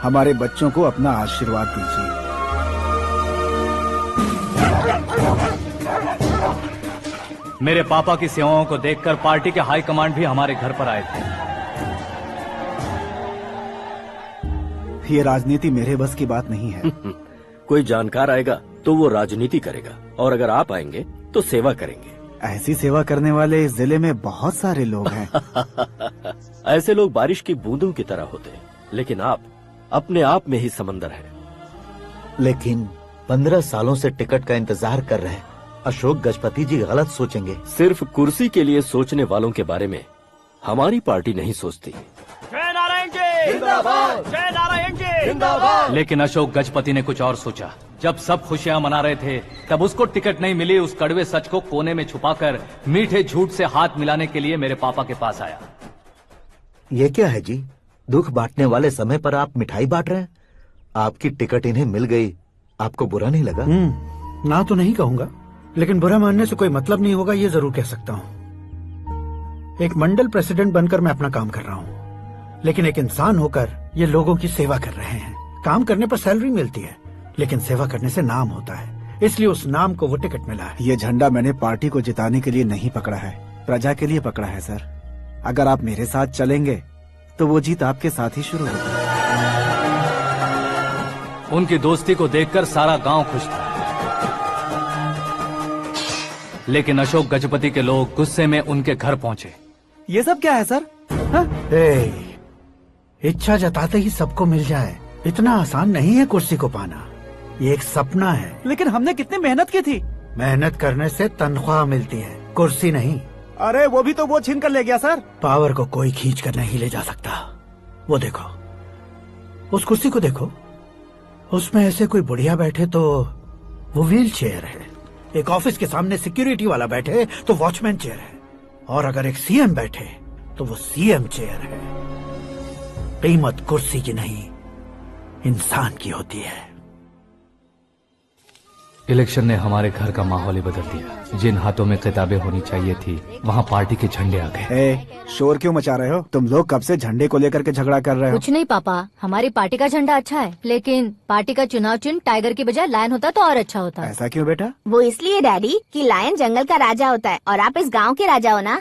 हमारे बच्चों को अपना आशीर्वाद दीजिए। मेरे पापा की सेवाओं को देखकर पार्टी के हाई कमांड भी हमारे घर पर आए थे। ये राजनीति मेरे बस की बात नहीं है। कोई जानकार आएगा तो वो राजनीति करेगा, और अगर आप आएंगे तो सेवा करेंगे। ऐसी सेवा करने वाले इस जिले में बहुत सारे लोग हैं। ऐसे लोग बारिश की बूंदों की तरह होते हैं, लेकिन आप अपने आप में ही समंदर हैं। लेकिन 15 सालों से टिकट का इंतजार कर रहे अशोक गजपति जी गलत सोचेंगे। सिर्फ कुर्सी के लिए सोचने वालों के बारे में हमारी पार्टी नहीं सोचती। जय नारायण जी जिंदाबाद, जय नारायण जी जिंदाबाद। लेकिन अशोक गजपति ने कुछ और सोचा। जब सब खुशियां मना रहे थे तब उसको टिकट नहीं मिली। उस कड़वे सच को कोने में छुपाकर मीठे झूठ से हाथ मिलाने के लिए मेरे पापा के पास आया। ये क्या है जी? दुख बांटने वाले समय पर आप मिठाई बांट रहे हैं। आपकी टिकट इन्हें मिल गई, आपको बुरा नहीं लगा? ना तो नहीं कहूंगा, लेकिन बुरा मानने से कोई मतलब नहीं होगा, ये जरूर कह सकता हूँ। एक मंडल प्रेसिडेंट बनकर मैं अपना काम कर रहा हूँ, लेकिन एक इंसान होकर ये लोगों की सेवा कर रहे हैं। काम करने पर सैलरी मिलती है, लेकिन सेवा करने से नाम होता है, इसलिए उस नाम को वो टिकट मिला है। ये झंडा मैंने पार्टी को जिताने के लिए नहीं पकड़ा है, प्रजा के लिए पकड़ा है सर। अगर आप मेरे साथ चलेंगे तो वो जीत आपके साथ ही शुरू होगी। उनकी दोस्ती को देखकर सारा गांव खुश था, लेकिन अशोक गजपति के लोग गुस्से में उनके घर पहुंचे। ये सब क्या है सर? इच्छा जताते ही सबको मिल जाए इतना आसान नहीं है कुर्सी को पाना। ये एक सपना है। लेकिन हमने कितनी मेहनत की थी। मेहनत करने से तनख्वाह मिलती है, कुर्सी नहीं। अरे वो भी तो वो छीन कर ले गया सर। पावर को कोई खींच कर नहीं ले जा सकता। वो देखो, उस कुर्सी को देखो, उसमें ऐसे कोई बुढ़िया बैठे तो वो व्हील चेयर है। एक ऑफिस के सामने सिक्योरिटी वाला बैठे तो वॉचमैन चेयर है, और अगर एक सीएम बैठे तो वो सीएम चेयर है। कीमत कुर्सी की नहीं, इंसान की होती है। इलेक्शन ने हमारे घर का माहौल ही बदल दिया। जिन हाथों में किताबें होनी चाहिए थी, वहाँ पार्टी के झंडे आ गए। शोर क्यों मचा रहे हो? तुम लोग कब से झंडे को लेकर के झगड़ा कर रहे हो? कुछ नहीं पापा, हमारी पार्टी का झंडा अच्छा है, लेकिन पार्टी का चुनाव चिन्ह टाइगर की बजाय लायन होता तो और अच्छा होता। ऐसा क्यों बेटा? वो इसलिए डैडी कि लायन जंगल का राजा होता है और आप इस गांव के राजा हो ना।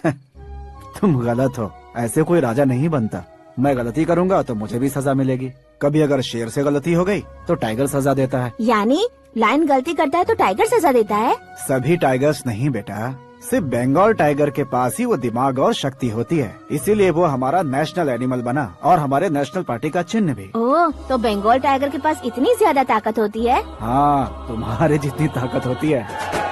तुम गलत हो, ऐसे कोई राजा नहीं बनता। मैं गलती करूंगा तो मुझे भी सजा मिलेगी। कभी अगर शेर से गलती हो गई तो टाइगर सजा देता है। यानी लायन गलती करता है तो टाइगर सजा देता है? सभी टाइगर्स नहीं बेटा, सिर्फ बंगाल टाइगर के पास ही वो दिमाग और शक्ति होती है, इसीलिए वो हमारा नेशनल एनिमल बना और हमारे नेशनल पार्टी का चिन्ह भी। ओह, तो बंगाल टाइगर के पास इतनी ज्यादा ताकत होती है? हाँ, तुम्हारे जितनी ताकत होती है।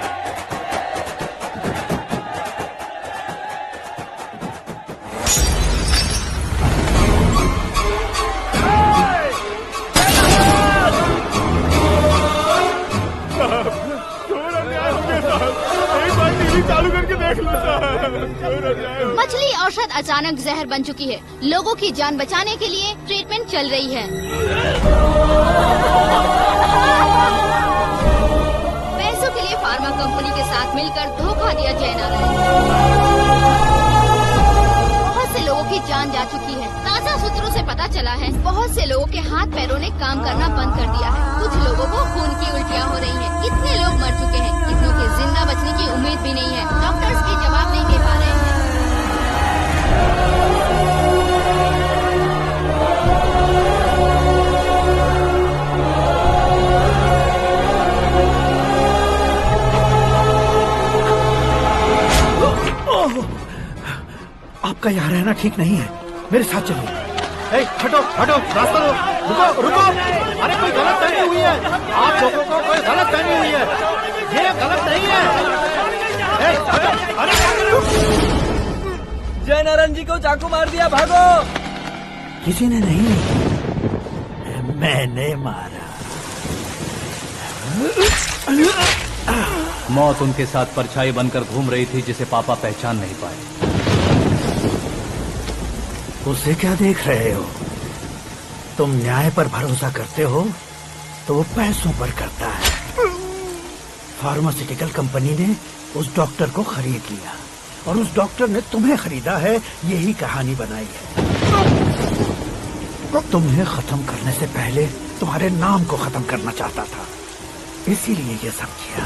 मछली औषध अचानक जहर बन चुकी है। लोगों की जान बचाने के लिए ट्रीटमेंट चल रही है। पैसों के लिए फार्मा कंपनी के साथ मिलकर धोखा दिया जय नारायण। बहुत से लोगों की जान जा चुकी है। ताजा सूत्रों से पता चला है बहुत से लोगों के हाथ पैरों ने काम करना बंद कर दिया है। कुछ लोगों को खून की उल्टियाँ हो रही हैं। कितने लोग मर चुके हैं, कितनों के जिंदा बचने की उम्मीद भी नहीं है। डॉक्टर्स भी जवाब नहीं दे पा रहे हैं। आपका यहाँ रहना ठीक नहीं है, मेरे साथ चलिए। हटो हटो, रास्ता दो, रुको रुको। अरे कोई गलत फहमी हुई है, आप लोगों को कोई गलत फहमी हुई है, ये गलत नहीं है। हटो, अरे क्या कर रहे हो? जय नारायण जी को चाकू मार दिया, भागो। किसी ने नहीं, मैंने मारा। मौत उनके साथ परछाई बनकर घूम रही थी, जिसे पापा पहचान नहीं पाए। उसे क्या देख रहे हो? तुम न्याय पर भरोसा करते हो तो वो पैसों पर करता है। फार्मास्यूटिकल कंपनी ने उस डॉक्टर को खरीद लिया और उस डॉक्टर ने तुम्हें खरीदा है, यही कहानी बनाई है। तुम्हें खत्म करने से पहले तुम्हारे नाम को खत्म करना चाहता था, इसीलिए ये सब किया।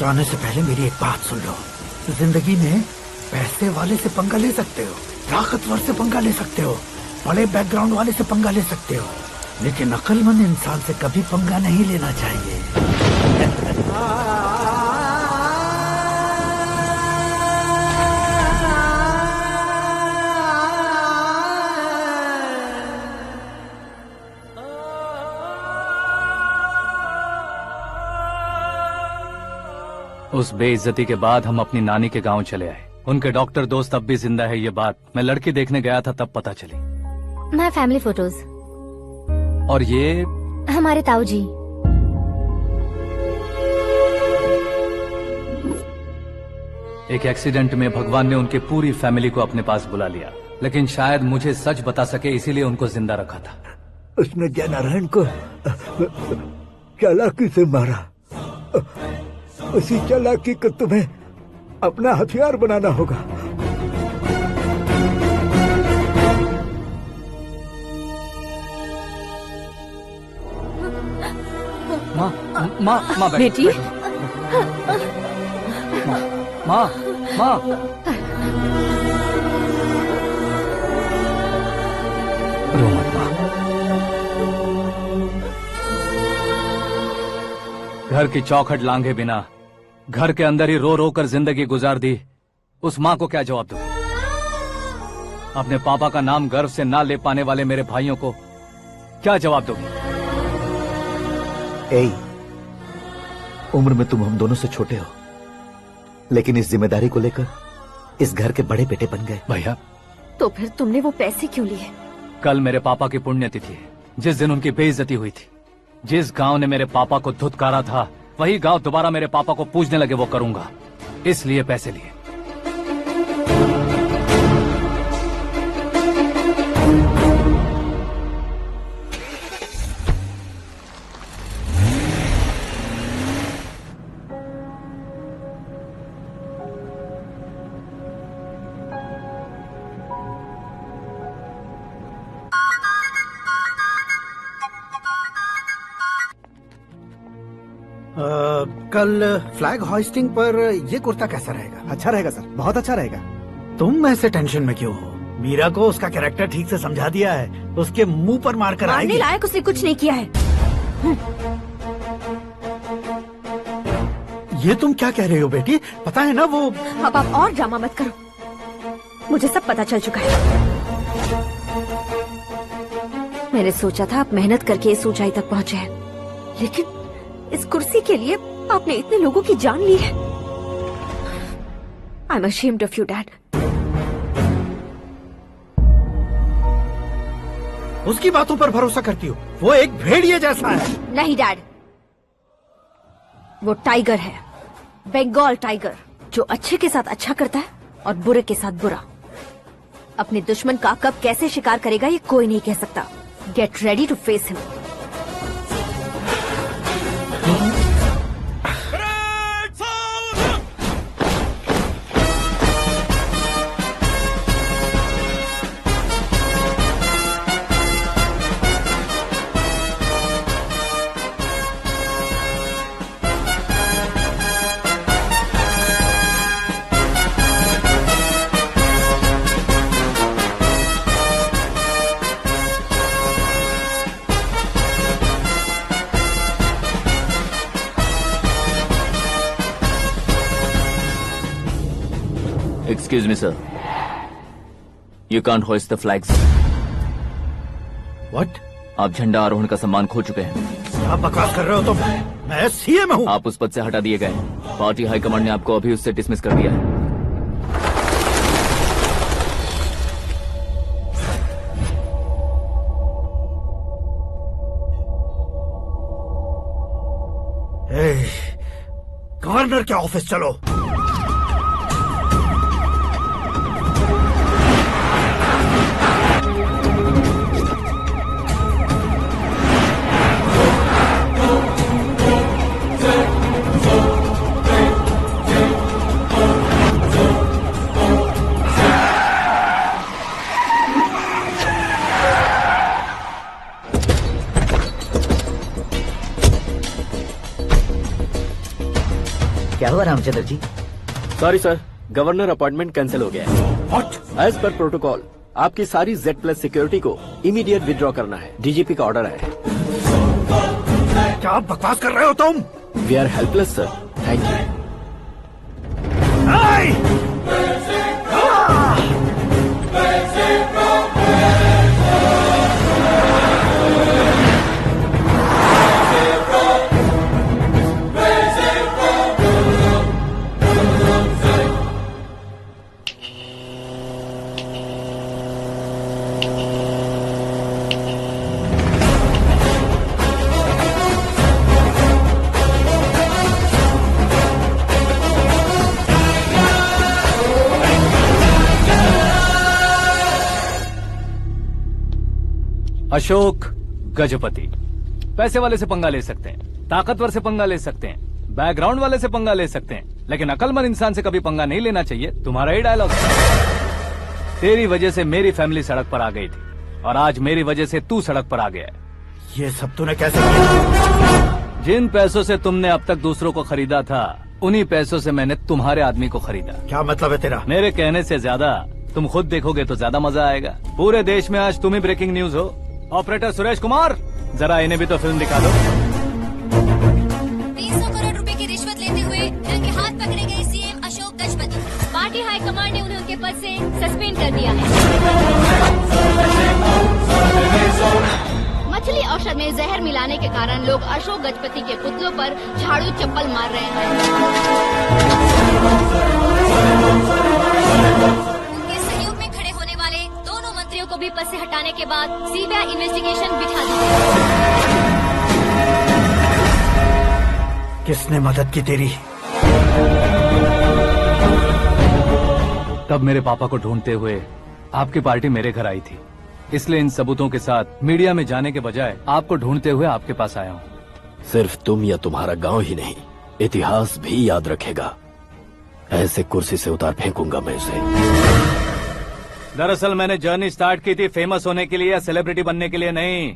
जाने से पहले मेरी एक बात सुन लो। जिंदगी में पैसे वाले से पंगा ले सकते हो, ताकतवर से पंगा ले सकते हो, बड़े बैकग्राउंड वाले से पंगा ले सकते हो, लेकिन अक्लमंद इंसान से कभी पंगा नहीं लेना चाहिए। उस बेइज्जती के बाद हम अपनी नानी के गांव चले आए। उनके डॉक्टर दोस्त अब भी जिंदा है, ये बात मैं लड़की देखने गया था तब पता चली। मैं फैमिली फोटोज। और ये हमारे ताऊ जी। एक एक्सीडेंट में भगवान ने उनकी पूरी फैमिली को अपने पास बुला लिया, लेकिन शायद मुझे सच बता सके इसीलिए उनको जिंदा रखा था। उसने जय नारायण को चालाकी से मारा। उसी चालाकी को तुम्हें अपना हथियार बनाना होगा। माँ माँ माँ बेटी, माँ माँ रो मत माँ। घर की चौखट लांघे बिना घर के अंदर ही रो रो कर जिंदगी गुजार दी उस माँ को क्या जवाब दूं? अपने पापा का नाम गर्व से ना ले पाने वाले मेरे भाइयों को क्या जवाब दोगी? उम्र में तुम हम दोनों से छोटे हो, लेकिन इस जिम्मेदारी को लेकर इस घर के बड़े बेटे बन गए। भैया, तो फिर तुमने वो पैसे क्यों लिए? कल मेरे पापा की पुण्यतिथि है, जिस दिन उनकी बेइज्जती हुई थी। जिस गांव ने मेरे पापा को धुतकारा था, वही गांव दोबारा मेरे पापा को पूजने लगे वो करूंगा, इसलिए पैसे लिए। कल फ्लैग होइस्टिंग पर ये कुर्ता कैसा रहेगा? अच्छा रहेगा सर, बहुत अच्छा रहेगा। तुम ऐसे टेंशन में क्यों हो? मीरा को उसका कैरेक्टर ठीक से समझा दिया है, उसके मुंह पर मारकर आएगी। मारने लायक उसने कुछ नहीं किया है। ये तुम क्या कह रही हो बेटी? पता है ना वो। अब आप और ड्रामा मत करो, मुझे सब पता चल चुका है। मैंने सोचा था आप मेहनत करके इस ऊंचाई तक पहुंचे हैं, लेकिन इस कुर्सी के लिए आपने इतने लोगों की जान ली है। I am ashamed of you, Dad. उसकी बातों पर भरोसा करती हो? वो एक भेड़िए जैसा है। नहीं डैड, वो टाइगर है, बंगाल टाइगर, जो अच्छे के साथ अच्छा करता है और बुरे के साथ बुरा। अपने दुश्मन का कब कैसे शिकार करेगा ये कोई नहीं कह सकता। Get ready to face him. Excuse me, sir. You can't hoist the flags. What? आप झंडा आरोहण का सम्मान खो चुके हैं। आप बकवास कर रहे हो तुम? मैं सीएम हूँ। आप उस पद से हटा दिए गए। पार्टी हाईकमांड ने आपको अभी उससे डिसमिस कर दिया है। गवर्नर के ऑफिस चलो। क्या हुआ Ramchandra ji? Sorry sir, governor appointment cancel हो गया है। What? एज पर प्रोटोकॉल आपकी सारी Z+ सिक्योरिटी को इमीडिएट विड्रॉ करना है। डीजीपी का ऑर्डर है। क्या बकवास कर रहे हो तुम? We are helpless sir. Thank you. Ashok Gajapati. पैसे वाले से पंगा ले सकते हैं, ताकतवर से पंगा ले सकते हैं, बैकग्राउंड वाले से पंगा ले सकते हैं, लेकिन अकलमंद इंसान से कभी पंगा नहीं लेना चाहिए। तुम्हारा ही डायलॉग। तेरी वजह से मेरी फैमिली सड़क पर आ गई थी और आज मेरी वजह से तू सड़क पर आ गया है। ये सब तूने कैसे किया? जिन पैसों से तुमने अब तक दूसरों को खरीदा था, उन्हीं पैसों से मैंने तुम्हारे आदमी को खरीदा। क्या मतलब है तेरा? मेरे कहने से ज्यादा तुम खुद देखोगे तो ज्यादा मजा आएगा। पूरे देश में आज तुम ही ब्रेकिंग न्यूज हो। ऑपरेटर सुरेश कुमार, जरा इन्हें भी तो फिल्म दिखा दो। 300 करोड़ रुपए की रिश्वत लेते हुए रंगे हाथ पकड़े गए CM Ashok Gajapati. Party high command ने उन्हें उनके पद से सस्पेंड कर दिया है। मछली औषध में जहर मिलाने के कारण लोग अशोक गजपति के पुतलों पर झाड़ू चप्पल मार रहे हैं। उनके सहयोग में खड़े होने वाले दोनों मंत्रियों को भी पद से हटाने के बाद सीबीआई इन्वेस्टिगेशन बिठा दी गई। किसने मदद की तेरी? तब मेरे पापा को ढूंढते हुए आपकी पार्टी मेरे घर आई थी, इसलिए इन सबूतों के साथ मीडिया में जाने के बजाय आपको ढूंढते हुए आपके पास आया हूँ। सिर्फ तुम या तुम्हारा गांव ही नहीं, इतिहास भी याद रखेगा। ऐसे कुर्सी से उतार फेंकूंगा मैं उसे। दरअसल मैंने जर्नी स्टार्ट की थी फेमस होने के लिए या सेलिब्रिटी बनने के लिए नहीं,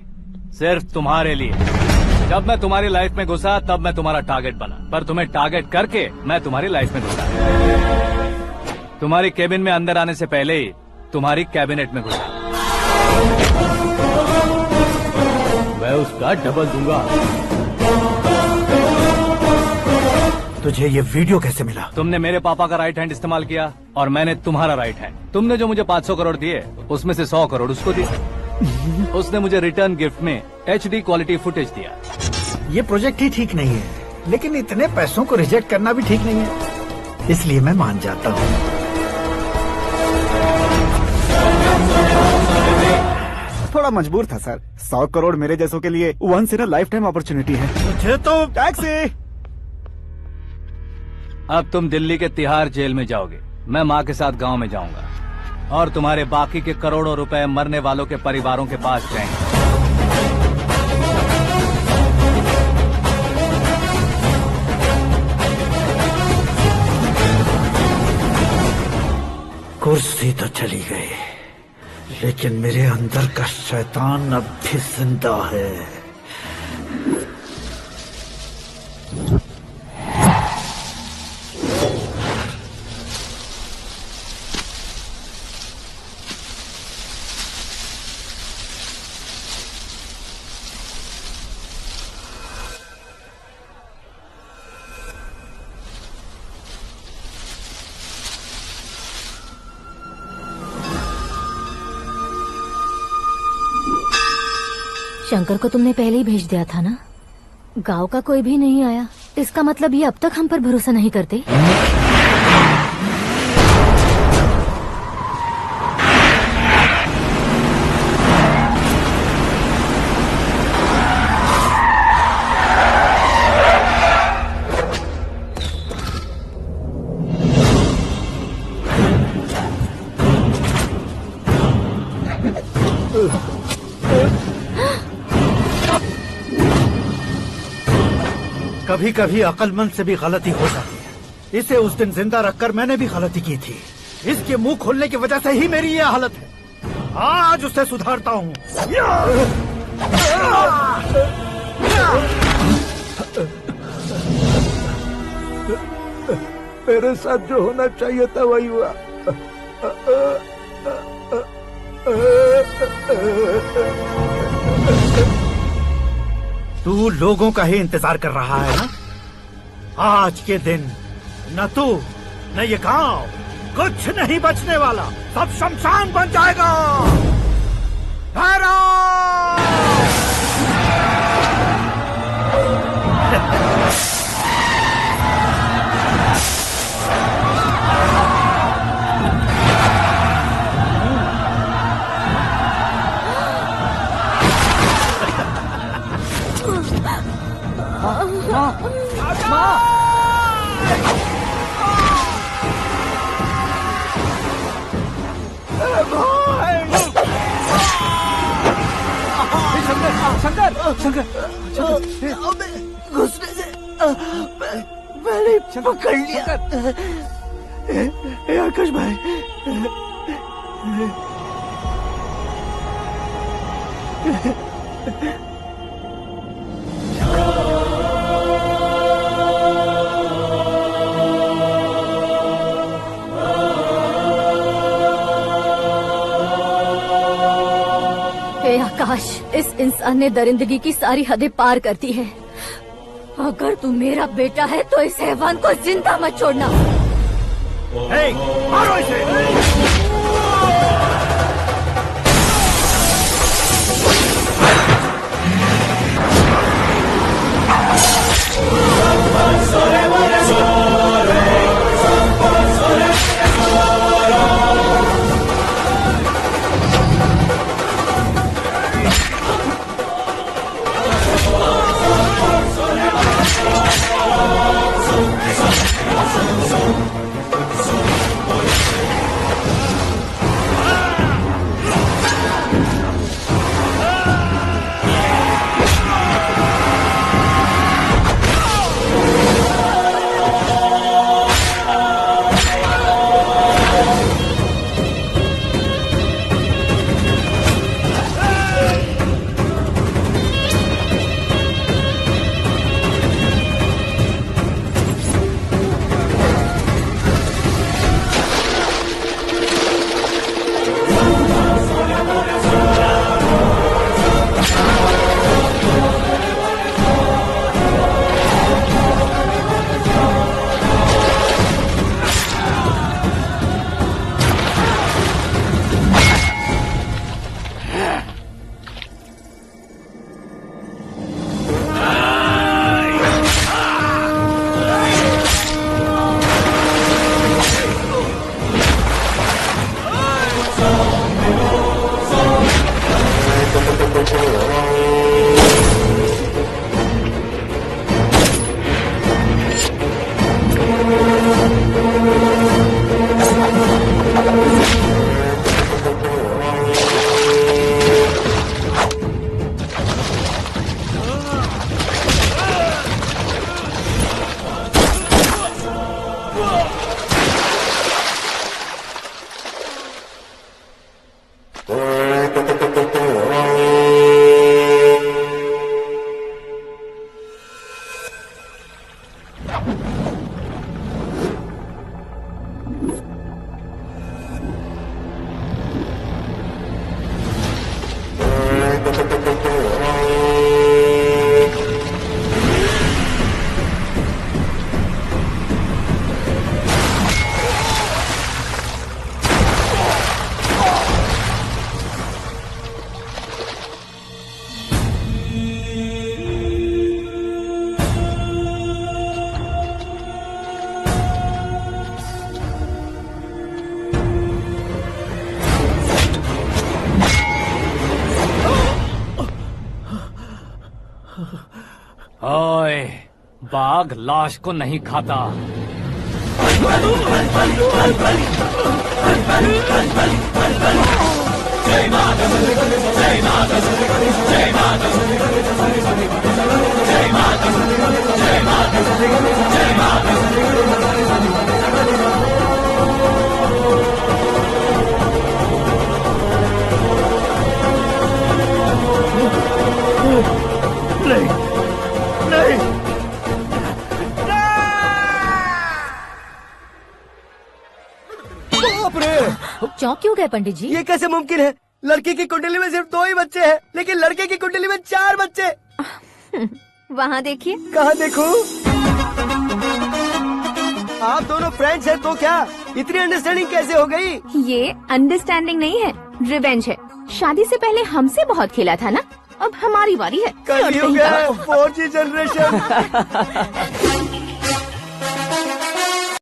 सिर्फ तुम्हारे लिए। जब मैं तुम्हारी लाइफ में घुसा तब मैं तुम्हारा टारगेट बना, पर तुम्हें टारगेट करके मैं तुम्हारी लाइफ में घुसा। तुम्हारी केबिन में अंदर आने से पहले ही तुम्हारी कैबिनेट में घुसा। मैं उसका डबल दूंगा। तुझे ये वीडियो कैसे मिला? तुमने मेरे पापा का राइट हैंड इस्तेमाल किया और मैंने तुम्हारा राइट हैंड। तुमने जो मुझे 500 करोड़ दिए उसमें से 100 करोड़ उसको दिए। उसने मुझे रिटर्न गिफ्ट में HD क्वालिटी फुटेज दिया। ये प्रोजेक्ट ही ठीक नहीं है, लेकिन इतने पैसों को रिजेक्ट करना भी ठीक नहीं है, इसलिए मैं मान जाता हूँ। थोड़ा मजबूर था सर। 100 करोड़ मेरे जैसों के लिए once in a life time opportunity है। मुझे तो टैक्सी। अब तुम दिल्ली के तिहाड़ जेल में जाओगे, मैं माँ के साथ गांव में जाऊंगा और तुम्हारे बाकी के करोड़ों रुपए मरने वालों के परिवारों के पास जाएंगे। कुर्सी तो चली गई, लेकिन मेरे अंदर का शैतान अब भी जिंदा है। शंकर को तुमने पहले ही भेज दिया था ना? गांव का कोई भी नहीं आया, इसका मतलब ये अब तक हम पर भरोसा नहीं करते। कभी कभी अक्लमंद से भी गलती हो जाती है। इसे उस दिन जिंदा रखकर मैंने भी गलती की थी। इसके मुंह खोलने की वजह से ही मेरी ये हालत है। आज उसे सुधारता हूँ। मेरे साथ जो होना चाहिए था वही हुआ। तू लोगों का ही इंतजार कर रहा है ना? आज के दिन न तू न ये गांव कुछ नहीं बचने वाला, सब शमशान बन जाएगा। शंकर, घुसने से मैंने पकड़ लिया। आकाश भाई, आकाश, इस इंसान ने दरिंदगी की सारी हदें पार कर दी है। अगर तू मेरा बेटा है तो इस हैवान को जिंदा मत छोड़ना। मारो इसे। ओए, बाघ लाश को नहीं खाता। जय माता जय माता जय माता जय माता जय माता जय माता। नहीं नहीं बाप रे! चौंक क्यों गए पंडित जी? ये कैसे मुमकिन है? लड़की की कुंडली में सिर्फ 2 ही बच्चे हैं, लेकिन लड़के की कुंडली में 4 बच्चे। वहाँ देखिए। कहाँ देखूं? आप दोनों फ्रेंड्स हैं तो क्या इतनी अंडरस्टैंडिंग कैसे हो गई? ये अंडरस्टैंडिंग नहीं है, रिवेंज है। शादी से पहले हमसे बहुत खेला था ना, अब हमारी बारी है। कलयुग है, 4G जनरेशन।